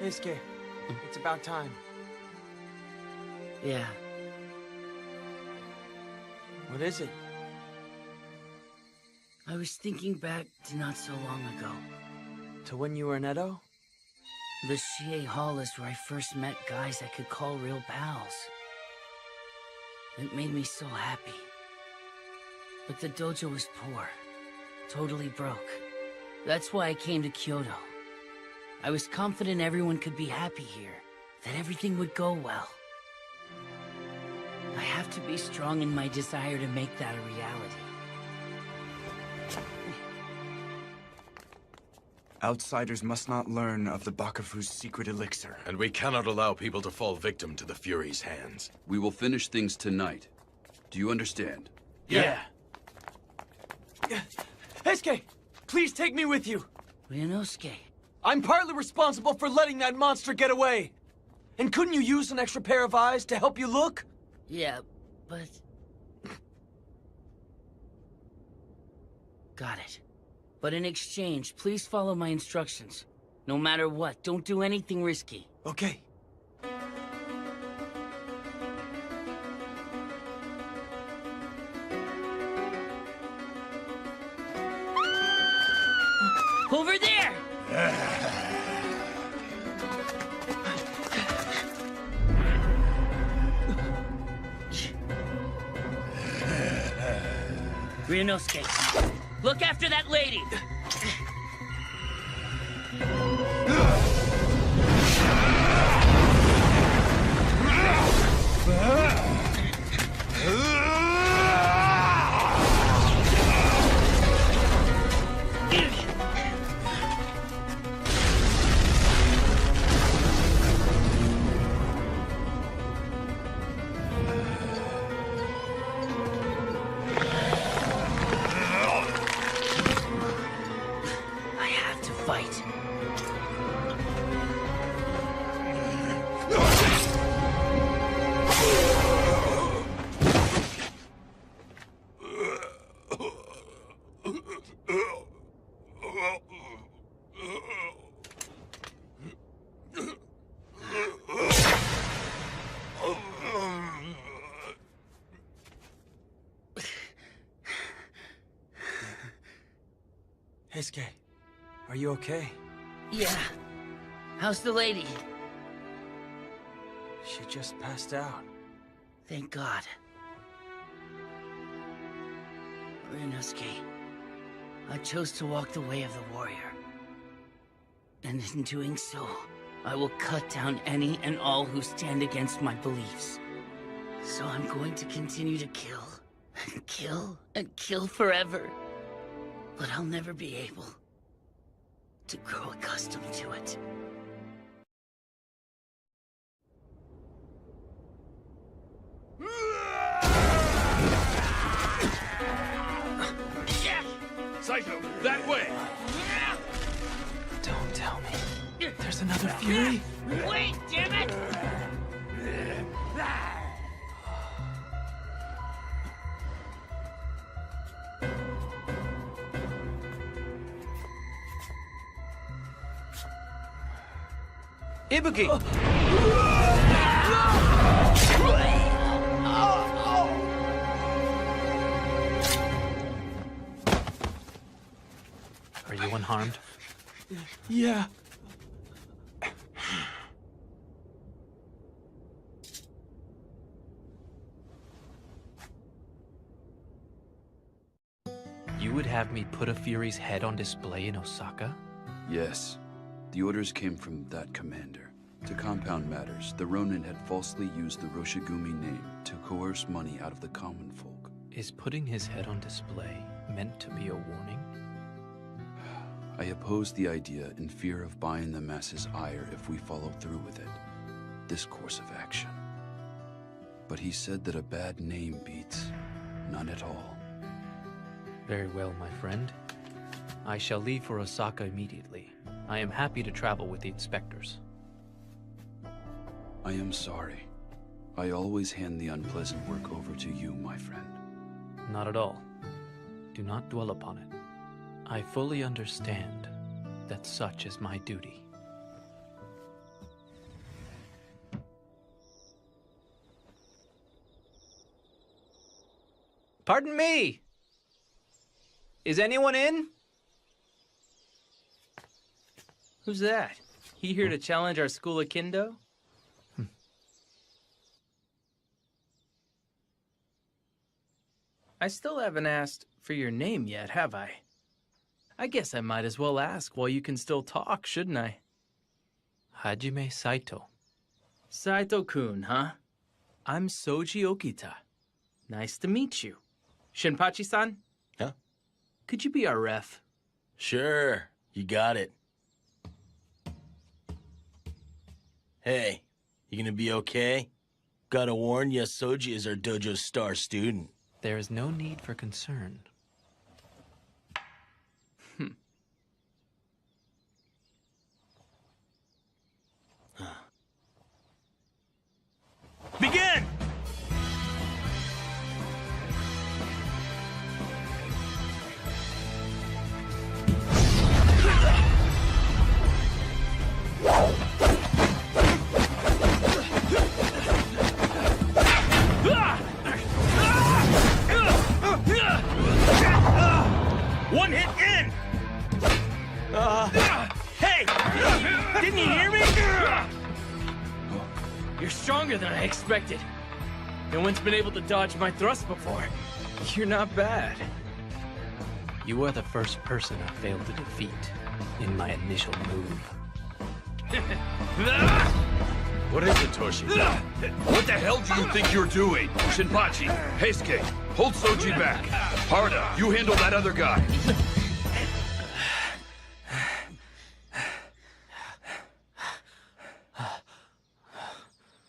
Heisuke, it's about time. Yeah. What is it? I was thinking back to not so long ago. To when you were in Edo? The Shie Hall is where I first met guys I could call real pals. It made me so happy. But the dojo was poor. Totally broke. That's why I came to Kyoto. I was confident everyone could be happy here. That everything would go well. I have to be strong in my desire to make that a reality. Outsiders must not learn of the Bakufu's secret elixir. And we cannot allow people to fall victim to the Fury's hands. We will finish things tonight. Do you understand? Yeah. Heisuke, please take me with you. Ryunosuke. I'm partly responsible for letting that monster get away. And couldn't you use an extra pair of eyes to help you look? Yeah, but... Got it. But in exchange, please follow my instructions. No matter what, don't do anything risky. Okay. Over there! Ryunosuke, look after that lady! Heisuke, are you okay? Yeah. How's the lady? She just passed out. Thank God. Ryunosuke, I chose to walk the way of the warrior. And in doing so, I will cut down any and all who stand against my beliefs. So I'm going to continue to kill, and kill, and kill forever. But I'll never be able to grow accustomed to it. Saito, that way! Don't tell me. There's another Fury? Wait, damn it! Ibuki! Are you unharmed? Yeah. You would have me put a Fury's head on display in Osaka? Yes. The orders came from that commander. To compound matters, the Ronin had falsely used the Roshigumi name to coerce money out of the common folk. Is putting his head on display meant to be a warning? I opposed the idea in fear of buying the masses' ire if we followed through with it. This course of action. But he said that a bad name beats none at all. Very well, my friend. I shall leave for Osaka immediately. I am happy to travel with the inspectors. I am sorry. I always hand the unpleasant work over to you, my friend. Not at all. Do not dwell upon it. I fully understand that such is my duty. Pardon me! Is anyone in? Who's that? He here to challenge our school of Kendo? I still haven't asked for your name yet, have I? I guess I might as well ask while you can still talk, shouldn't I? Hajime Saito. Saito-kun, huh? I'm Soji Okita. Nice to meet you. Shinpachi-san? Huh? Could you be our ref? Sure, you got it. Hey, you gonna be okay? Gotta warn ya, Soji is our dojo's star student. There is no need for concern. Begin! Expected. No one's been able to dodge my thrust before. You're not bad. You are the first person I failed to defeat in my initial move. What is it, Toshi? What the hell do you think you're doing? Shinpachi, Heisuke, hold Soji back. Harda, you handle that other guy.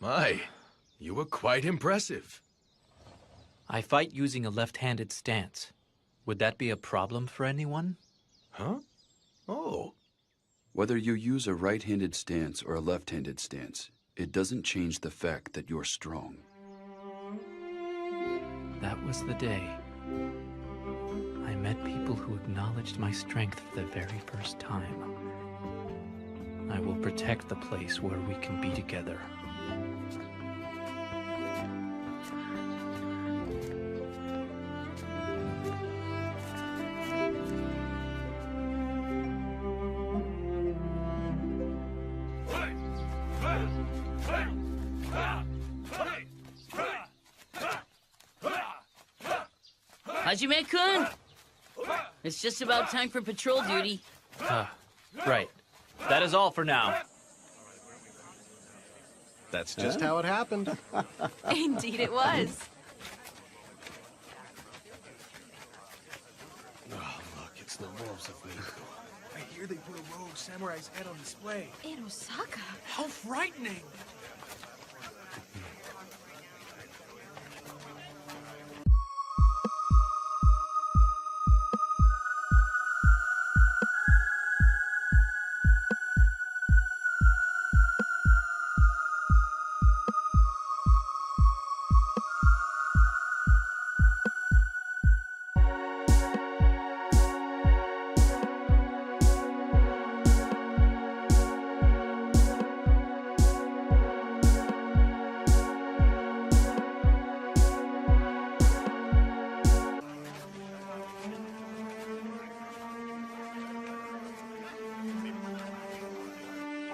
My, you were quite impressive. I fight using a left-handed stance. Would that be a problem for anyone? Huh? Oh. Whether you use a right-handed stance or a left-handed stance, it doesn't change the fact that you're strong. That was the day I met people who acknowledged my strength for the very first time. I will protect the place where we can be together. Hajime-kun! It's just about time for patrol duty. Right. That is all for now. That's just how it happened. Indeed it was. Oh, look, it's the wolves of me. I hear they put a rogue samurai's head on display. In Osaka? How frightening!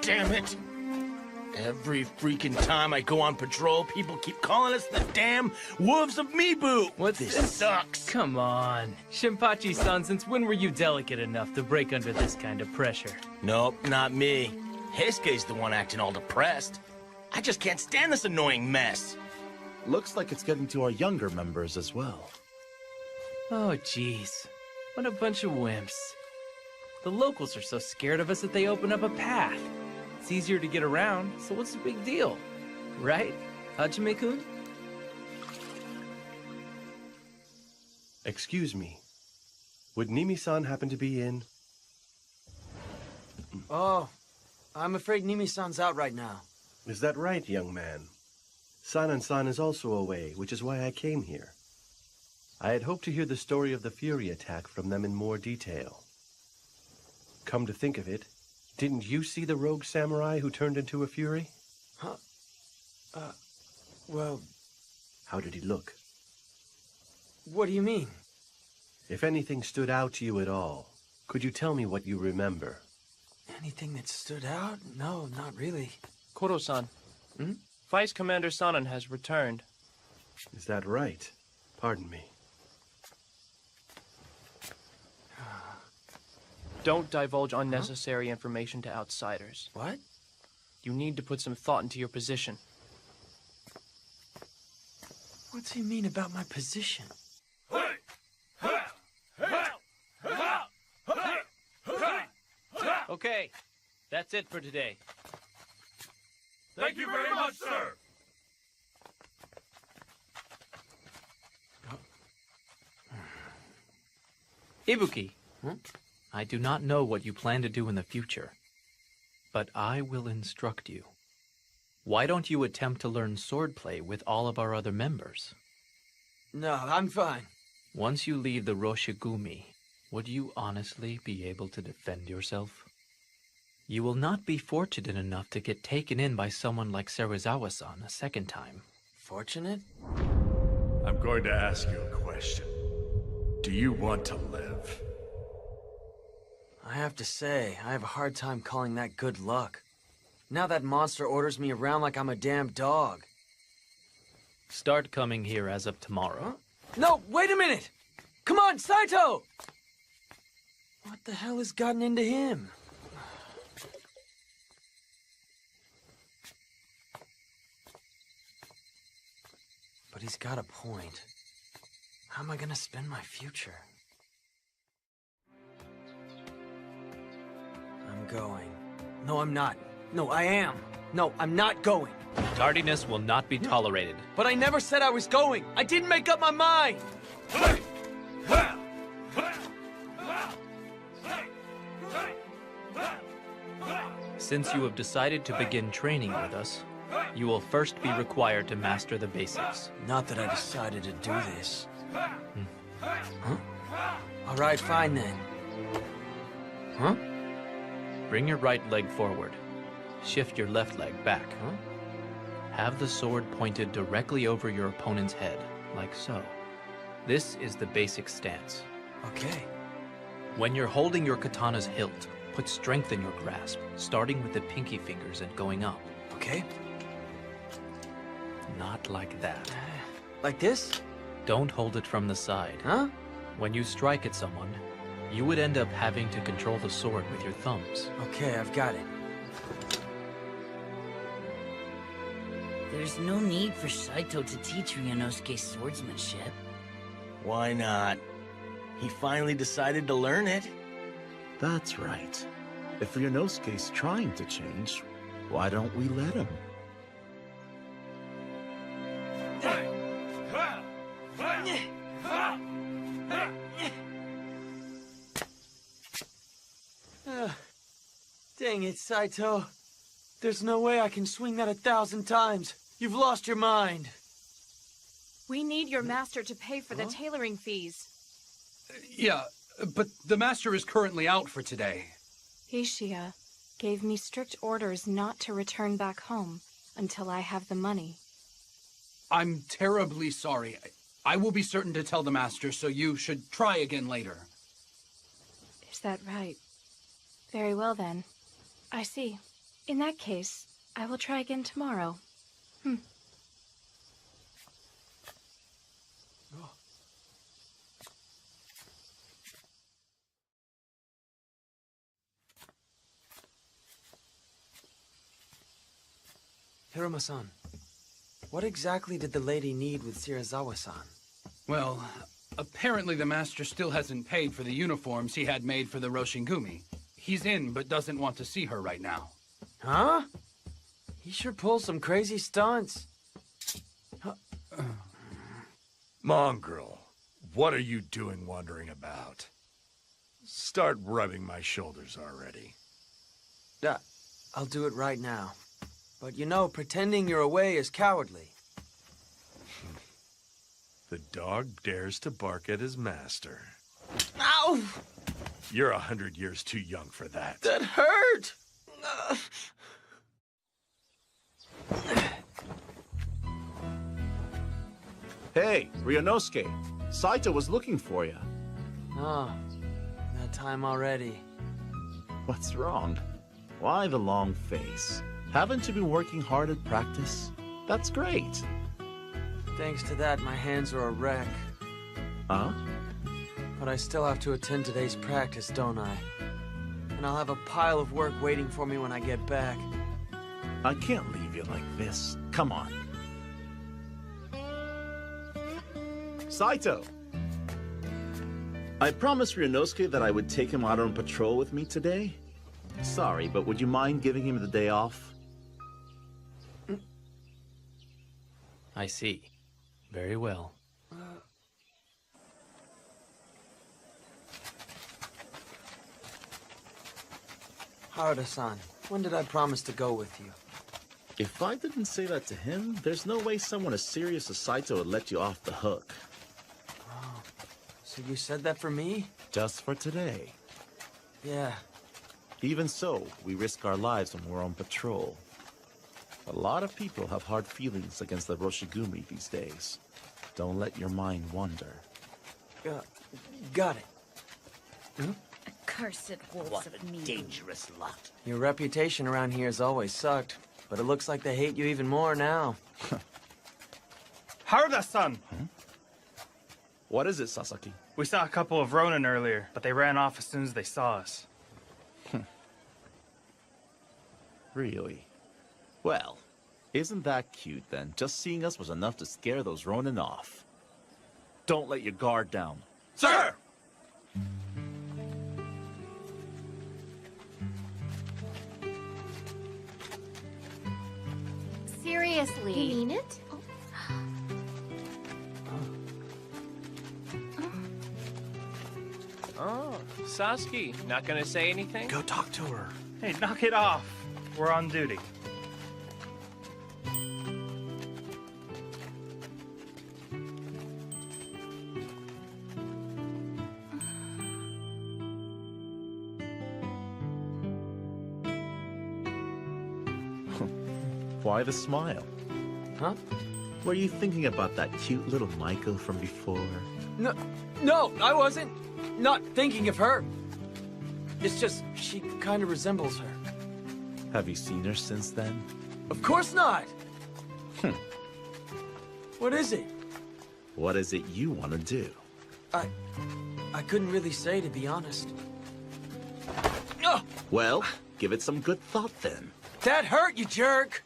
Damn it! Every freaking time I go on patrol, people keep calling us the damn Wolves of Mibu! What's this? Sucks. Come on. Shinpachi-san, since when were you delicate enough to break under this kind of pressure? Nope, not me. Heisuke's the one acting all depressed. I just can't stand this annoying mess. Looks like it's getting to our younger members as well. Oh, jeez. What a bunch of wimps. The locals are so scared of us that they open up a path. It's easier to get around, so what's the big deal? Right, Hajime-kun? Excuse me. Would Nimi-san happen to be in? Oh, I'm afraid Nimi-san's out right now. Is that right, young man? Sanan-san is also away, which is why I came here. I had hoped to hear the story of the Fury attack from them in more detail. Come to think of it, didn't you see the rogue samurai who turned into a Fury? Huh? Well... How did he look? What do you mean? If anything stood out to you at all, could you tell me what you remember? Anything that stood out? No, not really. Koro-san. Vice Commander Sanan has returned. Is that right? Pardon me. Don't divulge unnecessary information to outsiders. What? You need to put some thought into your position. What's he mean about my position? Okay, that's it for today. Thank you very much, sir. Ibuki, I do not know what you plan to do in the future, but I will instruct you. Why don't you attempt to learn swordplay with all of our other members? No, I'm fine. Once you leave the Roshigumi, would you honestly be able to defend yourself? You will not be fortunate enough to get taken in by someone like Serizawa-san a second time. Fortunate? I'm going to ask you a question. Do you want to live? I have to say, I have a hard time calling that good luck. Now that monster orders me around like I'm a damn dog. Start coming here as of tomorrow. No, wait a minute! Come on, Saito! What the hell has gotten into him? But he's got a point. How am I gonna spend my future? I'm going. No, I'm not. No, I am. No, I'm not going. Tardiness will not be tolerated. But I never said I was going. I didn't make up my mind. Since you have decided to begin training with us, you will first be required to master the basics. Not that I decided to do this. Huh? All right, fine then. Huh? Bring your right leg forward. Shift your left leg back. Have the sword pointed directly over your opponent's head, like so. This is the basic stance. Okay. When you're holding your katana's hilt, put strength in your grasp, starting with the pinky fingers and going up. Okay. Not like that. Like this? Don't hold it from the side. Huh? When you strike at someone, you would end up having to control the sword with your thumbs. Okay, I've got it. There's no need for Saito to teach Ryunosuke swordsmanship. Why not? He finally decided to learn it. That's right. If Ryunosuke's trying to change, why don't we let him? Dang it, Saito. There's no way I can swing that 1,000 times. You've lost your mind. We need your master to pay for the tailoring fees. Yeah, but the master is currently out for today. Ishia gave me strict orders not to return back home until I have the money. I'm terribly sorry. I will be certain to tell the master, so you should try again later. Is that right? Very well then. I see. In that case, I will try again tomorrow. Hiruma-san, what exactly did the lady need with Shirazawa-san? Well, apparently the master still hasn't paid for the uniforms he had made for the Roshingumi. He's in, but doesn't want to see her right now. Huh? He sure pulls some crazy stunts. Mongrel, what are you doing wandering about? Start rubbing my shoulders already. I'll do it right now. But you know, pretending you're away is cowardly. The dog dares to bark at his master. Ow! You're 100 years too young for that. That hurt! Hey, Ryunosuke. Saito was looking for you. Oh, that time already. What's wrong? Why the long face? Haven't you been working hard at practice? That's great. Thanks to that, my hands are a wreck. Huh? But I still have to attend today's practice, don't I? And I'll have a pile of work waiting for me when I get back. I can't leave you like this. Come on. Saito! I promised Ryunosuke that I would take him out on patrol with me today. Sorry, but would you mind giving him the day off? I see. Very well. Harada-san, when did I promise to go with you? If I didn't say that to him, there's no way someone as serious as Saito would let you off the hook. Oh, so you said that for me? Just for today. Yeah. Even so, we risk our lives when we're on patrol. A lot of people have hard feelings against the Roshigumi these days. Don't let your mind wander. Got it. Accursed wolves of me. Dangerous lot. Your reputation around here has always sucked, but it looks like they hate you even more now. Haruda-san! What is it, Sasaki? We saw a couple of Ronin earlier, but they ran off as soon as they saw us. Really? Well, isn't that cute then? Just seeing us was enough to scare those Ronin off. Don't let your guard down. Sir! Seriously. You mean it? Oh, Sasuke, not gonna say anything? Go talk to her. Hey, knock it off. We're on duty. Why the smile? Huh? Were you thinking about that cute little Michael from before? No, I wasn't. Not thinking of her. It's just, she kind of resembles her. Have you seen her since then? Of course not! What is it? What is it you want to do? I couldn't really say, to be honest. Well, give it some good thought then. That hurt, you jerk!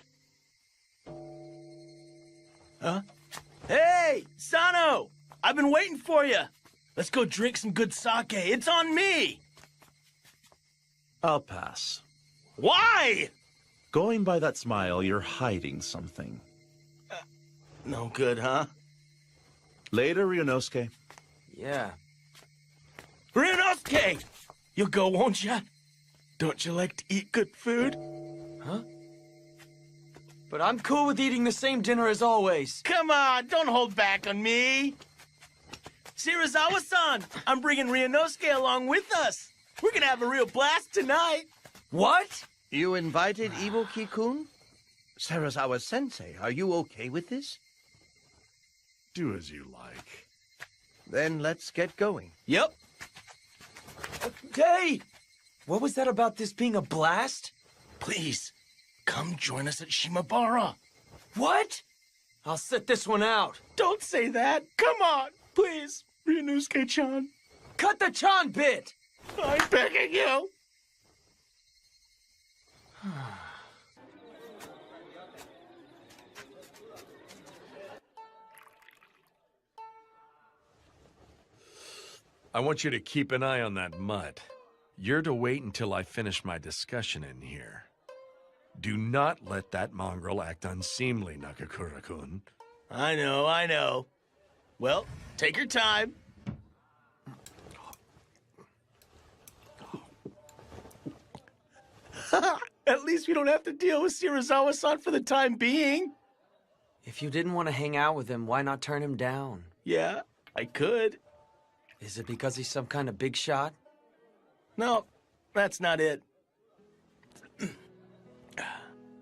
Huh? Hey, Sano! I've been waiting for you! Let's go drink some good sake. It's on me! I'll pass. Why? Going by that smile, you're hiding something. No good, huh? Later, Ryunosuke. Yeah. Ryunosuke! You'll go, won't ya? Don't you like to eat good food? Huh? But I'm cool with eating the same dinner as always. Come on, don't hold back on me. Shirazawa-san, I'm bringing Ryunosuke along with us. We're gonna have a real blast tonight. What? You invited Ibuki-kun? Sarazawa-sensei, are you okay with this? Do as you like. Then let's get going. Yep. Hey! What was that about this being a blast? Please, come join us at Shimabara. What? I'll sit this one out. Don't say that. Come on, please, Ryunosuke-chan. Cut the Chan bit! I'm begging you. I want you to keep an eye on that mutt. You're to wait until I finish my discussion in here. Do not let that mongrel act unseemly, Nakakura-kun. I know. Well, take your time. At least we don't have to deal with Shirazawa-san for the time being. If you didn't want to hang out with him, why not turn him down? Yeah, I could. Is it because he's some kind of big shot? No, that's not it.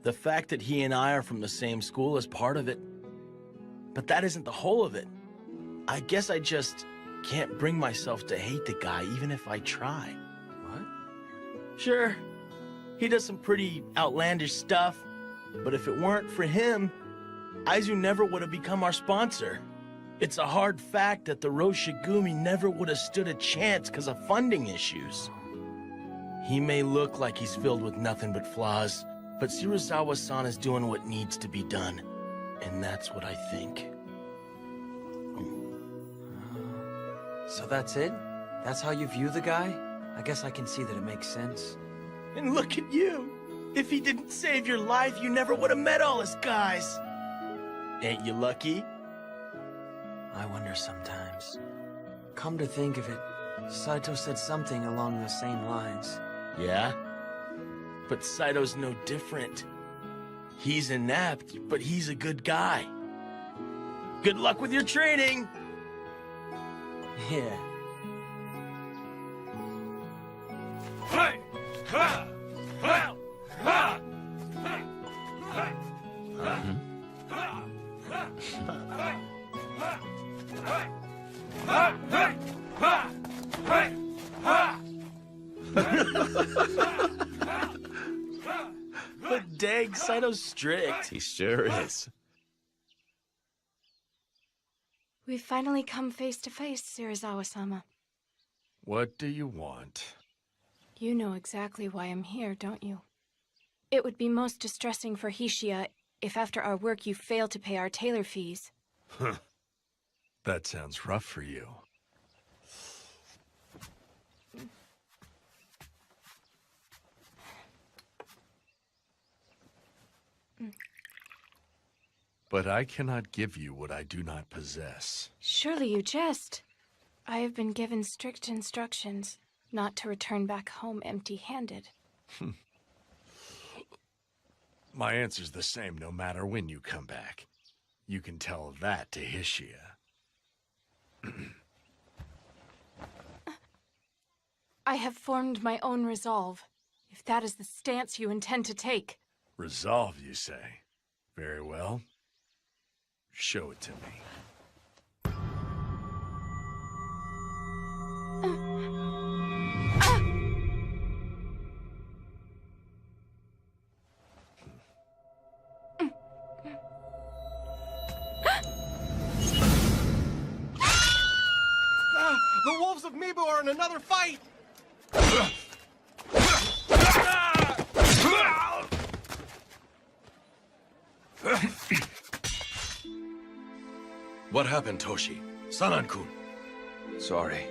The fact that he and I are from the same school is part of it. But that isn't the whole of it. I guess I just can't bring myself to hate the guy, even if I try. What? Sure, he does some pretty outlandish stuff, but if it weren't for him, Aizu never would have become our sponsor. It's a hard fact that the Roshigumi never would have stood a chance because of funding issues. He may look like he's filled with nothing but flaws, but Shirazawa-san is doing what needs to be done. And that's what I think. So that's it? That's how you view the guy? I guess I can see that it makes sense. And look at you! If he didn't save your life, you never would have met all his guys! Ain't you lucky? I wonder sometimes. Come to think of it, Saito said something along the same lines. Yeah? But Saito's no different. He's inept, but he's a good guy. Good luck with your training! Yeah. But dang, Saito's strict. He sure is. We've finally come face to face, Serizawa-sama. What do you want? You know exactly why I'm here, don't you? It would be most distressing for Hishiya if after our work you fail to pay our tailor fees. Huh. That sounds rough for you. But I cannot give you what I do not possess. Surely you jest. I have been given strict instructions not to return back home empty-handed. My answer's the same no matter when you come back. You can tell that to Hishiya. I have formed my own resolve, if that is the stance you intend to take. Resolve, you say? Very well. Show it to me. The wolves of Mibu are in another fight! What happened, Toshi? Sanan-kun. Sorry.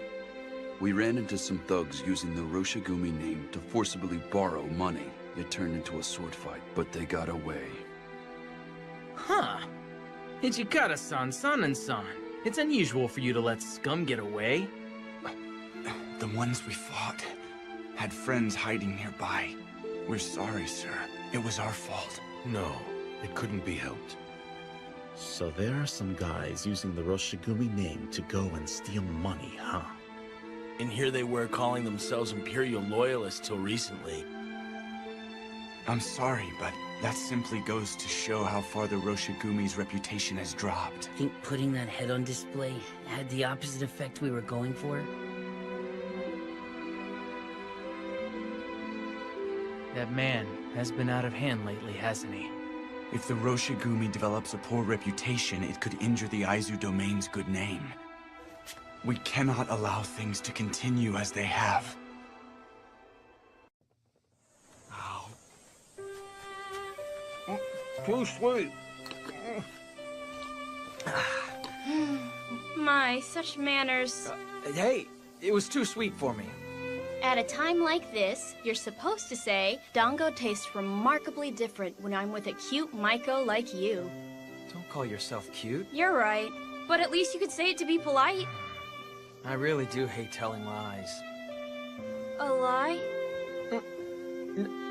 We ran into some thugs using the Roshigumi name to forcibly borrow money. It turned into a sword fight, but they got away. Huh. Ichikata-san, Sanan-san. It's unusual for you to let scum get away. The ones we fought had friends hiding nearby. We're sorry, sir. It was our fault. No, it couldn't be helped. So there are some guys using the Roshigumi name to go and steal money, huh? And here they were calling themselves Imperial Loyalists till recently. I'm sorry, but that simply goes to show how far the Roshigumi's reputation has dropped. Think putting that head on display had the opposite effect we were going for? That man has been out of hand lately, hasn't he? If the Roshigumi develops a poor reputation, it could injure the Aizu domain's good name. We cannot allow things to continue as they have. Too sweet. My, such manners. Hey, it was too sweet for me. At a time like this, you're supposed to say, Dango tastes remarkably different when I'm with a cute Maiko like you. Don't call yourself cute. You're right, but at least you could say it to be polite. I really do hate telling lies. A lie?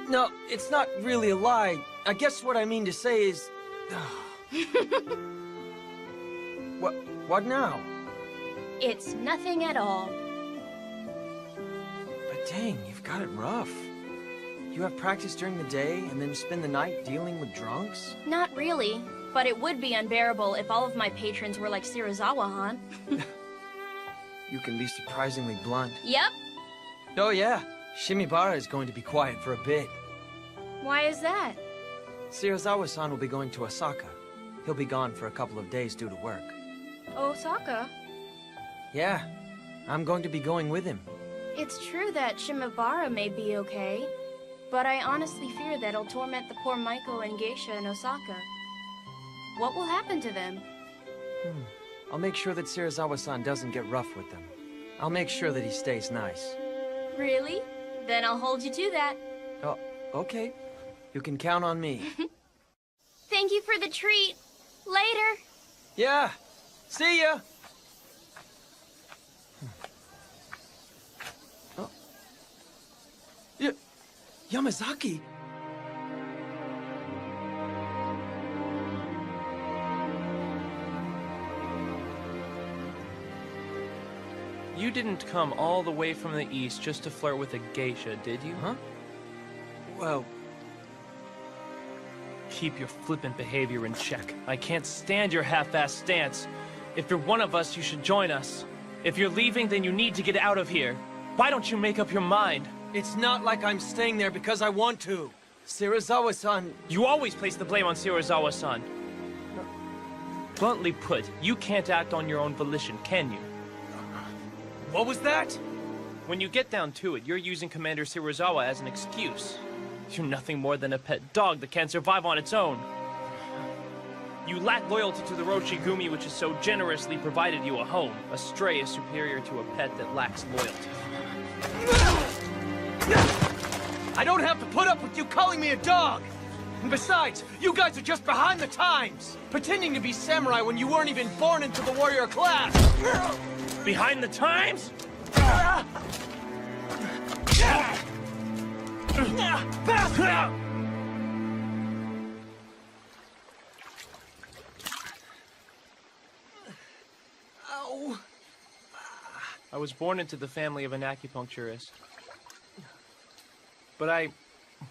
No, it's not really a lie. I guess what I mean to say is... What now? It's nothing at all. But dang, you've got it rough. You have practice during the day and then spend the night dealing with drunks? Not really, but it would be unbearable if all of my patrons were like Serizawa-han. You can be surprisingly blunt. Yep. Oh yeah, Shimibara is going to be quiet for a bit. Why is that? Serizawa-san will be going to Osaka. He'll be gone for a couple of days due to work. Osaka? Yeah, I'm going to be going with him. It's true that Shimibara may be okay, but I honestly fear that it'll torment the poor Maiko and Geisha in Osaka. What will happen to them? I'll make sure that Serizawa-san doesn't get rough with them. I'll make sure that he stays nice. Really? Then I'll hold you to that. Oh, okay. You can count on me. Thank you for the treat. Later. Yeah. See ya. Oh. Yamazaki. You didn't come all the way from the east just to flirt with a geisha, did you? Huh? Well... Keep your flippant behavior in check. I can't stand your half-assed stance. If you're one of us, you should join us. If you're leaving, then you need to get out of here. Why don't you make up your mind? It's not like I'm staying there because I want to. Serizawa-san... You always place the blame on Serizawa-san. Bluntly put, you can't act on your own volition, can you? What was that? When you get down to it, you're using Commander Shirazawa as an excuse. You're nothing more than a pet dog that can't survive on its own. You lack loyalty to the Roshigumi, which has so generously provided you a home. A stray is superior to a pet that lacks loyalty. I don't have to put up with you calling me a dog! And besides, you guys are just behind the times! Pretending to be samurai when you weren't even born into the warrior class! Behind the times? Ow. I was born into the family of an acupuncturist. But I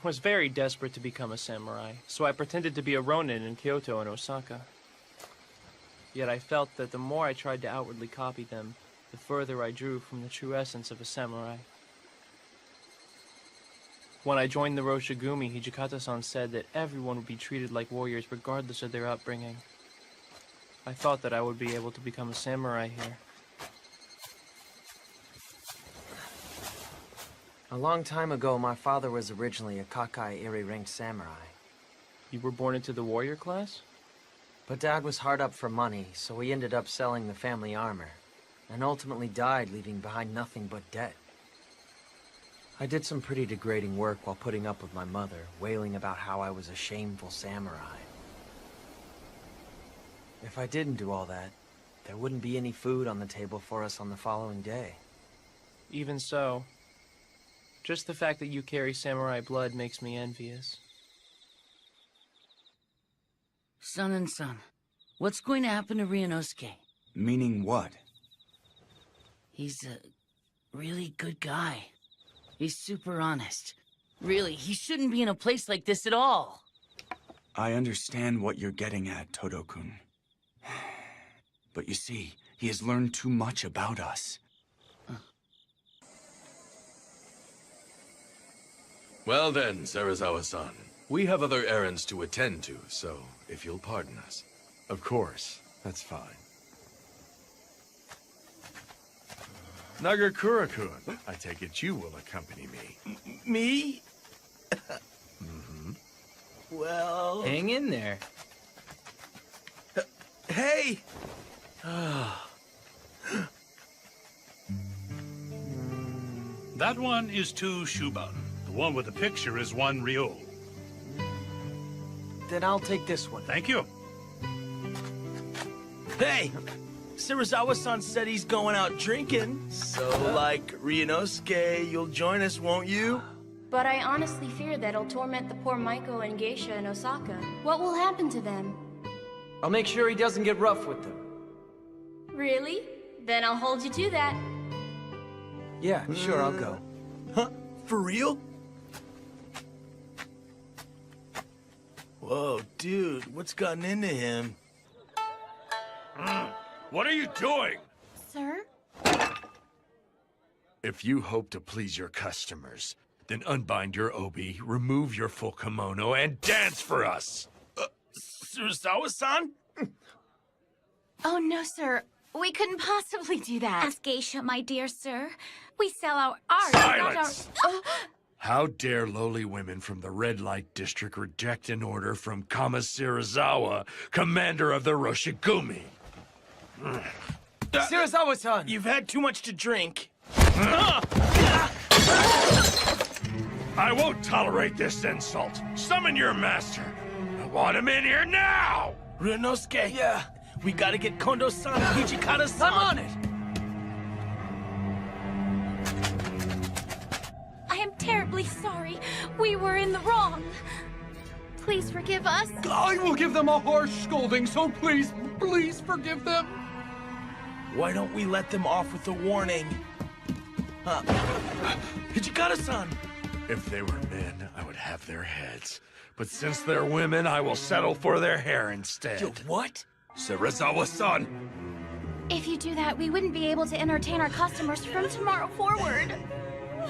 was very desperate to become a samurai, so I pretended to be a ronin in Kyoto and Osaka. Yet I felt that the more I tried to outwardly copy them, the further I drew from the true essence of a samurai. When I joined the Roshigumi, Hijikata-san said that everyone would be treated like warriors regardless of their upbringing. I thought that I would be able to become a samurai here. A long time ago, my father was originally a Kakai Iri-ranked samurai. You were born into the warrior class? But Dad was hard up for money, so he ended up selling the family armor, and ultimately died, leaving behind nothing but debt. I did some pretty degrading work while putting up with my mother, wailing about how I was a shameful samurai. If I didn't do all that, there wouldn't be any food on the table for us on the following day. Even so, just the fact that you carry samurai blood makes me envious. Son and son, what's going to happen to Ryunosuke? Meaning what? He's a really good guy. He's super honest. Really, he shouldn't be in a place like this at all. I understand what you're getting at, Todo-kun. But you see, he has learned too much about us. Well then, Serizawa-san. We have other errands to attend to, so if you'll pardon us. Of course. That's fine. Nagakura-kun, I take it you will accompany me. Me? Mm-hmm. Well... Hang in there. Hey! That one is 2 Shuban. The one with the picture is 1 Ryo. Then I'll take this one. Thank you. Hey! Shirazawa-san said he's going out drinking. So, like, Ryunosuke, you'll join us, won't you? But I honestly fear that it'll torment the poor Maiko and Geisha in Osaka. What will happen to them? I'll make sure he doesn't get rough with them. Really? Then I'll hold you to that. Yeah, sure, I'll go. Huh? For real? Whoa, dude, what's gotten into him? What are you doing? Sir? If you hope to please your customers, then unbind your obi, remove your full kimono, and dance for us! Shirazawa-san? Oh, no, sir. We couldn't possibly do that. Ask Geisha, my dear sir. We sell our art, Silence! not our... How dare lowly women from the Red Light District reject an order from Kama Shirazawa, commander of the Roshigumi? Shirazawa-san! You've had too much to drink. I won't tolerate this insult. Summon your master. I want him in here now! Ryunosuke, yeah. We gotta get Kondo-san and Hijikata-san. I'm on it! I am terribly sorry. We were in the wrong. Please forgive us. I will give them a harsh scolding, so please, please forgive them. Why don't we let them off with a warning? Hijikata-san! If they were men, I would have their heads. But since they're women, I will settle for their hair instead. Yo, what? Serizawa-san! If you do that, we wouldn't be able to entertain our customers from tomorrow forward.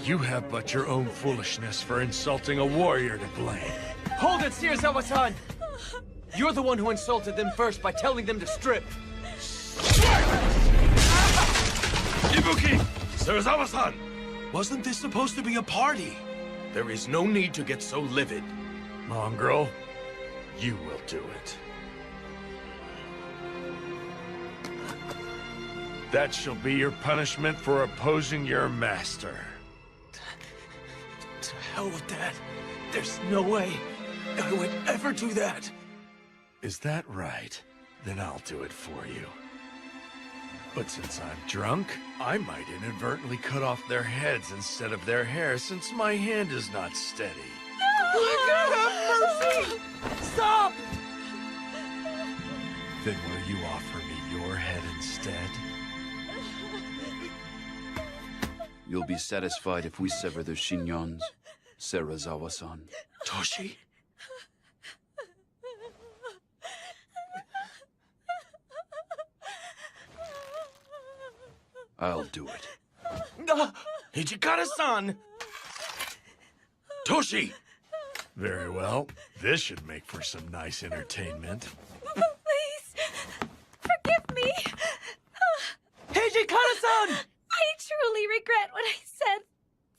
You have but your own foolishness for insulting a warrior to blame. Hold it, Shirazawa-san! You're the one who insulted them first by telling them to strip. Ibuki! Serizawa-san! Wasn't this supposed to be a party? There is no need to get so livid. Mongrel, you will do it. That shall be your punishment for opposing your master. To hell with that. There's no way I would ever do that. Is that right? Then I'll do it for you. But since I'm drunk, I might inadvertently cut off their heads instead of their hair since my hand is not steady. Mercy! Stop! Then will you offer me your head instead? You'll be satisfied if we sever their shinyons, Serizawa-san. Toshi? I'll do it. Hijikata-san! Toshi! Very well. This should make for some nice entertainment. Please, forgive me. Hijikata-san! I truly regret what I said.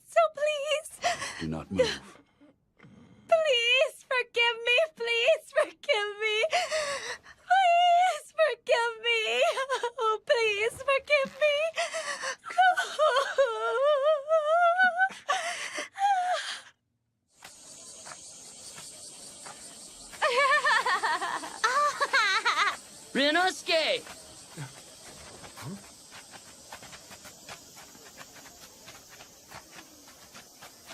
So please, Do not move. please forgive me. Please forgive me. Please forgive me. Oh, please forgive me. Ryunosuke!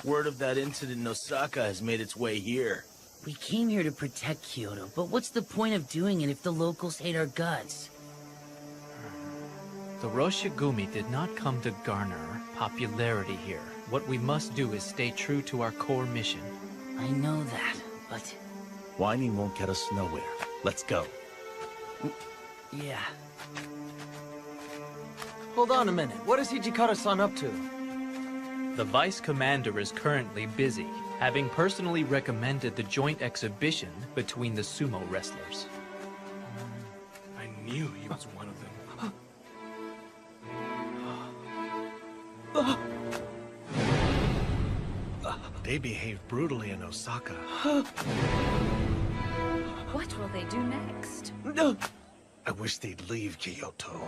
Word of that incident in Osaka has made its way here. We came here to protect Kyoto, but what's the point of doing it if the locals hate our guts? The Roshigumi did not come to garner popularity here. What we must do is stay true to our core mission. I know that, but... Whining won't get us nowhere. Let's go. Yeah. Hold on a minute. What is Hijikata-san up to? The Vice Commander is currently busy, having personally recommended the joint exhibition between the sumo wrestlers. I knew he was one of them. They behaved brutally in Osaka. What will they do next? I wish they'd leave Kyoto.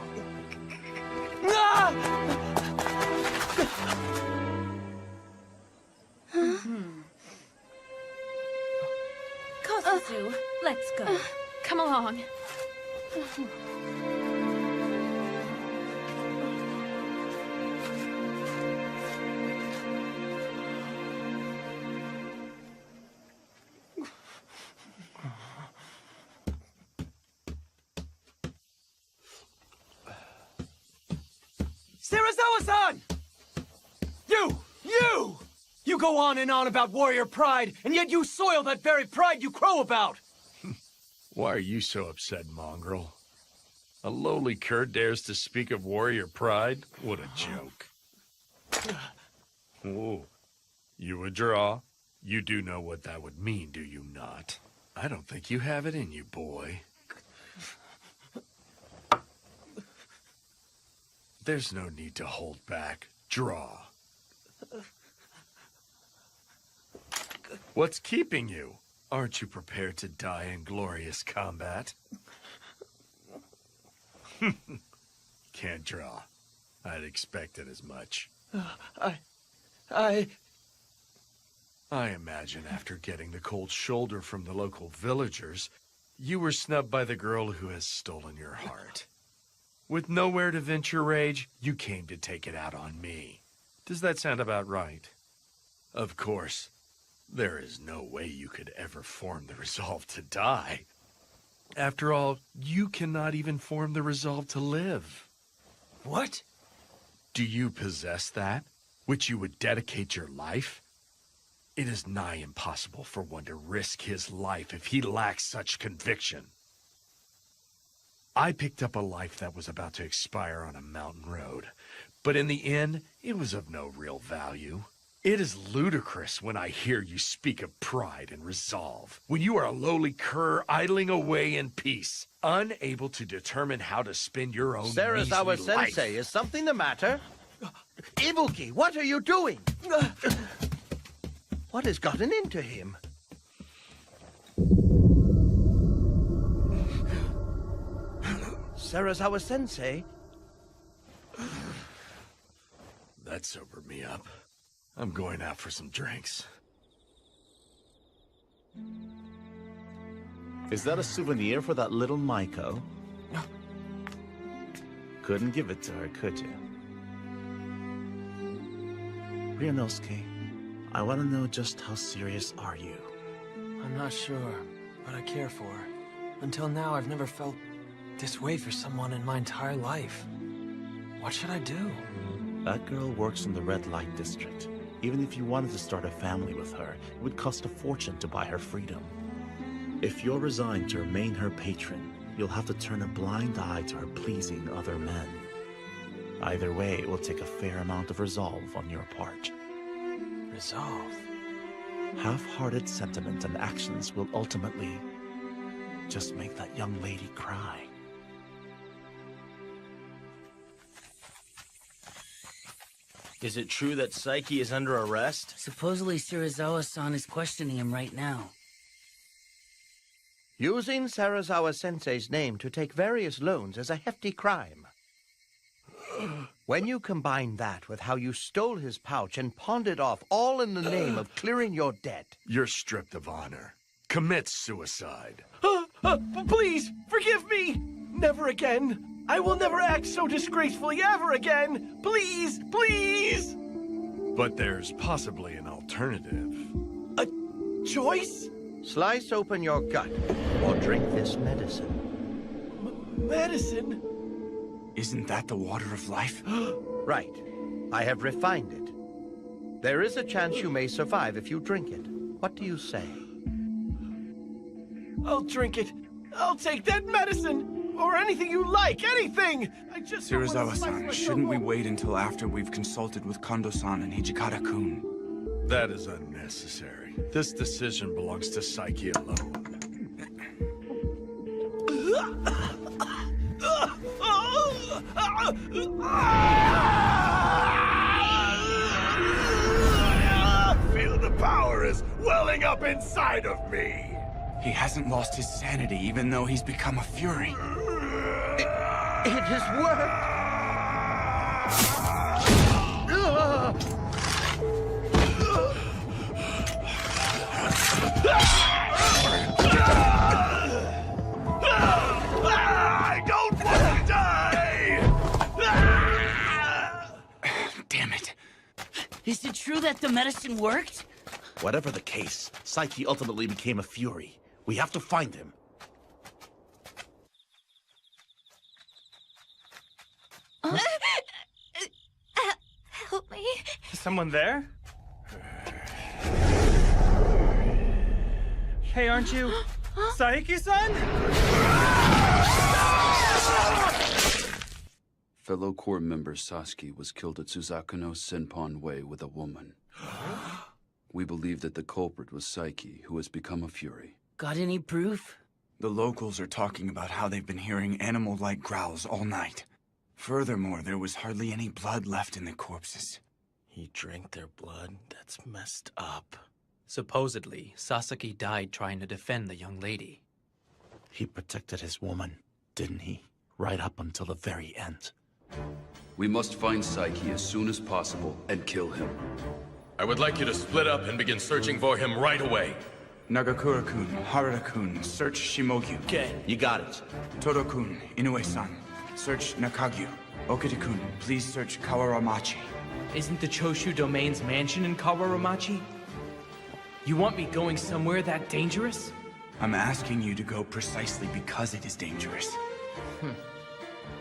Kosuzu, let's go. Come along. Serizawa-san! You! You go on and on about warrior pride, and yet you soil that very pride you crow about! Why are you so upset, Mongrel? A lowly cur dares to speak of warrior pride? What a joke. Whoa. You would draw? You do know what that would mean, do you not? I don't think you have it in you, boy. There's no need to hold back. Draw. What's keeping you? Aren't you prepared to die in glorious combat? Can't draw. I'd expected as much. I imagine after getting the cold shoulder from the local villagers, you were snubbed by the girl who has stolen your heart. With nowhere to vent your rage, you came to take it out on me. Does that sound about right? Of course, there is no way you could ever form the resolve to die. After all, you cannot even form the resolve to live. What? Do you possess that, which you would dedicate your life? It is nigh impossible for one to risk his life if he lacks such conviction. I picked up a life that was about to expire on a mountain road, but in the end, it was of no real value. It is ludicrous when I hear you speak of pride and resolve, when you are a lowly cur idling away in peace, unable to determine how to spend your own Sarazawa measly life. Sensei, is something the matter? Ibuki, what are you doing? What has gotten into him? Sarazawa Sensei? That sobered me up. I'm going out for some drinks. Is that a souvenir for that little Maiko? Couldn't give it to her, could you? Ryunosuke, I want to know just how serious are you? I'm not sure, but I care for her. Until now, I've never felt this way for someone in my entire life. What should I do? That girl works in the red light district. Even if you wanted to start a family with her, it would cost a fortune to buy her freedom. If you're resigned to remain her patron, you'll have to turn a blind eye to her pleasing other men. Either way, it will take a fair amount of resolve on your part. Resolve? Half-hearted sentiment and actions will ultimately just make that young lady cry. Is it true that Saiki is under arrest? Supposedly Sarazawa-san is questioning him right now. Using Sarazawa Sensei's name to take various loans is a hefty crime. When you combine that with how you stole his pouch and pawned it off, all in the name of clearing your debt. You're stripped of honor. Commit suicide. Please, forgive me! Never again! I will never act so disgracefully ever again! Please, please! But there's possibly an alternative. A choice? Slice open your gut, or drink this medicine. Medicine? Isn't that the water of life? Right. I have refined it. There is a chance you may survive if you drink it. What do you say? I'll drink it. I'll take that medicine! Or anything you like, anything! I just Sarazawa-san, shouldn't we wait until after we've consulted with Kondo-san and Hijikata-kun? That is unnecessary. This decision belongs to Saiki alone. Feel the power is welling up inside of me. He hasn't lost his sanity, even though he's become a fury. It has worked! I don't want to die! Damn it. Is it true that the medicine worked? Whatever the case, Saiki ultimately became a fury. We have to find him. Help me. Is someone there? Hey, aren't you Saiki-san? Fellow Corps member Sasuke was killed at Suzakuno Senpon Way with a woman. We believe that the culprit was Saiki, who has become a fury. Got any proof? The locals are talking about how they've been hearing animal-like growls all night. Furthermore, there was hardly any blood left in the corpses. He drank their blood? That's messed up. Supposedly, Sasaki died trying to defend the young lady. He protected his woman, didn't he? Right up until the very end. We must find Saiki as soon as possible and kill him. I would like you to split up and begin searching for him right away. Nagakura-kun, Harada-kun, search Shimogyu. Okay. You got it. Todo-kun, Inoue-san, search Nakagyu. Okita-kun, please search Kawaramachi. Isn't the Choshu Domain's mansion in Kawaramachi? You want me going somewhere that dangerous? I'm asking you to go precisely because it is dangerous.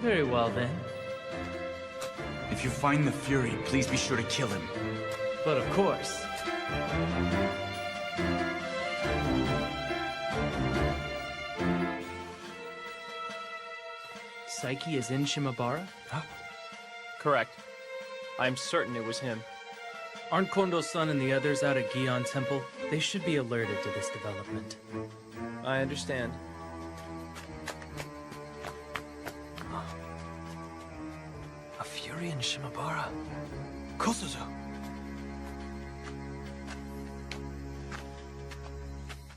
Very well, then. If you find the Fury, please be sure to kill him. But of course. Saiki is in Shimabara? Correct. I'm certain it was him. Aren't Kondo-san and the others out at Gion Temple? They should be alerted to this development. I understand. A Fury in Shimabara. Kosuzu.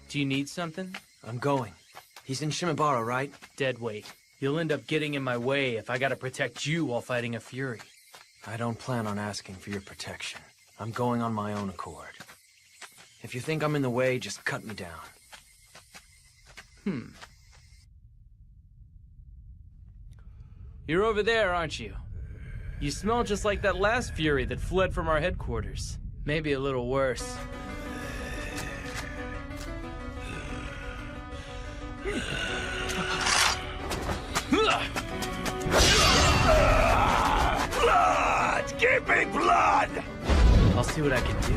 Do you need something? I'm going. He's in Shimabara, right? Dead weight. You'll end up getting in my way if I gotta protect you while fighting a Fury. I don't plan on asking for your protection. I'm going on my own accord. If you think I'm in the way, just cut me down. You're over there, aren't you? You smell just like that last Fury that fled from our headquarters. Maybe a little worse. Blood! Give me blood! I'll see what I can do.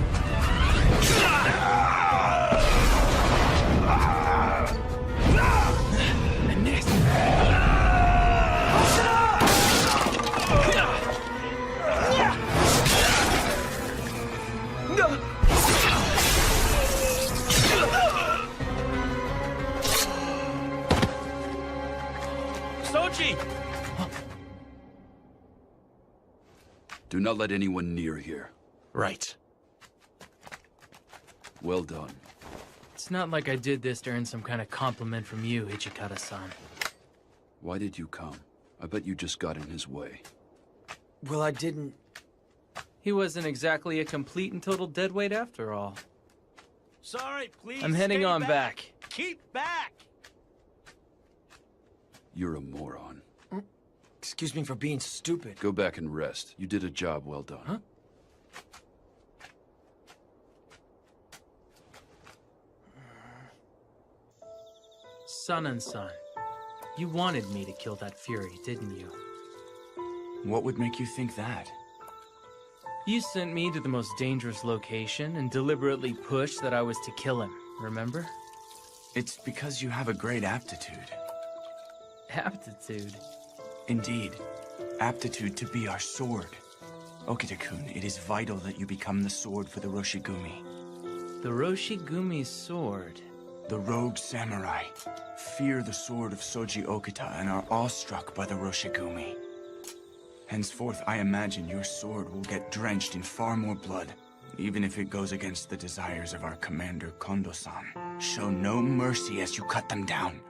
Soji! Do not let anyone near here. Right. Well done. It's not like I did this to earn some kind of compliment from you, Ichikata-san. Why did you come? I bet you just got in his way. Well, I didn't... He wasn't exactly a complete and total deadweight after all. Sorry, please. I'm heading stay on back. Keep back! You're a moron. Excuse me for being stupid. Go back and rest. You did a job well done. Huh? Son and son, you wanted me to kill that Fury, didn't you? What would make you think that? You sent me to the most dangerous location and deliberately pushed that I was to kill him, remember? It's because you have a great aptitude. Aptitude? Indeed. Aptitude to be our sword. Okita-kun, it is vital that you become the sword for the Roshigumi. The Roshigumi's sword? The rogue samurai fear the sword of Soji Okita and are awestruck by the Roshigumi. Henceforth, I imagine your sword will get drenched in far more blood, even if it goes against the desires of our commander Kondo-san. Show no mercy as you cut them down.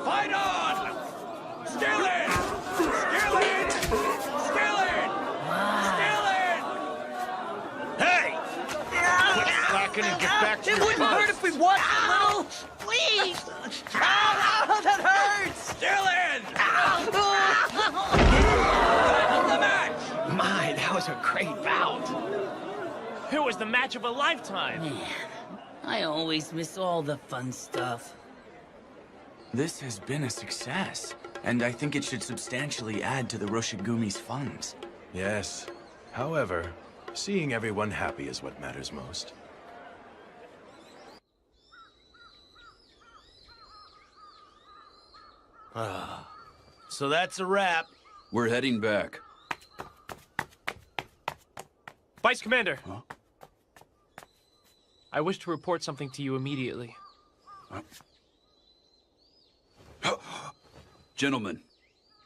Fight on! Skillet! Skillet! Skillet! Skillet! Hey! Quit slacking and get back to It your wouldn't buzz. hurt if we watched a little. Please! Ow, that hurts! Skillet! The match! My, that was a great bout. It was the match of a lifetime. Man, I always miss all the fun stuff. This has been a success, and I think it should substantially add to the Roshigumi's funds. Yes. However, seeing everyone happy is what matters most. So that's a wrap. We're heading back. Vice Commander! Huh? I wish to report something to you immediately. Gentlemen,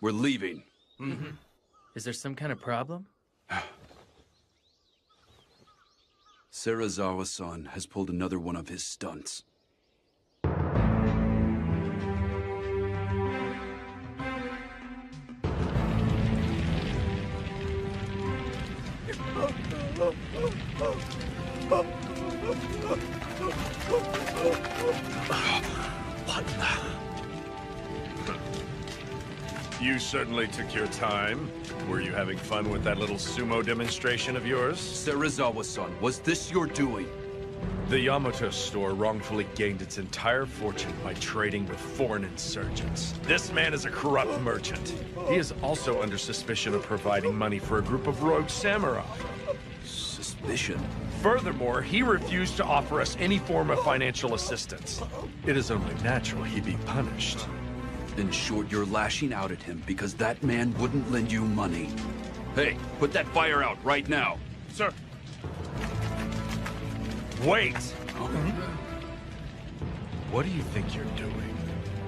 we're leaving. Mm-hmm. Is there some kind of problem? Serizawa-san has pulled another one of his stunts. What the? You certainly took your time. Were you having fun with that little sumo demonstration of yours? Serizawa-san, was this your doing? The Yamato store wrongfully gained its entire fortune by trading with foreign insurgents. This man is a corrupt merchant. He is also under suspicion of providing money for a group of rogue samurai. Suspicion? Furthermore, he refused to offer us any form of financial assistance. It is only natural he be punished. In short, you're lashing out at him because that man wouldn't lend you money. Hey, put that fire out right now. Sir. Wait! What do you think you're doing?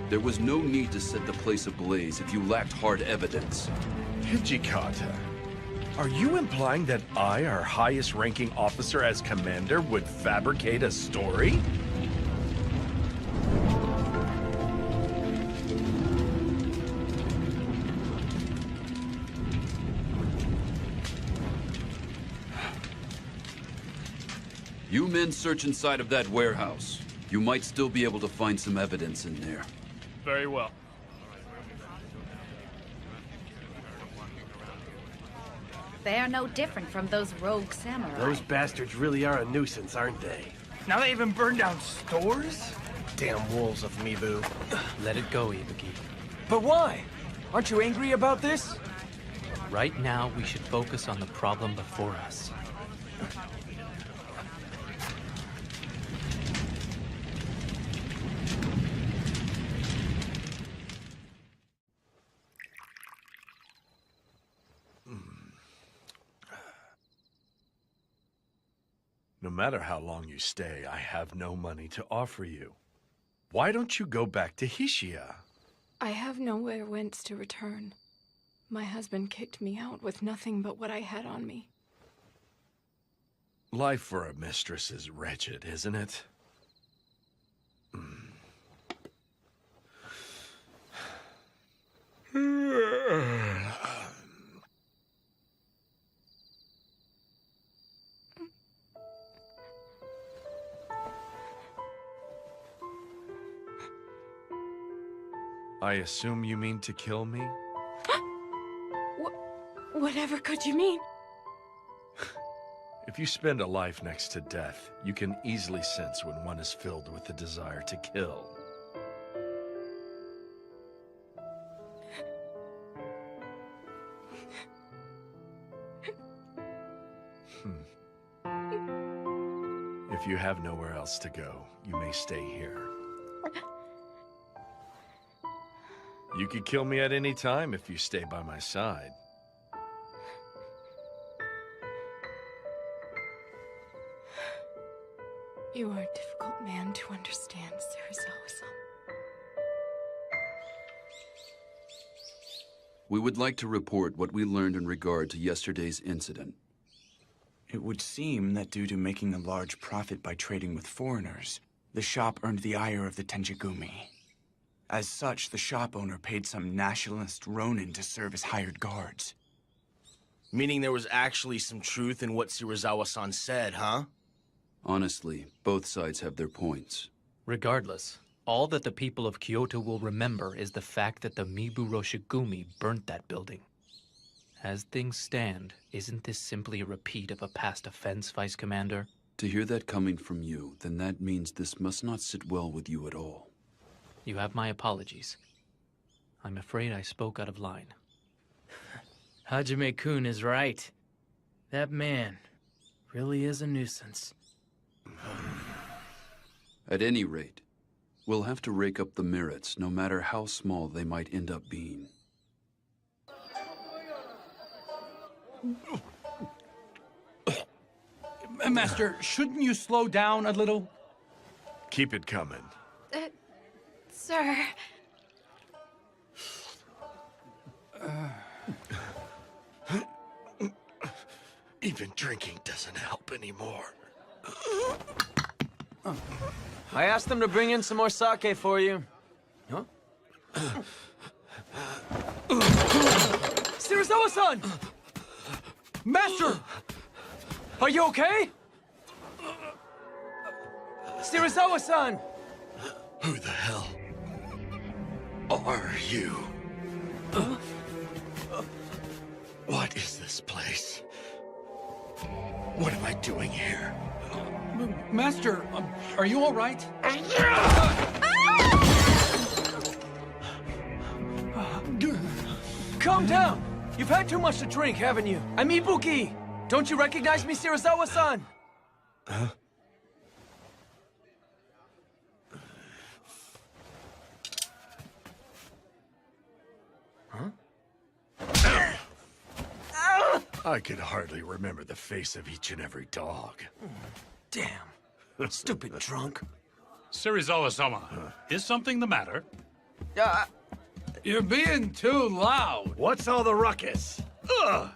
There was no need to set the place ablaze if you lacked hard evidence. Hijikata, are you implying that I, our highest-ranking officer as commander, would fabricate a story? You men search inside of that warehouse. You might still be able to find some evidence in there. Very well. They are no different from those rogue samurai. Those bastards really are a nuisance, aren't they? Now they even burned down stores? Damn wolves of Mibu. Let it go, Ibuki. But why? Aren't you angry about this? Right now, we should focus on the problem before us. No matter how long you stay, I have no money to offer you. Why don't you go back to Hishia? I have nowhere whence to return. My husband kicked me out with nothing but what I had on me. Life for a mistress is wretched, isn't it? I assume you mean to kill me? Whatever could you mean? If you spend a life next to death, you can easily sense when one is filled with the desire to kill. If you have nowhere else to go, you may stay here. You could kill me at any time if you stay by my side. You are a difficult man to understand, Serizawa-san. We would like to report what we learned in regard to yesterday's incident. It would seem that due to making a large profit by trading with foreigners, the shop earned the ire of the Tenjigumi. As such, the shop owner paid some nationalist ronin to serve as hired guards. Meaning there was actually some truth in what Serizawa-san said, huh? Honestly, both sides have their points. Regardless, all that the people of Kyoto will remember is the fact that the Mibu Roshigumi burnt that building. As things stand, isn't this simply a repeat of a past offense, Vice Commander? To hear that coming from you, then that means this must not sit well with you at all. You have my apologies. I'm afraid I spoke out of line. Hajime-kun is right. That man really is a nuisance. At any rate, we'll have to rake up the merits, no matter how small they might end up being. Master, shouldn't you slow down a little? Keep it coming. Sir. Even drinking doesn't help anymore. I asked them to bring in some more sake for you. Huh? Serizawa-san! Master! Are you okay? Serizawa-san! Who the hell are you? What is this place? What am I doing here? Master, are you all right? Calm down! You've had too much to drink, haven't you? I'm Ibuki! Don't you recognize me, Shirazawa-san? Huh? I could hardly remember the face of each and every dog. Damn. Stupid drunk. Shirazawa-sama, is something the matter? You're being too loud. What's all the ruckus? Ugh!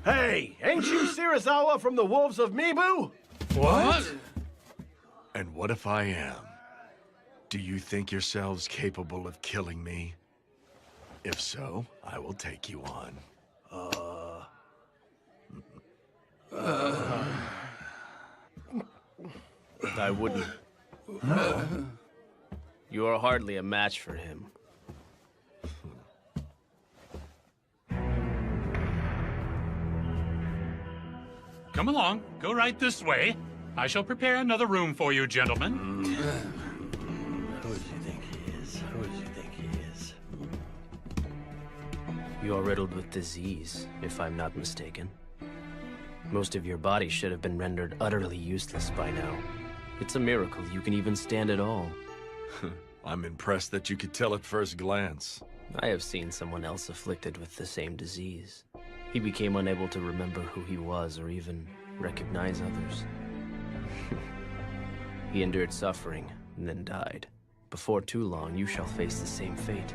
Hey, ain't you Shirazawa from the Wolves of Mibu? What? And what if I am? Do you think yourselves capable of killing me? If so, I will take you on. I wouldn't. You are hardly a match for him. Come along, go right this way. I shall prepare another room for you, gentlemen. Who does he think he is? Who does he think he is? You are riddled with disease, if I'm not mistaken. Most of your body should have been rendered utterly useless by now. It's a miracle you can even stand at all. I'm impressed that you could tell at first glance. I have seen someone else afflicted with the same disease. He became unable to remember who he was or even recognize others. He endured suffering and then died. Before too long, you shall face the same fate.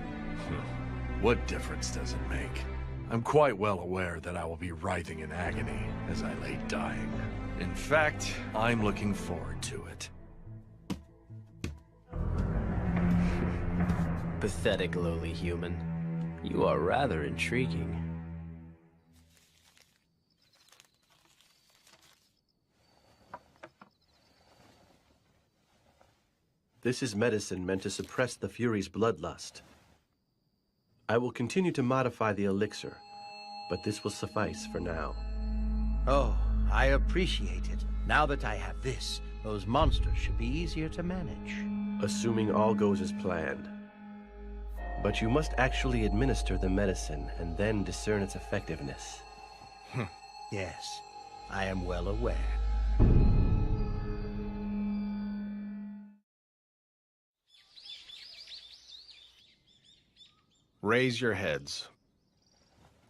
What difference does it make? I'm quite well aware that I will be writhing in agony as I lay dying. In fact, I'm looking forward to it. Pathetic lowly human. You are rather intriguing. This is medicine meant to suppress the Fury's bloodlust. I will continue to modify the elixir, but this will suffice for now. Oh, I appreciate it. Now that I have this, those monsters should be easier to manage. Assuming all goes as planned. But you must actually administer the medicine and then discern its effectiveness. Yes, I am well aware. Raise your heads.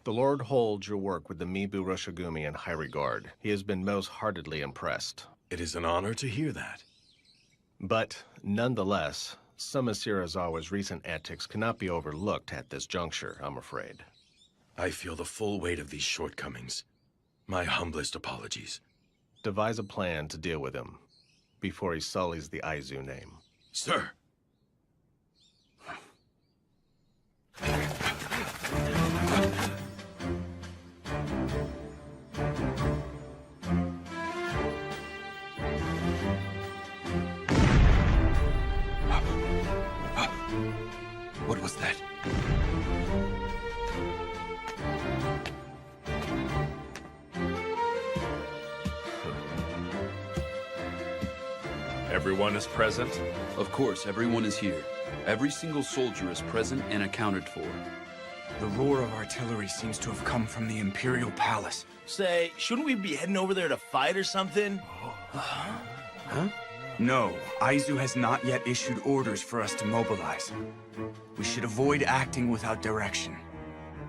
The Lord holds your work with the Mibu Roshigumi in high regard. He has been most heartedly impressed. It is an honor to hear that. But, nonetheless, some of Shirazawa's recent antics cannot be overlooked at this juncture, I'm afraid. I feel the full weight of these shortcomings. My humblest apologies. Devise a plan to deal with him before he sullies the Aizu name. Sir! What was that? Everyone is present? Of course, everyone is here. Every single soldier is present and accounted for. The roar of artillery seems to have come from the Imperial Palace. Say, shouldn't we be heading over there to fight or something? Huh? No, Aizu has not yet issued orders for us to mobilize. We should avoid acting without direction.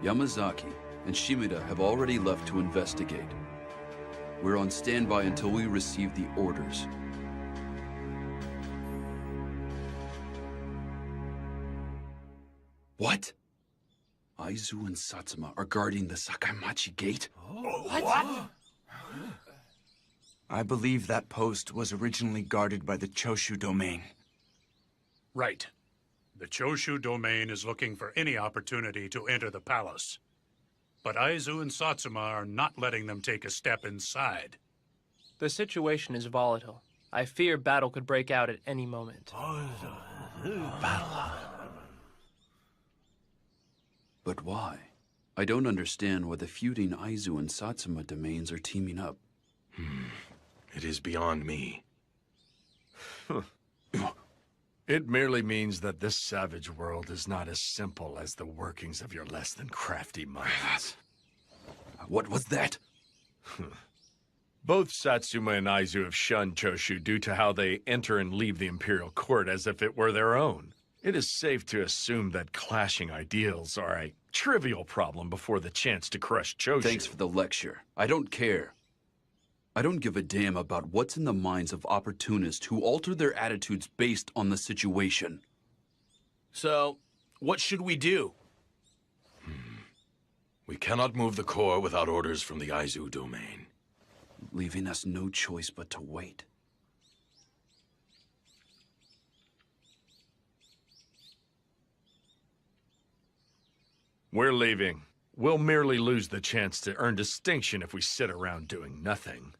Yamazaki and Shimida have already left to investigate. We're on standby until we receive the orders. What? Aizu and Satsuma are guarding the Sakaimachi Gate? What? I believe that post was originally guarded by the Choshu domain. Right. The Choshu domain is looking for any opportunity to enter the palace. But Aizu and Satsuma are not letting them take a step inside. The situation is volatile. I fear battle could break out at any moment. But why? I don't understand why the feuding Aizu and Satsuma domains are teaming up. It is beyond me. It merely means that this savage world is not as simple as the workings of your less than crafty minds. What was that? Both Satsuma and Aizu have shunned Choshu due to how they enter and leave the Imperial Court as if it were their own. It is safe to assume that clashing ideals are a trivial problem before the chance to crush Choshu. Thanks for the lecture. I don't care. I don't give a damn about what's in the minds of opportunists who alter their attitudes based on the situation. So, what should we do? We cannot move the core without orders from the Aizu domain. Leaving us no choice but to wait. We're leaving. We'll merely lose the chance to earn distinction if we sit around doing nothing.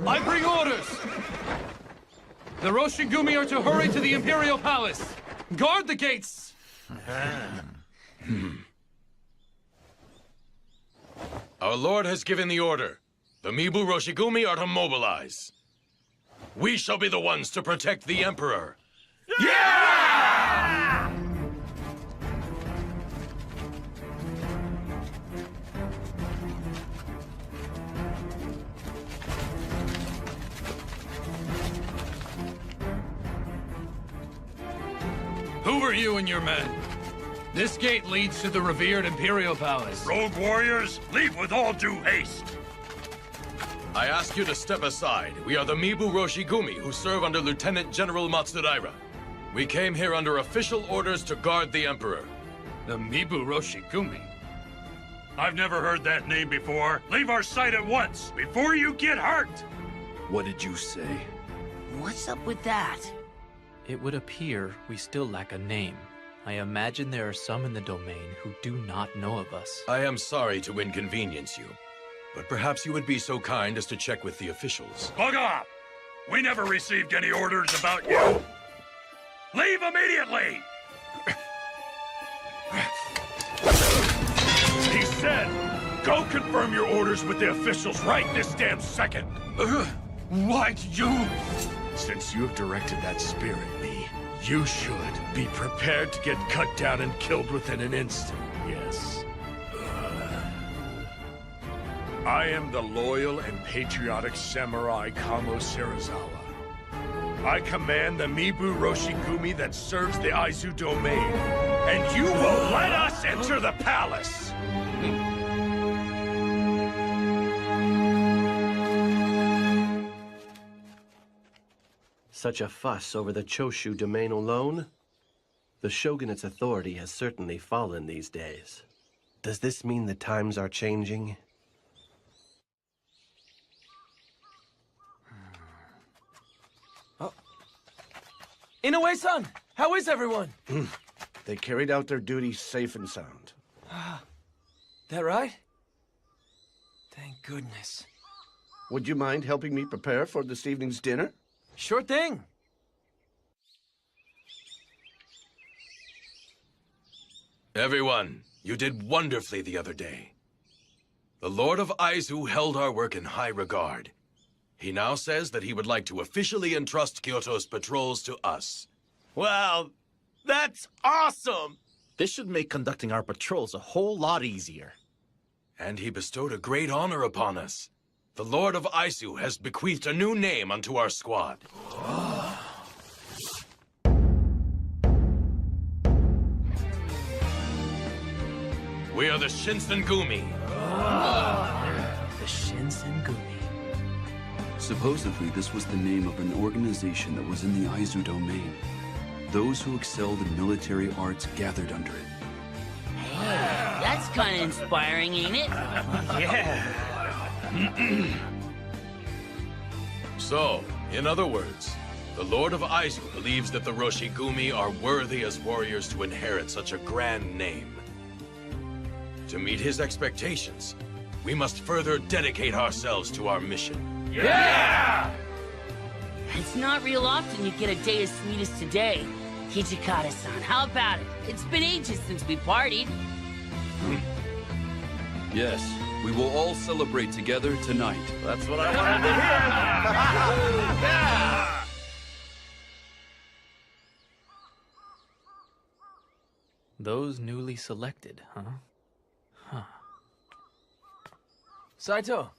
I bring orders! The Roshigumi are to hurry to the Imperial Palace! Guard the gates! Our Lord has given the order. The Mibu Roshigumi are to mobilize. We shall be the ones to protect the Emperor. Yeah! Who are you and your men? This gate leads to the revered Imperial Palace. Rogue warriors, leave with all due haste. I ask you to step aside. We are the Mibu Roshigumi, who serve under Lieutenant General Matsudaira. We came here under official orders to guard the Emperor. The Mibu Roshigumi? I've never heard that name before. Leave our sight at once, before you get hurt! What did you say? What's up with that? It would appear we still lack a name. I imagine there are some in the domain who do not know of us. I am sorry to inconvenience you, but perhaps you would be so kind as to check with the officials. Bug off! We never received any orders about you! Leave immediately! He said, go confirm your orders with the officials right this damn second! Why'd you? Since you have directed that spear at me, you should be prepared to get cut down and killed within an instant, yes. I am the loyal and patriotic samurai Kamo Serizawa. I command the Mibu Roshigumi that serves the Aizu domain, and you will let us enter the palace! Such a fuss over the Choshu domain alone? The shogunate's authority has certainly fallen these days. Does this mean the times are changing? Inoue-san, how is everyone? They carried out their duties safe and sound. That right? Thank goodness. Would you mind helping me prepare for this evening's dinner? Sure thing. Everyone, you did wonderfully the other day. The Lord of Aizu held our work in high regard. He now says that he would like to officially entrust Kyoto's patrols to us. Wow, that's awesome! This should make conducting our patrols a whole lot easier. And he bestowed a great honor upon us. The Lord of Aizu has bequeathed a new name unto our squad. We are the Shinsengumi. The Shinsengumi. Supposedly, this was the name of an organization that was in the Aizu domain. Those who excelled in military arts gathered under it. Hey, that's kind of inspiring, ain't it? Yeah. So, in other words, the Lord of Aizu believes that the Roshigumi are worthy as warriors to inherit such a grand name. To meet his expectations, we must further dedicate ourselves to our mission. Yeah! It's not real often you get a day as sweet as today. Hijikata-san, how about it? It's been ages since we partied. Yes, we will all celebrate together tonight. That's what I wanted to hear! Yeah! Those newly selected, huh? Huh. Saito,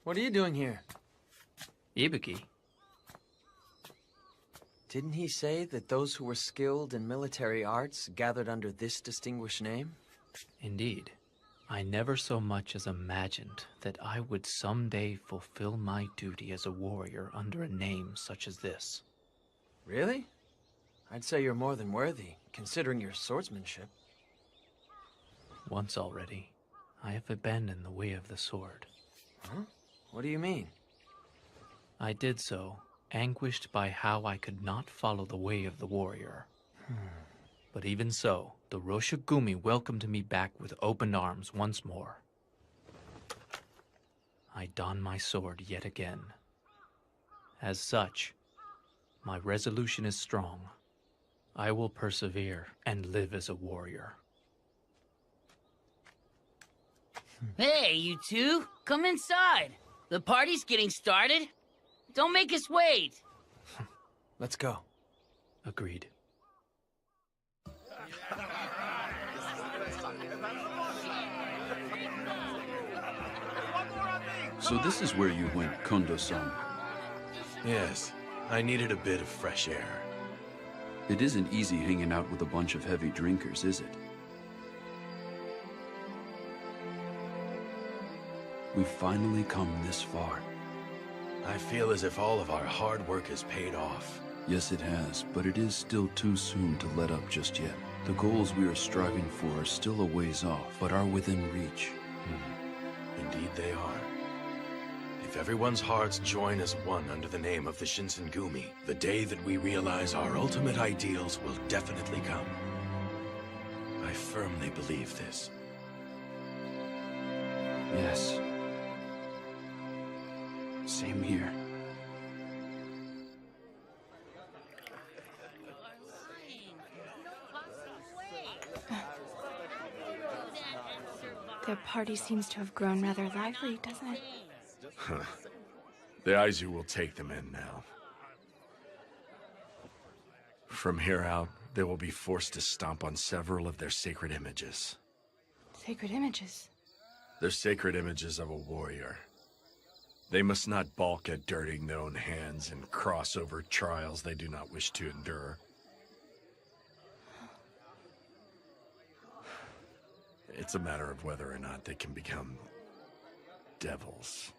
what are you doing here? Ibuki? Didn't he say that those who were skilled in military arts gathered under this distinguished name? Indeed. I never so much as imagined that I would someday fulfill my duty as a warrior under a name such as this. Really? I'd say you're more than worthy, considering your swordsmanship. Once already, I have abandoned the way of the sword. Huh? What do you mean? I did so, anguished by how I could not follow the way of the warrior. But even so, the Roshigumi welcomed me back with open arms once more. I don my sword yet again. As such, my resolution is strong. I will persevere and live as a warrior. Hey, you two, come inside. The party's getting started. Don't make us wait. Let's go. Agreed. So this is where you went, Kondo-san. Yes, I needed a bit of fresh air. It isn't easy hanging out with a bunch of heavy drinkers, is it? We've finally come this far. I feel as if all of our hard work has paid off. Yes, it has, but it is still too soon to let up just yet. The goals we are striving for are still a ways off, but are within reach. Indeed they are. If everyone's hearts join as one under the name of the Shinsengumi, the day that we realize our ultimate ideals will definitely come. I firmly believe this. Yes. Same here. Their party seems to have grown rather lively, doesn't it? Huh. The Aizu will take them in now. From here out, they will be forced to stomp on several of their sacred images. Sacred images? They're sacred images of a warrior. They must not balk at dirtying their own hands and cross over trials they do not wish to endure. It's a matter of whether or not they can become devils.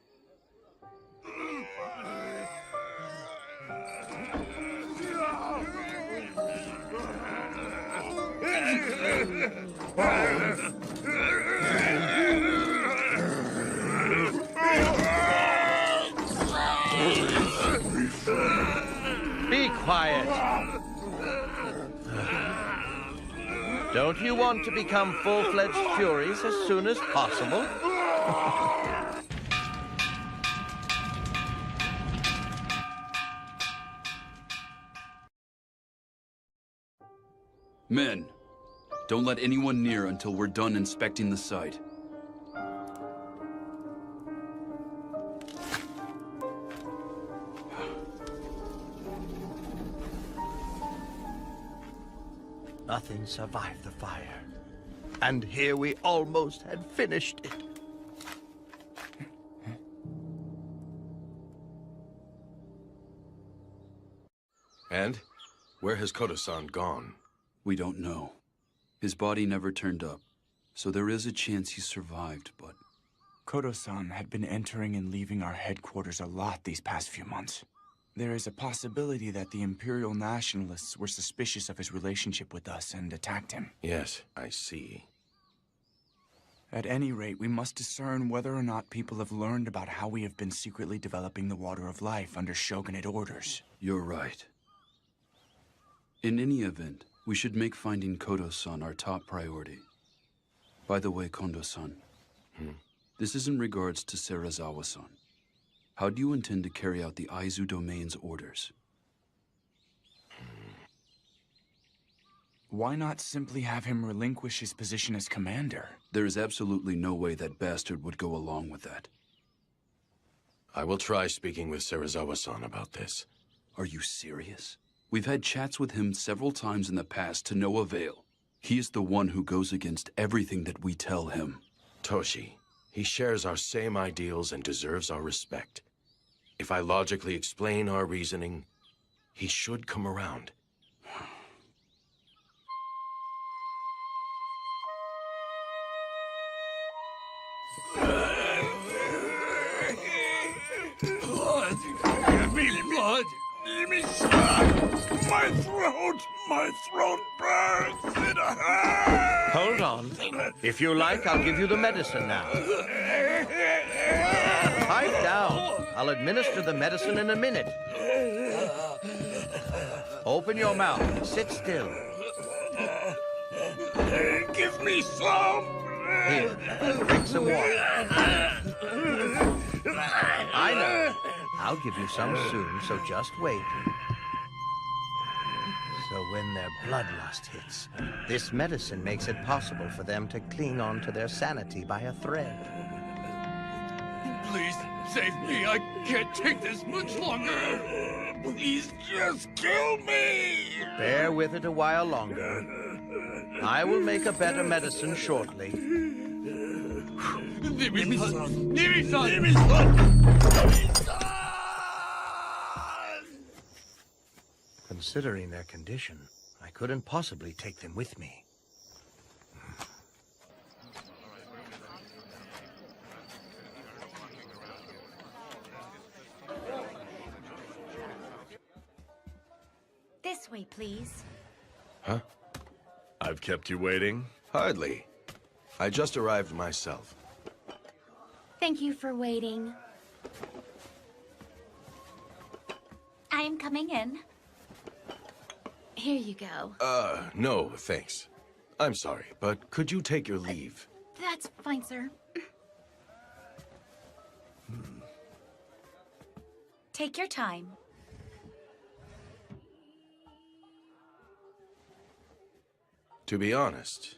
Be quiet. Don't you want to become full-fledged Furies as soon as possible? Men, don't let anyone near until we're done inspecting the site. Nothing survived the fire. And here we almost had finished it. And? Where has Kodo-san gone? We don't know. His body never turned up, so there is a chance he survived, but... Kodo-san had been entering and leaving our headquarters a lot these past few months. There is a possibility that the Imperial Nationalists were suspicious of his relationship with us and attacked him. Yes, I see. At any rate, we must discern whether or not people have learned about how we have been secretly developing the Water of Life under shogunate orders. You're right. In any event, we should make finding Kodo-san our top priority. By the way, Kondo-san, this is in regards to Serizawa-san. How do you intend to carry out the Aizu domain's orders? Why not simply have him relinquish his position as commander? There is absolutely no way that bastard would go along with that. I will try speaking with Serizawa-san about this. Are you serious? We've had chats with him several times in the past to no avail. He is the one who goes against everything that we tell him. Toshi, he shares our same ideals and deserves our respect. If I logically explain our reasoning, he should come around. Blood! Give me blood! Give me blood! My throat burns! It hurts! Hold on. If you like, I'll give you the medicine now. Pipe down. I'll administer the medicine in a minute. Open your mouth and sit still. Give me some! Here, drink some water. I know. I'll give you some soon, so just wait. So when their bloodlust hits, this medicine makes it possible for them to cling on to their sanity by a thread. Please, save me! I can't take this much longer! Please just kill me! Bear with it a while longer. I will make a better medicine shortly. Nimi-san! Considering their condition, I couldn't possibly take them with me. This way, please. Huh? I've kept you waiting? Hardly. I just arrived myself. Thank you for waiting. I am coming in. Here you go. No, thanks. I'm sorry, but could you take your leave? That's fine, sir. Take your time. To be honest,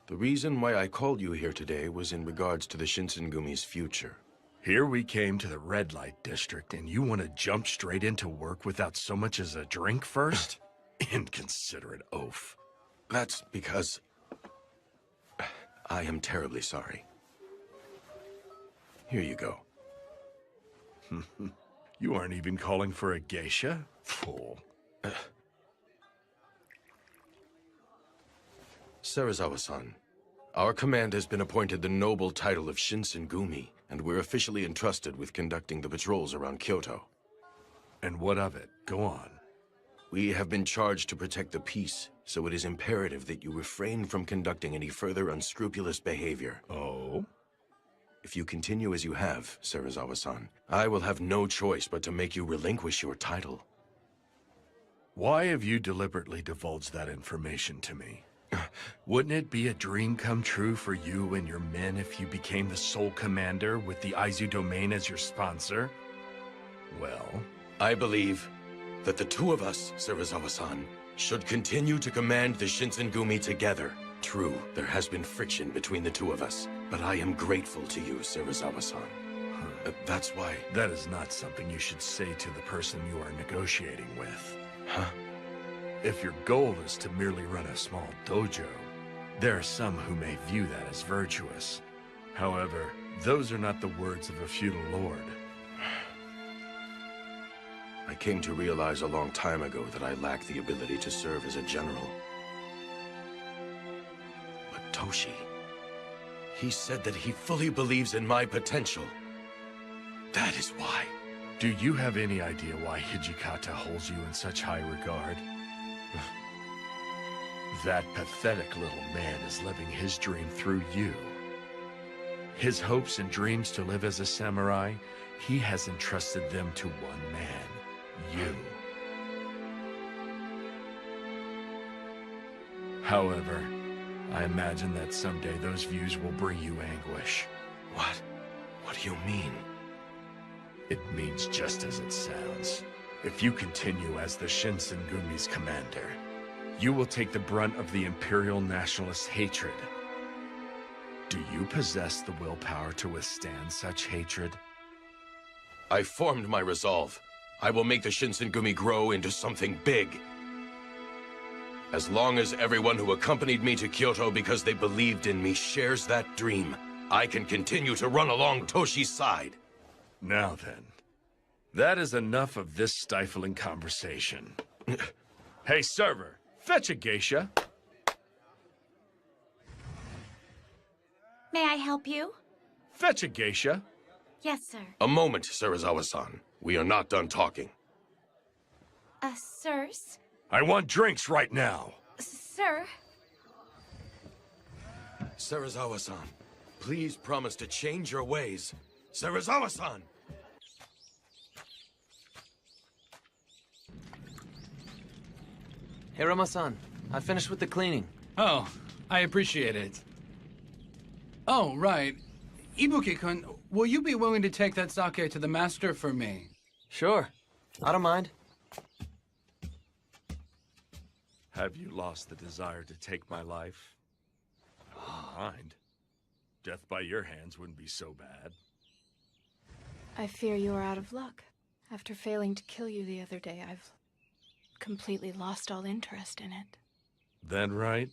the reason why I called you here today was in regards to the Shinsengumi's future. Here we came to the red light district, and you want to jump straight into work without so much as a drink first? Inconsiderate oaf. That's because I am terribly sorry. Here you go. You aren't even calling for a geisha? Fool. Serizawa-san, our command has been appointed the noble title of Shinsengumi, and we're officially entrusted with conducting the patrols around Kyoto. And what of it? Go on. We have been charged to protect the peace, so it is imperative that you refrain from conducting any further unscrupulous behavior. Oh? If you continue as you have, Serizawa-san, I will have no choice but to make you relinquish your title. Why have you deliberately divulged that information to me? Wouldn't it be a dream come true for you and your men if you became the sole commander with the Aizu domain as your sponsor? Well, I believe that the two of us, Serizawa-san, should continue to command the Shinsengumi together. True, there has been friction between the two of us, but I am grateful to you, Serizawa-san. That's why... That is not something you should say to the person you are negotiating with. Huh? If your goal is to merely run a small dojo, there are some who may view that as virtuous. However, those are not the words of a feudal lord. I came to realize a long time ago that I lack the ability to serve as a general. But Toshi, he said that he fully believes in my potential. That is why. Do you have any idea why Hijikata holds you in such high regard? That pathetic little man is living his dream through you. His hopes and dreams to live as a samurai, he has entrusted them to one man, you. However, I imagine that someday those views will bring you anguish. What? What do you mean? It means just as it sounds. If you continue as the Shinsengumi's commander, you will take the brunt of the Imperial Nationalists' hatred. Do you possess the willpower to withstand such hatred? I formed my resolve. I will make the Shinsengumi grow into something big. As long as everyone who accompanied me to Kyoto because they believed in me shares that dream, I can continue to run along Toshi's side. Now then, that is enough of this stifling conversation. Hey, server, fetch a geisha. May I help you? Fetch a geisha. Yes, sir. A moment, Serizawa-san. We are not done talking. Sirs? I want drinks right now. Sir? Serizawa-san, please promise to change your ways. Serizawa-san! Hirama-san, I finished with the cleaning. Oh, I appreciate it. Oh, right. Ibuki-kun, will you be willing to take that sake to the master for me? Sure. I don't mind. Have you lost the desire to take my life? I wouldn't mind. Death by your hands wouldn't be so bad. I fear you are out of luck. After failing to kill you the other day, I've completely lost all interest in it. That right?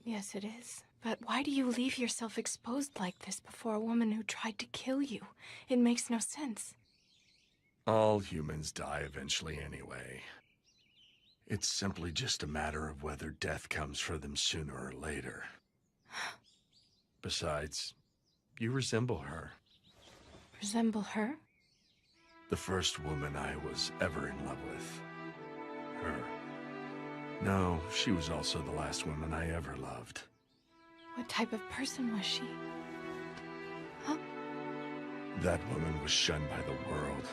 Yes, it is. But why do you leave yourself exposed like this before a woman who tried to kill you? It makes no sense. All humans die eventually anyway. It's simply just a matter of whether death comes for them sooner or later. Besides, you resemble her. Resemble her? The first woman I was ever in love with. Her. No, she was also the last woman I ever loved. What type of person was she? Huh? That woman was shunned by the world.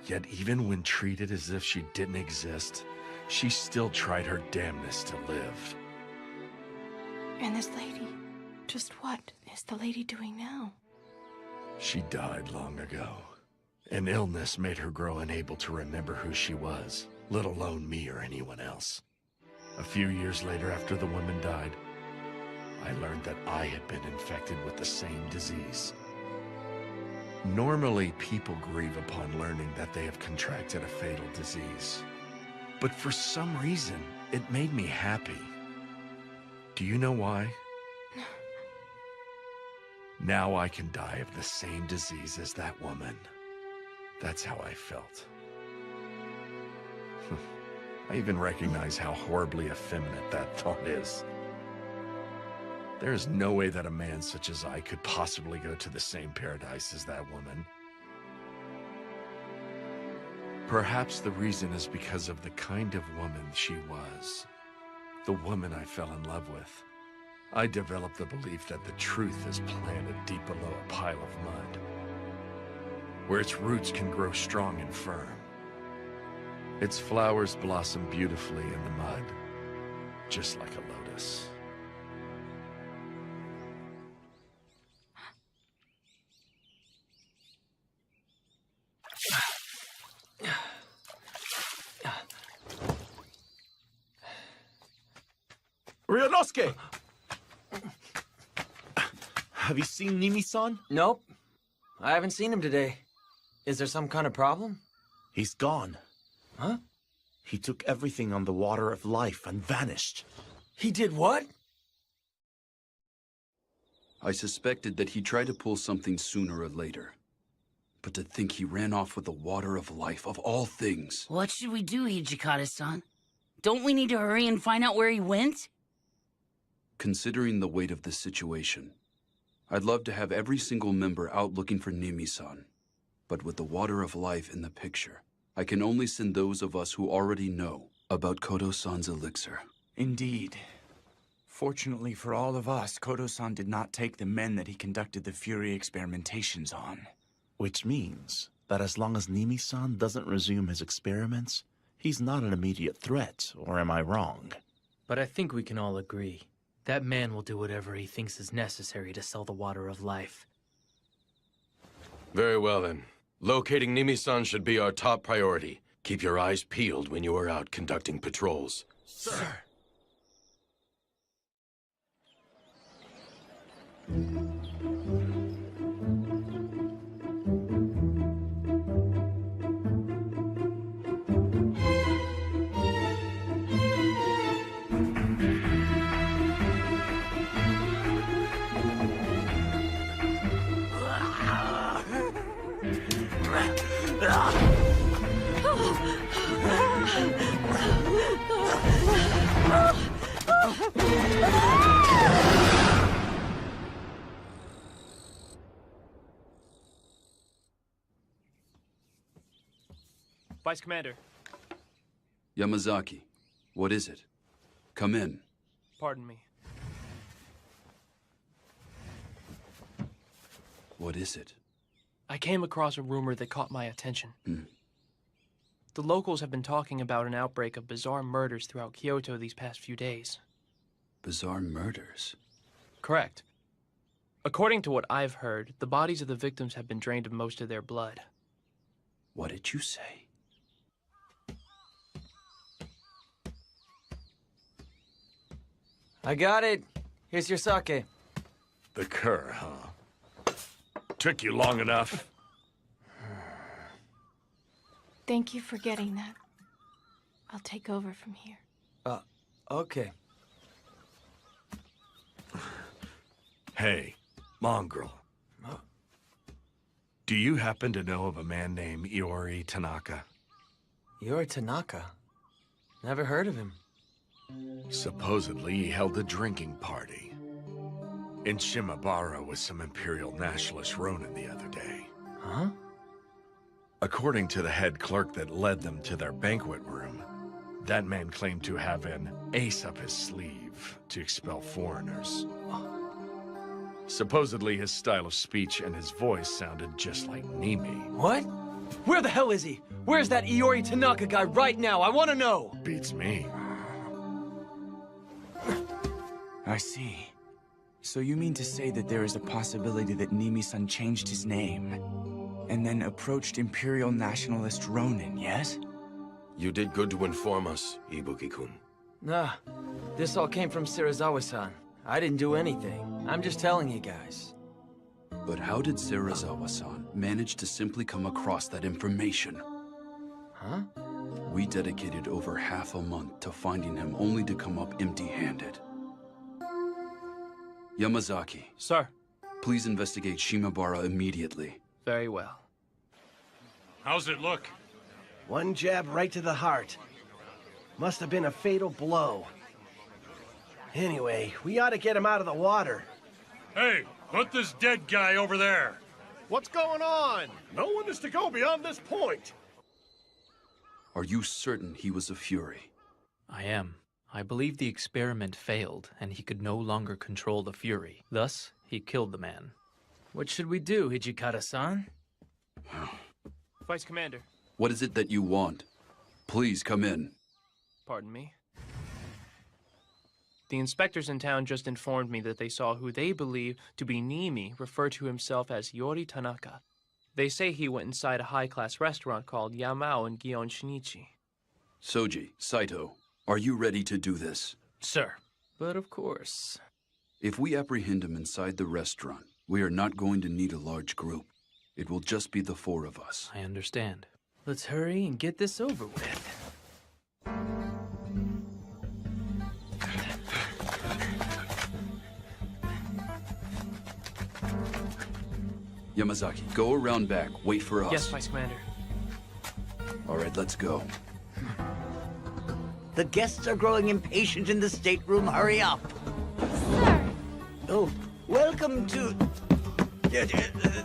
Yet even when treated as if she didn't exist, she still tried her damnedest to live. And this lady? Just what is the lady doing now? She died long ago. An illness made her grow unable to remember who she was, let alone me or anyone else. A few years later, after the woman died, I learned that I had been infected with the same disease. Normally, people grieve upon learning that they have contracted a fatal disease. But for some reason, it made me happy. Do you know why? Now I can die of the same disease as that woman. That's how I felt. I even recognize how horribly effeminate that thought is. There is no way that a man such as I could possibly go to the same paradise as that woman. Perhaps the reason is because of the kind of woman she was. The woman I fell in love with. I developed the belief that the truth is planted deep below a pile of mud, where its roots can grow strong and firm. Its flowers blossom beautifully in the mud, just like a lotus. Ryunosuke! Have you seen Nimi-san? Nope. I haven't seen him today. Is there some kind of problem? He's gone. Huh? He took everything on the water of life and vanished. He did what? I suspected that he tried to pull something sooner or later. But to think he ran off with the water of life, of all things. What should we do, Hijikata-san? Don't we need to hurry and find out where he went? Considering the weight of the situation, I'd love to have every single member out looking for Nimi-san. But with the water of life in the picture, I can only send those of us who already know about Kodo-san's elixir. Indeed. Fortunately for all of us, Kodo-san did not take the men that he conducted the Fury experimentations on. Which means that as long as Nimi-san doesn't resume his experiments, he's not an immediate threat, or am I wrong? But I think we can all agree. That man will do whatever he thinks is necessary to sell the water of life. Very well, then. Locating Nimi-san should be our top priority. Keep your eyes peeled when you are out conducting patrols. Sir. Vice Commander. Yamazaki, what is it? Come in. Pardon me. What is it? I came across a rumor that caught my attention. The locals have been talking about an outbreak of bizarre murders throughout Kyoto these past few days. Bizarre murders? Correct. According to what I've heard, the bodies of the victims have been drained of most of their blood. What did you say? I got it. Here's your sake. The cur, huh? Took you long enough. Thank you for getting that. I'll take over from here. Okay. Hey, mongrel. Do you happen to know of a man named Iori Tanaka? Iori Tanaka? Never heard of him. Supposedly, he held a drinking party in Shimabara with some Imperial Nationalist Ronin the other day. Huh? According to the head clerk that led them to their banquet room, that man claimed to have an ace up his sleeve to expel foreigners. Supposedly, his style of speech and his voice sounded just like Nimi. What? Where the hell is he? Where's that Iori Tanaka guy right now? I want to know! Beats me. I see. So you mean to say that there is a possibility that Nimi-san changed his name and then approached Imperial Nationalist Ronin, yes? You did good to inform us, Ibuki-kun. Nah, this all came from Serizawa-san. I didn't do anything. I'm just telling you guys. But how did Serizawa-san manage to simply come across that information? Huh? We dedicated over half a month to finding him only to come up empty-handed. Yamazaki. Sir. Please investigate Shimabara immediately. Very well. How's it look? One jab right to the heart. Must have been a fatal blow. Anyway, we ought to get him out of the water. Hey, put this dead guy over there. What's going on? No one is to go beyond this point. Are you certain he was a Fury? I am. I believe the experiment failed, and he could no longer control the Fury. Thus, he killed the man. What should we do, Hijikata-san? Vice Commander. What is it that you want? Please come in. Pardon me. The inspectors in town just informed me that they saw who they believe to be Nimi refer to himself as Iori Tanaka. They say he went inside a high-class restaurant called Yamao in Gion Shinichi. Soji, Saito, are you ready to do this? Sir. But of course. If we apprehend him inside the restaurant, we are not going to need a large group. It will just be the four of us. I understand. Let's hurry and get this over with. Yamazaki, go around back. Wait for us. Yes, Vice Commander. All right, let's go. The guests are growing impatient in the stateroom. Hurry up. Sir! Oh, welcome to...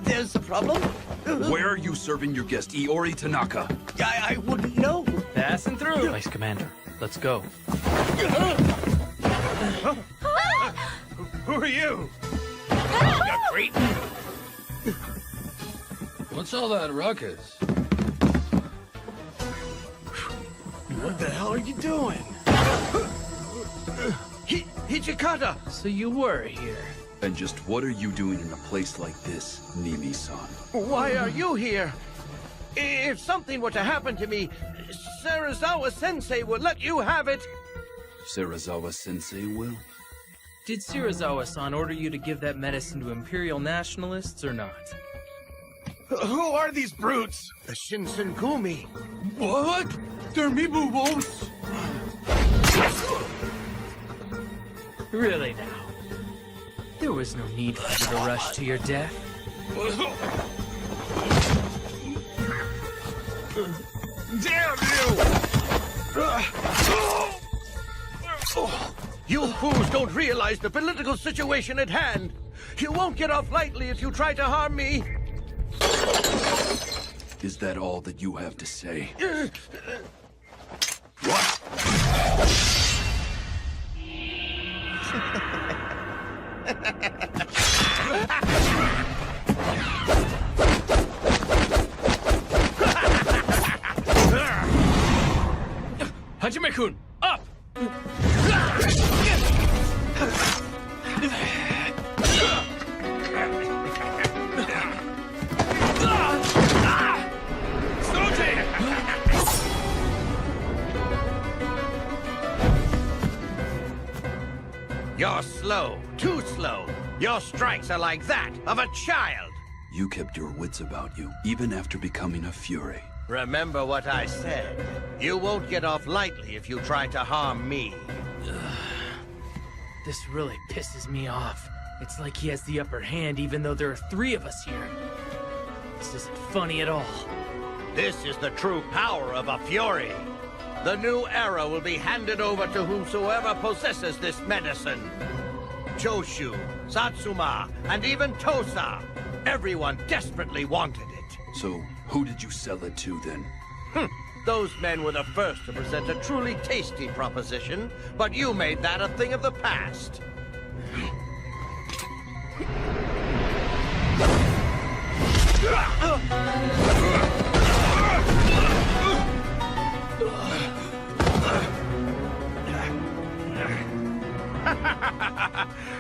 There's a problem? Where are you serving your guest, Iori Tanaka? I wouldn't know. Passing through. Vice Commander, let's go. Who are you? You cretin! What's all that ruckus? What the hell are you doing? Hijikata! So you were here. And just what are you doing in a place like this, Nimi-san? Why are you here? If something were to happen to me, Serizawa-sensei will let you have it. Serizawa-sensei will? Did Serizawa-san order you to give that medicine to Imperial nationalists or not? Who are these brutes? The Shinsengumi. What? They're Mibu wolves? Really now? There was no need for you to rush to your death. Damn you! You fools don't realize the political situation at hand. You won't get off lightly if you try to harm me. Is that all that you have to say? Hajime-kun, up! You're slow, too slow. Your strikes are like that of a child. You kept your wits about you, even after becoming a Fury. Remember what I said. You won't get off lightly if you try to harm me. This really pisses me off. It's like he has the upper hand even though there are 3 of us here. This isn't funny at all. This is the true power of a Fury. The new era will be handed over to whomsoever possesses this medicine. Choshu, Satsuma, and even Tosa. Everyone desperately wanted it. So, who did you sell it to then? Those men were the first to present a truly tasty proposition, but you made that a thing of the past.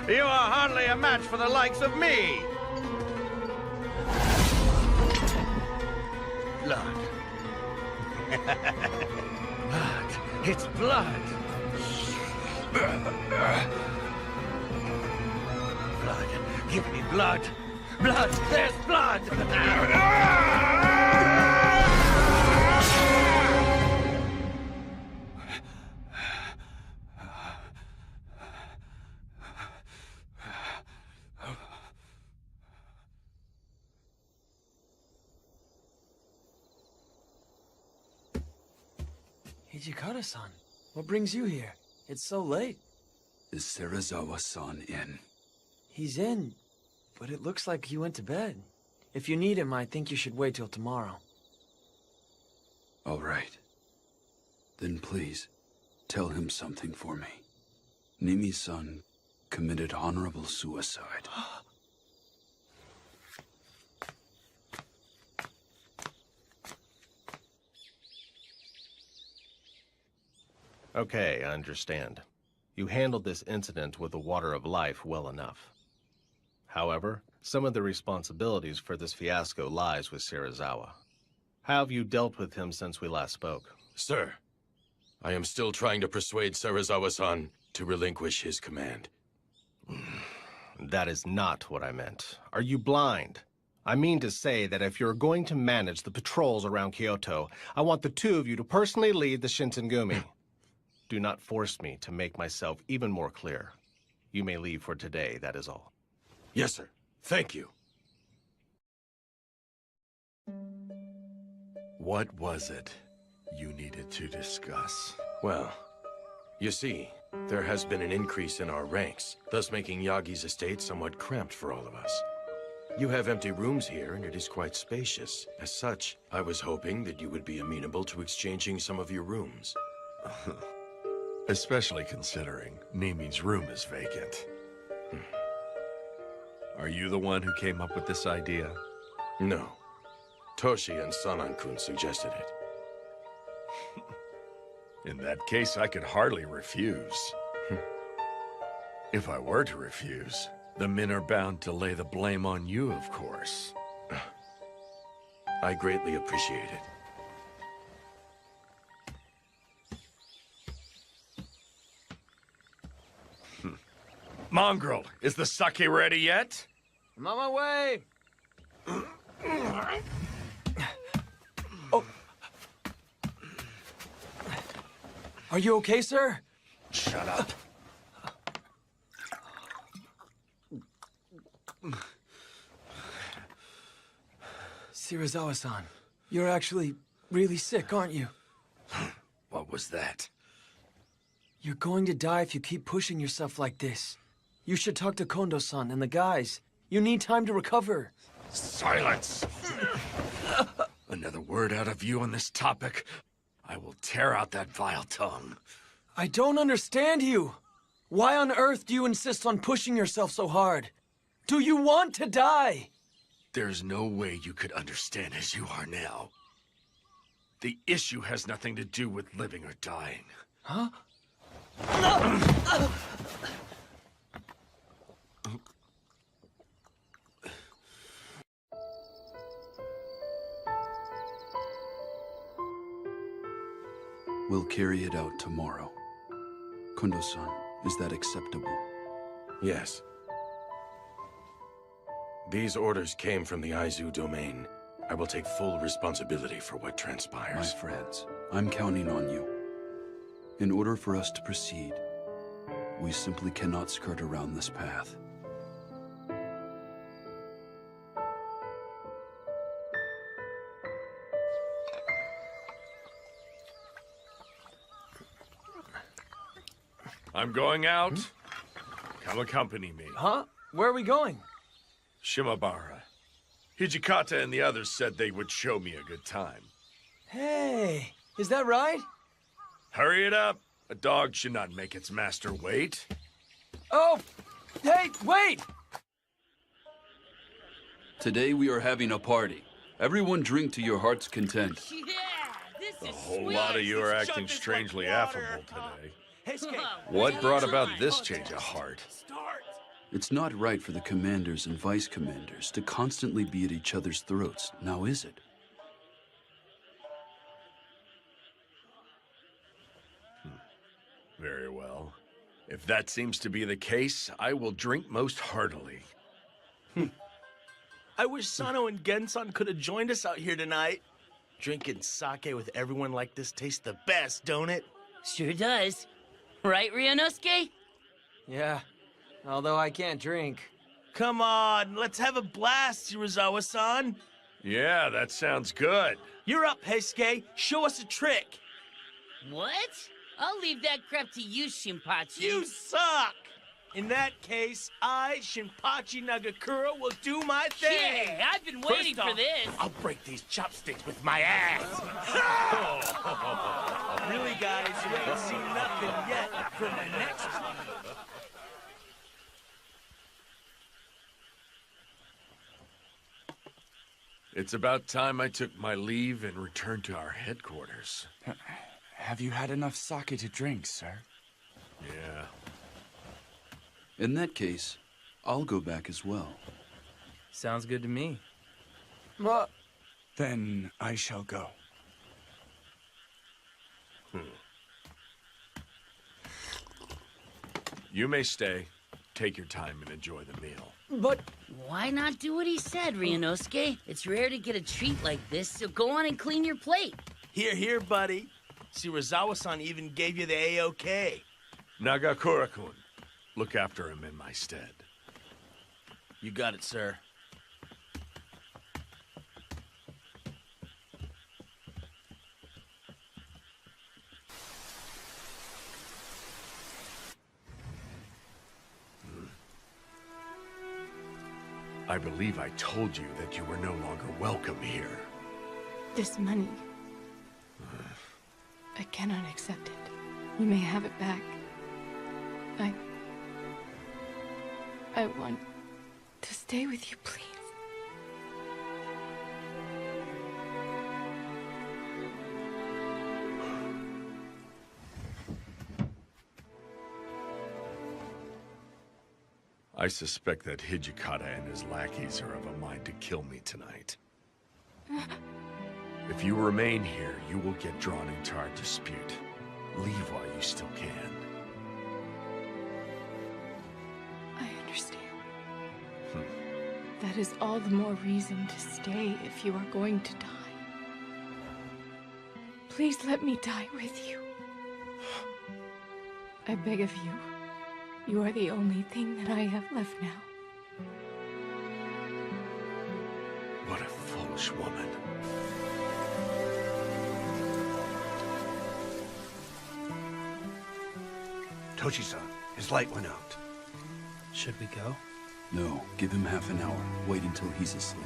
You are hardly a match for the likes of me. Blood. Blood. It's blood. Blood. Give me blood. Blood. There's blood. Hijikata-san, what brings you here? It's so late. Is Serizawa-san in? He's in, but it looks like he went to bed. If you need him, I think you should wait till tomorrow. All right. Then please, tell him something for me. Nimi-san committed honorable suicide. Okay, I understand. You handled this incident with the Water of Life well enough. However, some of the responsibilities for this fiasco lies with Serizawa. How have you dealt with him since we last spoke? Sir, I am still trying to persuade Serizawa-san to relinquish his command. That is not what I meant. Are you blind? I mean to say that if you're going to manage the patrols around Kyoto, I want the 2 of you to personally lead the Shinsengumi. Do not force me to make myself even more clear. You may leave for today, that is all. Yes, sir. Thank you. What was it you needed to discuss? Well, you see, there has been an increase in our ranks, thus making Yagi's estate somewhat cramped for all of us. You have empty rooms here, and it is quite spacious. As such, I was hoping that you would be amenable to exchanging some of your rooms. Especially considering Nimi's room is vacant. Are you the one who came up with this idea? No. Toshi and Sanan-kun suggested it. In that case, I could hardly refuse. If I were to refuse, the men are bound to lay the blame on you, of course. I greatly appreciate it. Mongrel, is the sake ready yet? I'm on my way! Oh. Are you okay, sir? Shut up. Shirazawa-san, you're actually really sick, aren't you? What was that? You're going to die if you keep pushing yourself like this. You should talk to Kondo-san and the guys. You need time to recover. Silence! Another word out of you on this topic, I will tear out that vile tongue. I don't understand you. Why on earth do you insist on pushing yourself so hard? Do you want to die? There's no way you could understand as you are now. The issue has nothing to do with living or dying. Huh? We'll carry it out tomorrow. Kondo-san, is that acceptable? Yes. These orders came from the Aizu domain. I will take full responsibility for what transpires. My friends, I'm counting on you. In order for us to proceed, we simply cannot skirt around this path. I'm going out. Come accompany me. Huh? Where are we going? Shimabara. Hijikata and the others said they would show me a good time. Hey, is that right? Hurry it up. A dog should not make its master wait. Oh, hey, wait! Today we are having a party. Everyone drink to your heart's content. A whole lot of you are acting strangely affable today. What brought about this change of heart? It's not right for the commanders and vice commanders to constantly be at each other's throats, now is it? Very well. If that seems to be the case, I will drink most heartily. I wish Sano and Gensan could have joined us out here tonight. Drinking sake with everyone like this tastes the best, don't it? Sure does. Right, Ryunosuke? Yeah, although I can't drink. Come on, let's have a blast, Shirazawa-san. Yeah, that sounds good. You're up, Heisuke. Show us a trick. What? I'll leave that crap to you, Shinpachi. You suck! In that case, I, Shinpachi Nagakura, will do my thing. Yeah, I've been waiting First for off, this. I'll break these chopsticks with my ass. Really, guys, you ain't seen nothing yet from the next one. It's about time I took my leave and returned to our headquarters. Have you had enough sake to drink, sir? Yeah. In that case, I'll go back as well. Sounds good to me. Then I shall go. You may stay. Take your time and enjoy the meal. But why not do what he said, Ryunosuke? It's rare to get a treat like this, so go on and clean your plate. Here, here, buddy. Shirazawa-san even gave you the A-OK. Nagakura-kun, look after him in my stead. You got it, sir. I believe I told you that you were no longer welcome here. This money. I cannot accept it. You may have it back. I want to stay with you, please. I suspect that Hijikata and his lackeys are of a mind to kill me tonight. If you remain here, you will get drawn into our dispute. Leave while you still can. I understand. That is all the more reason to stay if you are going to die. Please let me die with you. I beg of you. You are the only thing that I have left now. What a foolish woman. Toshi-san, his light went out. Should we go? No, give him half an hour. Wait until he's asleep.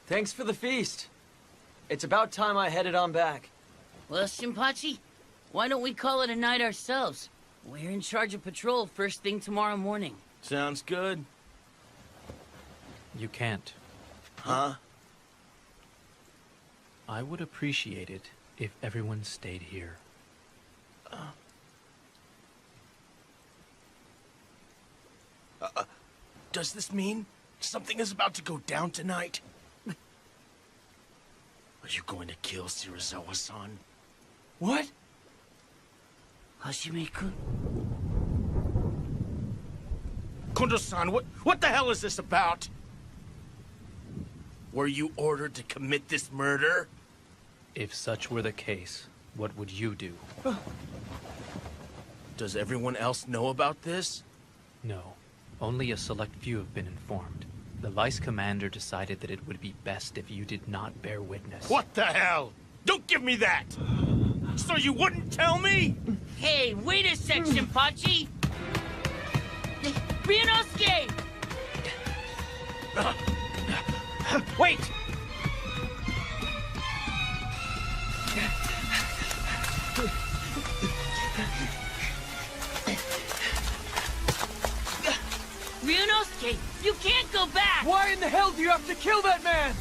Thanks for the feast. It's about time I headed on back. Well, Shinpachi, why don't we call it a night ourselves? We're in charge of patrol first thing tomorrow morning. Sounds good. You can't. Huh? I would appreciate it if everyone stayed here. Does this mean something is about to go down tonight? Are you going to kill Shirazawa-san? What? Hashime-kun? Kondo-san, what the hell is this about? Were you ordered to commit this murder? If such were the case, what would you do? Does everyone else know about this? No. Only a select few have been informed. The vice commander decided that it would be best if you did not bear witness. What the hell? Don't give me that! So you wouldn't tell me? Hey, wait a sec, Shinpachi! Ryunosuke! Wait! Ryunosuke, you can't go back! Why in the hell do you have to kill that man?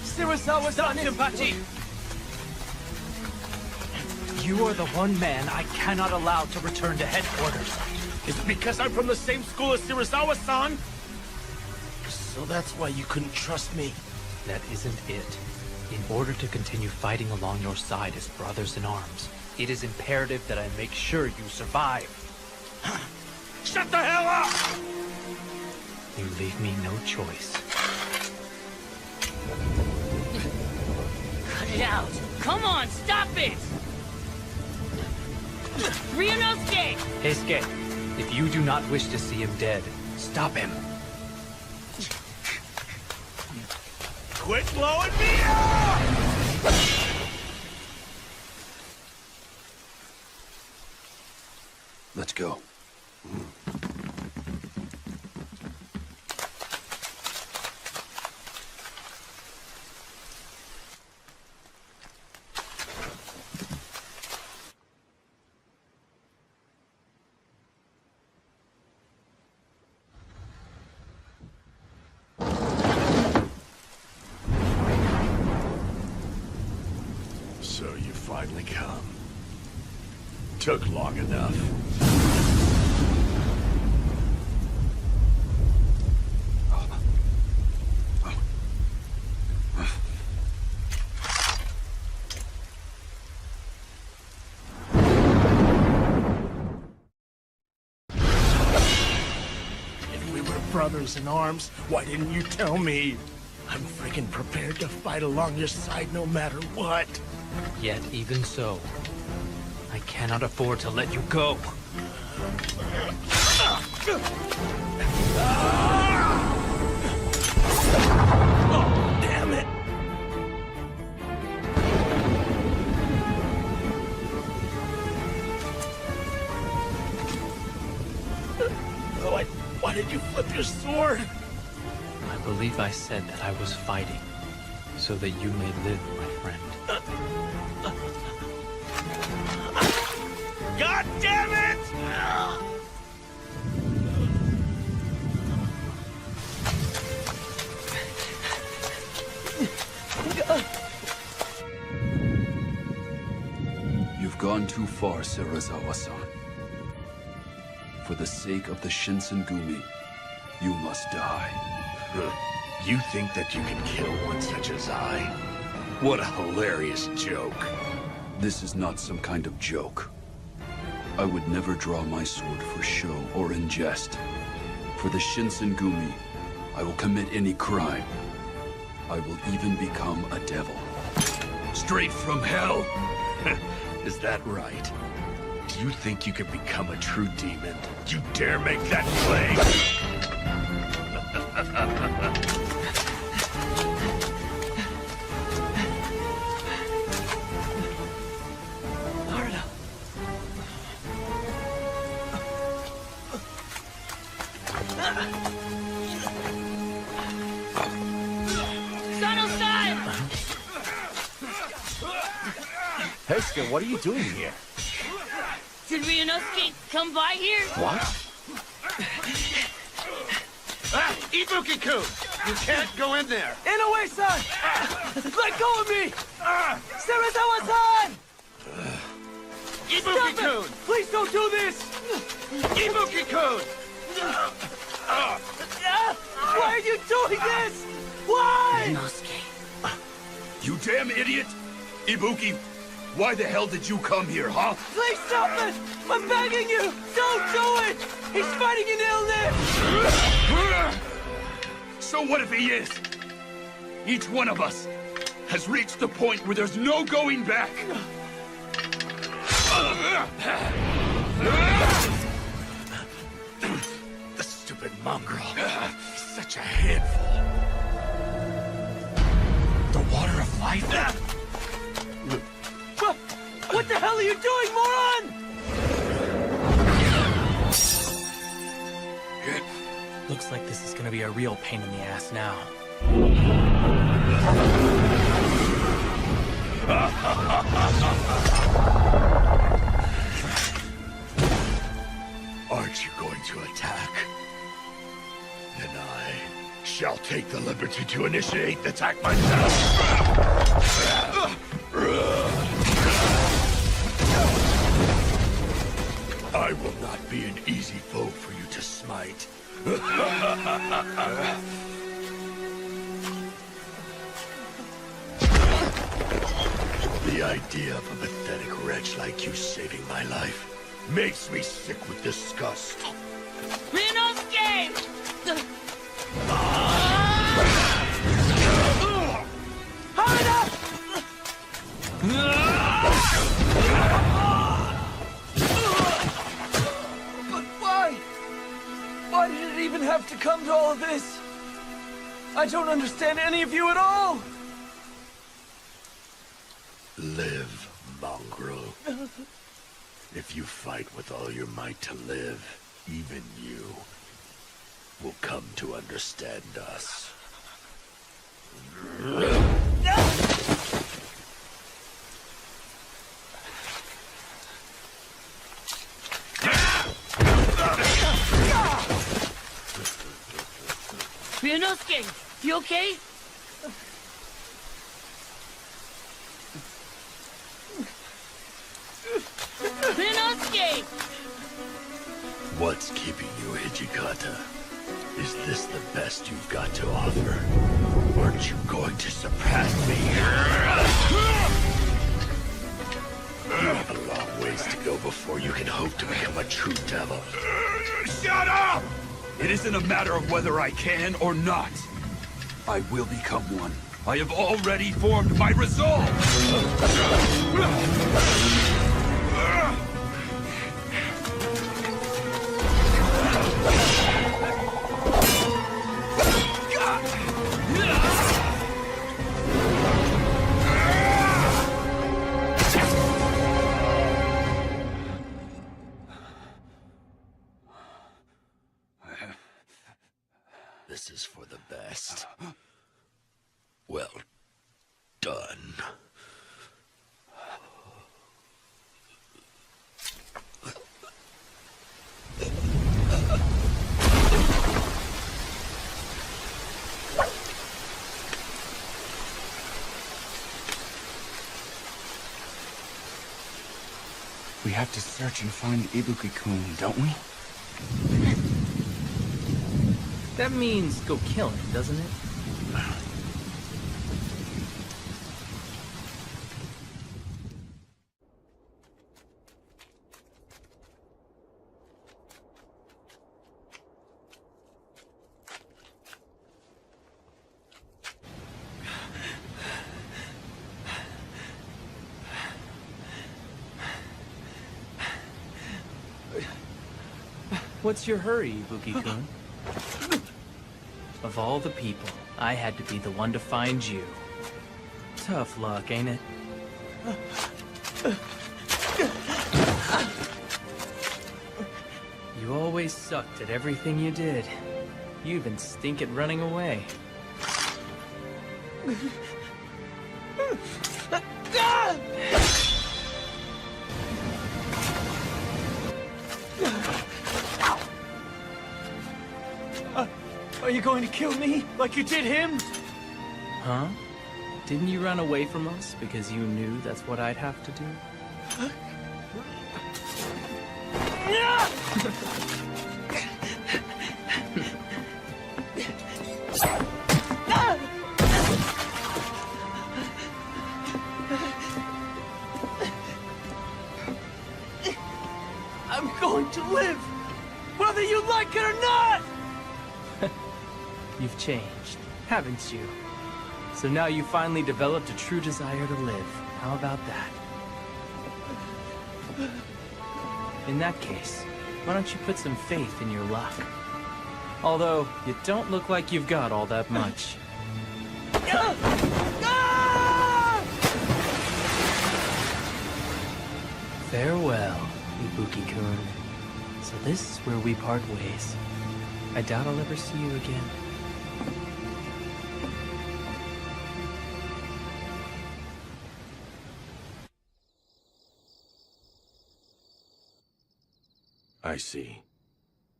Shirazawa-san is... Shinpachi! You are the one man I cannot allow to return to headquarters. Is it because I'm from the same school as Shirazawa-san? So that's why you couldn't trust me? That isn't it. In order to continue fighting along your side as brothers in arms, it is imperative that I make sure you survive. Shut the hell up! You leave me no choice. Cut it out! Come on, stop it! Ryunosuke! Heisuke, if you do not wish to see him dead, stop him. Quit blowing me up! Let's go. So you finally come. Took long enough. If we were brothers in arms, why didn't you tell me? I'm freaking prepared to fight along your side no matter what. Yet even so, I cannot afford to let you go. Oh, damn it! Why did you flip your sword? I believe I said that I was fighting, so that you may live, my friend. God damn it! too far, Serizawa-san. For the sake of the Shinsengumi, you must die. You think that you can kill one such as I? What a hilarious joke. This is not some kind of joke. I would never draw my sword for show or in jest. For the Shinsengumi, I will commit any crime. I will even become a devil. Straight from hell? Is that right? Do you think you could become a true demon? You dare make that claim? Heisuke, what are you doing here? Did Ryunosuke come by here? What? Ibuki-kun! You can't go in there! Inoue-san! Let go of me! Serizawa-san! Ibuki-kun! Please don't do this! Ibuki-kun! Why are you doing this? Why? Ryunosuke. You damn idiot! Ibuki, why the hell did you come here, huh? Please stop it! I'm begging you! Don't do it! He's fighting an illness! So what if he is? Each one of us has reached the point where there's no going back. The stupid mongrel. He's such a handful. The water of life? What the hell are you doing, moron? Looks like this is gonna be a real pain in the ass now. Aren't you going to attack? Then I shall take the liberty to initiate the attack myself. I will not be an easy foe for you to smite. The idea of a pathetic wretch like you saving my life makes me sick with disgust. Ryunosuke! Hurry But why? Why did it even have to come to all of this? I don't understand any of you at all! Live, mongrel. If you fight with all your might to live, even you will come to understand us. Ryunosuke, you okay? Ryunosuke! What's keeping you, Hijikata? Is this the best you've got to offer? Aren't you going to surpass me? You have a long ways to go before you can hope to become a true devil. Shut up! It isn't a matter of whether I can or not. I will become one. I have already formed my resolve! This is for the best. Well done. We have to search and find Ibuki-kun, don't we? That means go kill him, doesn't it? What's your hurry, Ibuki-kun? Of all the people, I had to be the one to find you. Tough luck, ain't it? You always sucked at everything you did. You even stink at running away. Are you going to kill me like you did him? Huh? Didn't you run away from us because you knew that's what I'd have to do? I'm going to live, whether you like it or not! You've changed, haven't you? So now you finally developed a true desire to live. How about that? In that case, why don't you put some faith in your luck? Although, you don't look like you've got all that much. Farewell, Ibuki-kun. So this is where we part ways. I doubt I'll ever see you again. I see.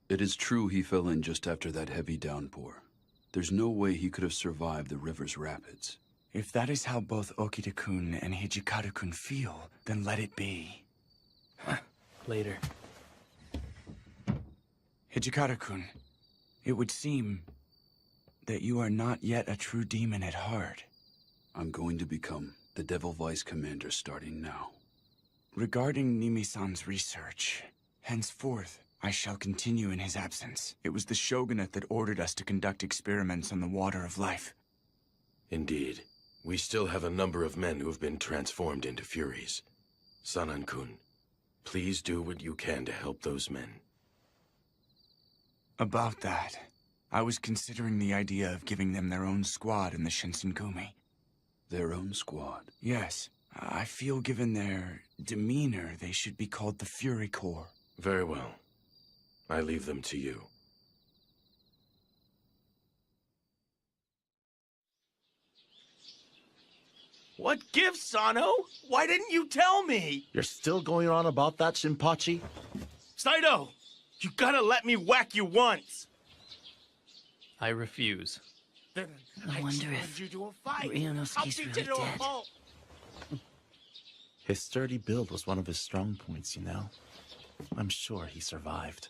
It is true he fell in just after that heavy downpour. There's no way he could have survived the river's rapids. If that is how both Okita-kun and Hijikata-kun feel, then let it be. Later. Hijikata-kun, it would seem that you are not yet a true demon at heart. I'm going to become the Devil Vice Commander starting now. Regarding Nimi-san's research, henceforth, I shall continue in his absence. It was the shogunate that ordered us to conduct experiments on the water of life. Indeed. We still have a number of men who have been transformed into Furies. Sanan-kun, please do what you can to help those men. About that, I was considering the idea of giving them their own squad in the Shinsengumi. Their own squad? Yes. I feel given their demeanor, they should be called the Fury Corps. Very well. I leave them to you. What gives, Sano? Why didn't you tell me? You're still going on about that, Shinpachi? Saito, you gotta let me whack you once. I refuse. Then I wonder if Ryunosuke's really dead. His sturdy build was one of his strong points, you know. I'm sure he survived.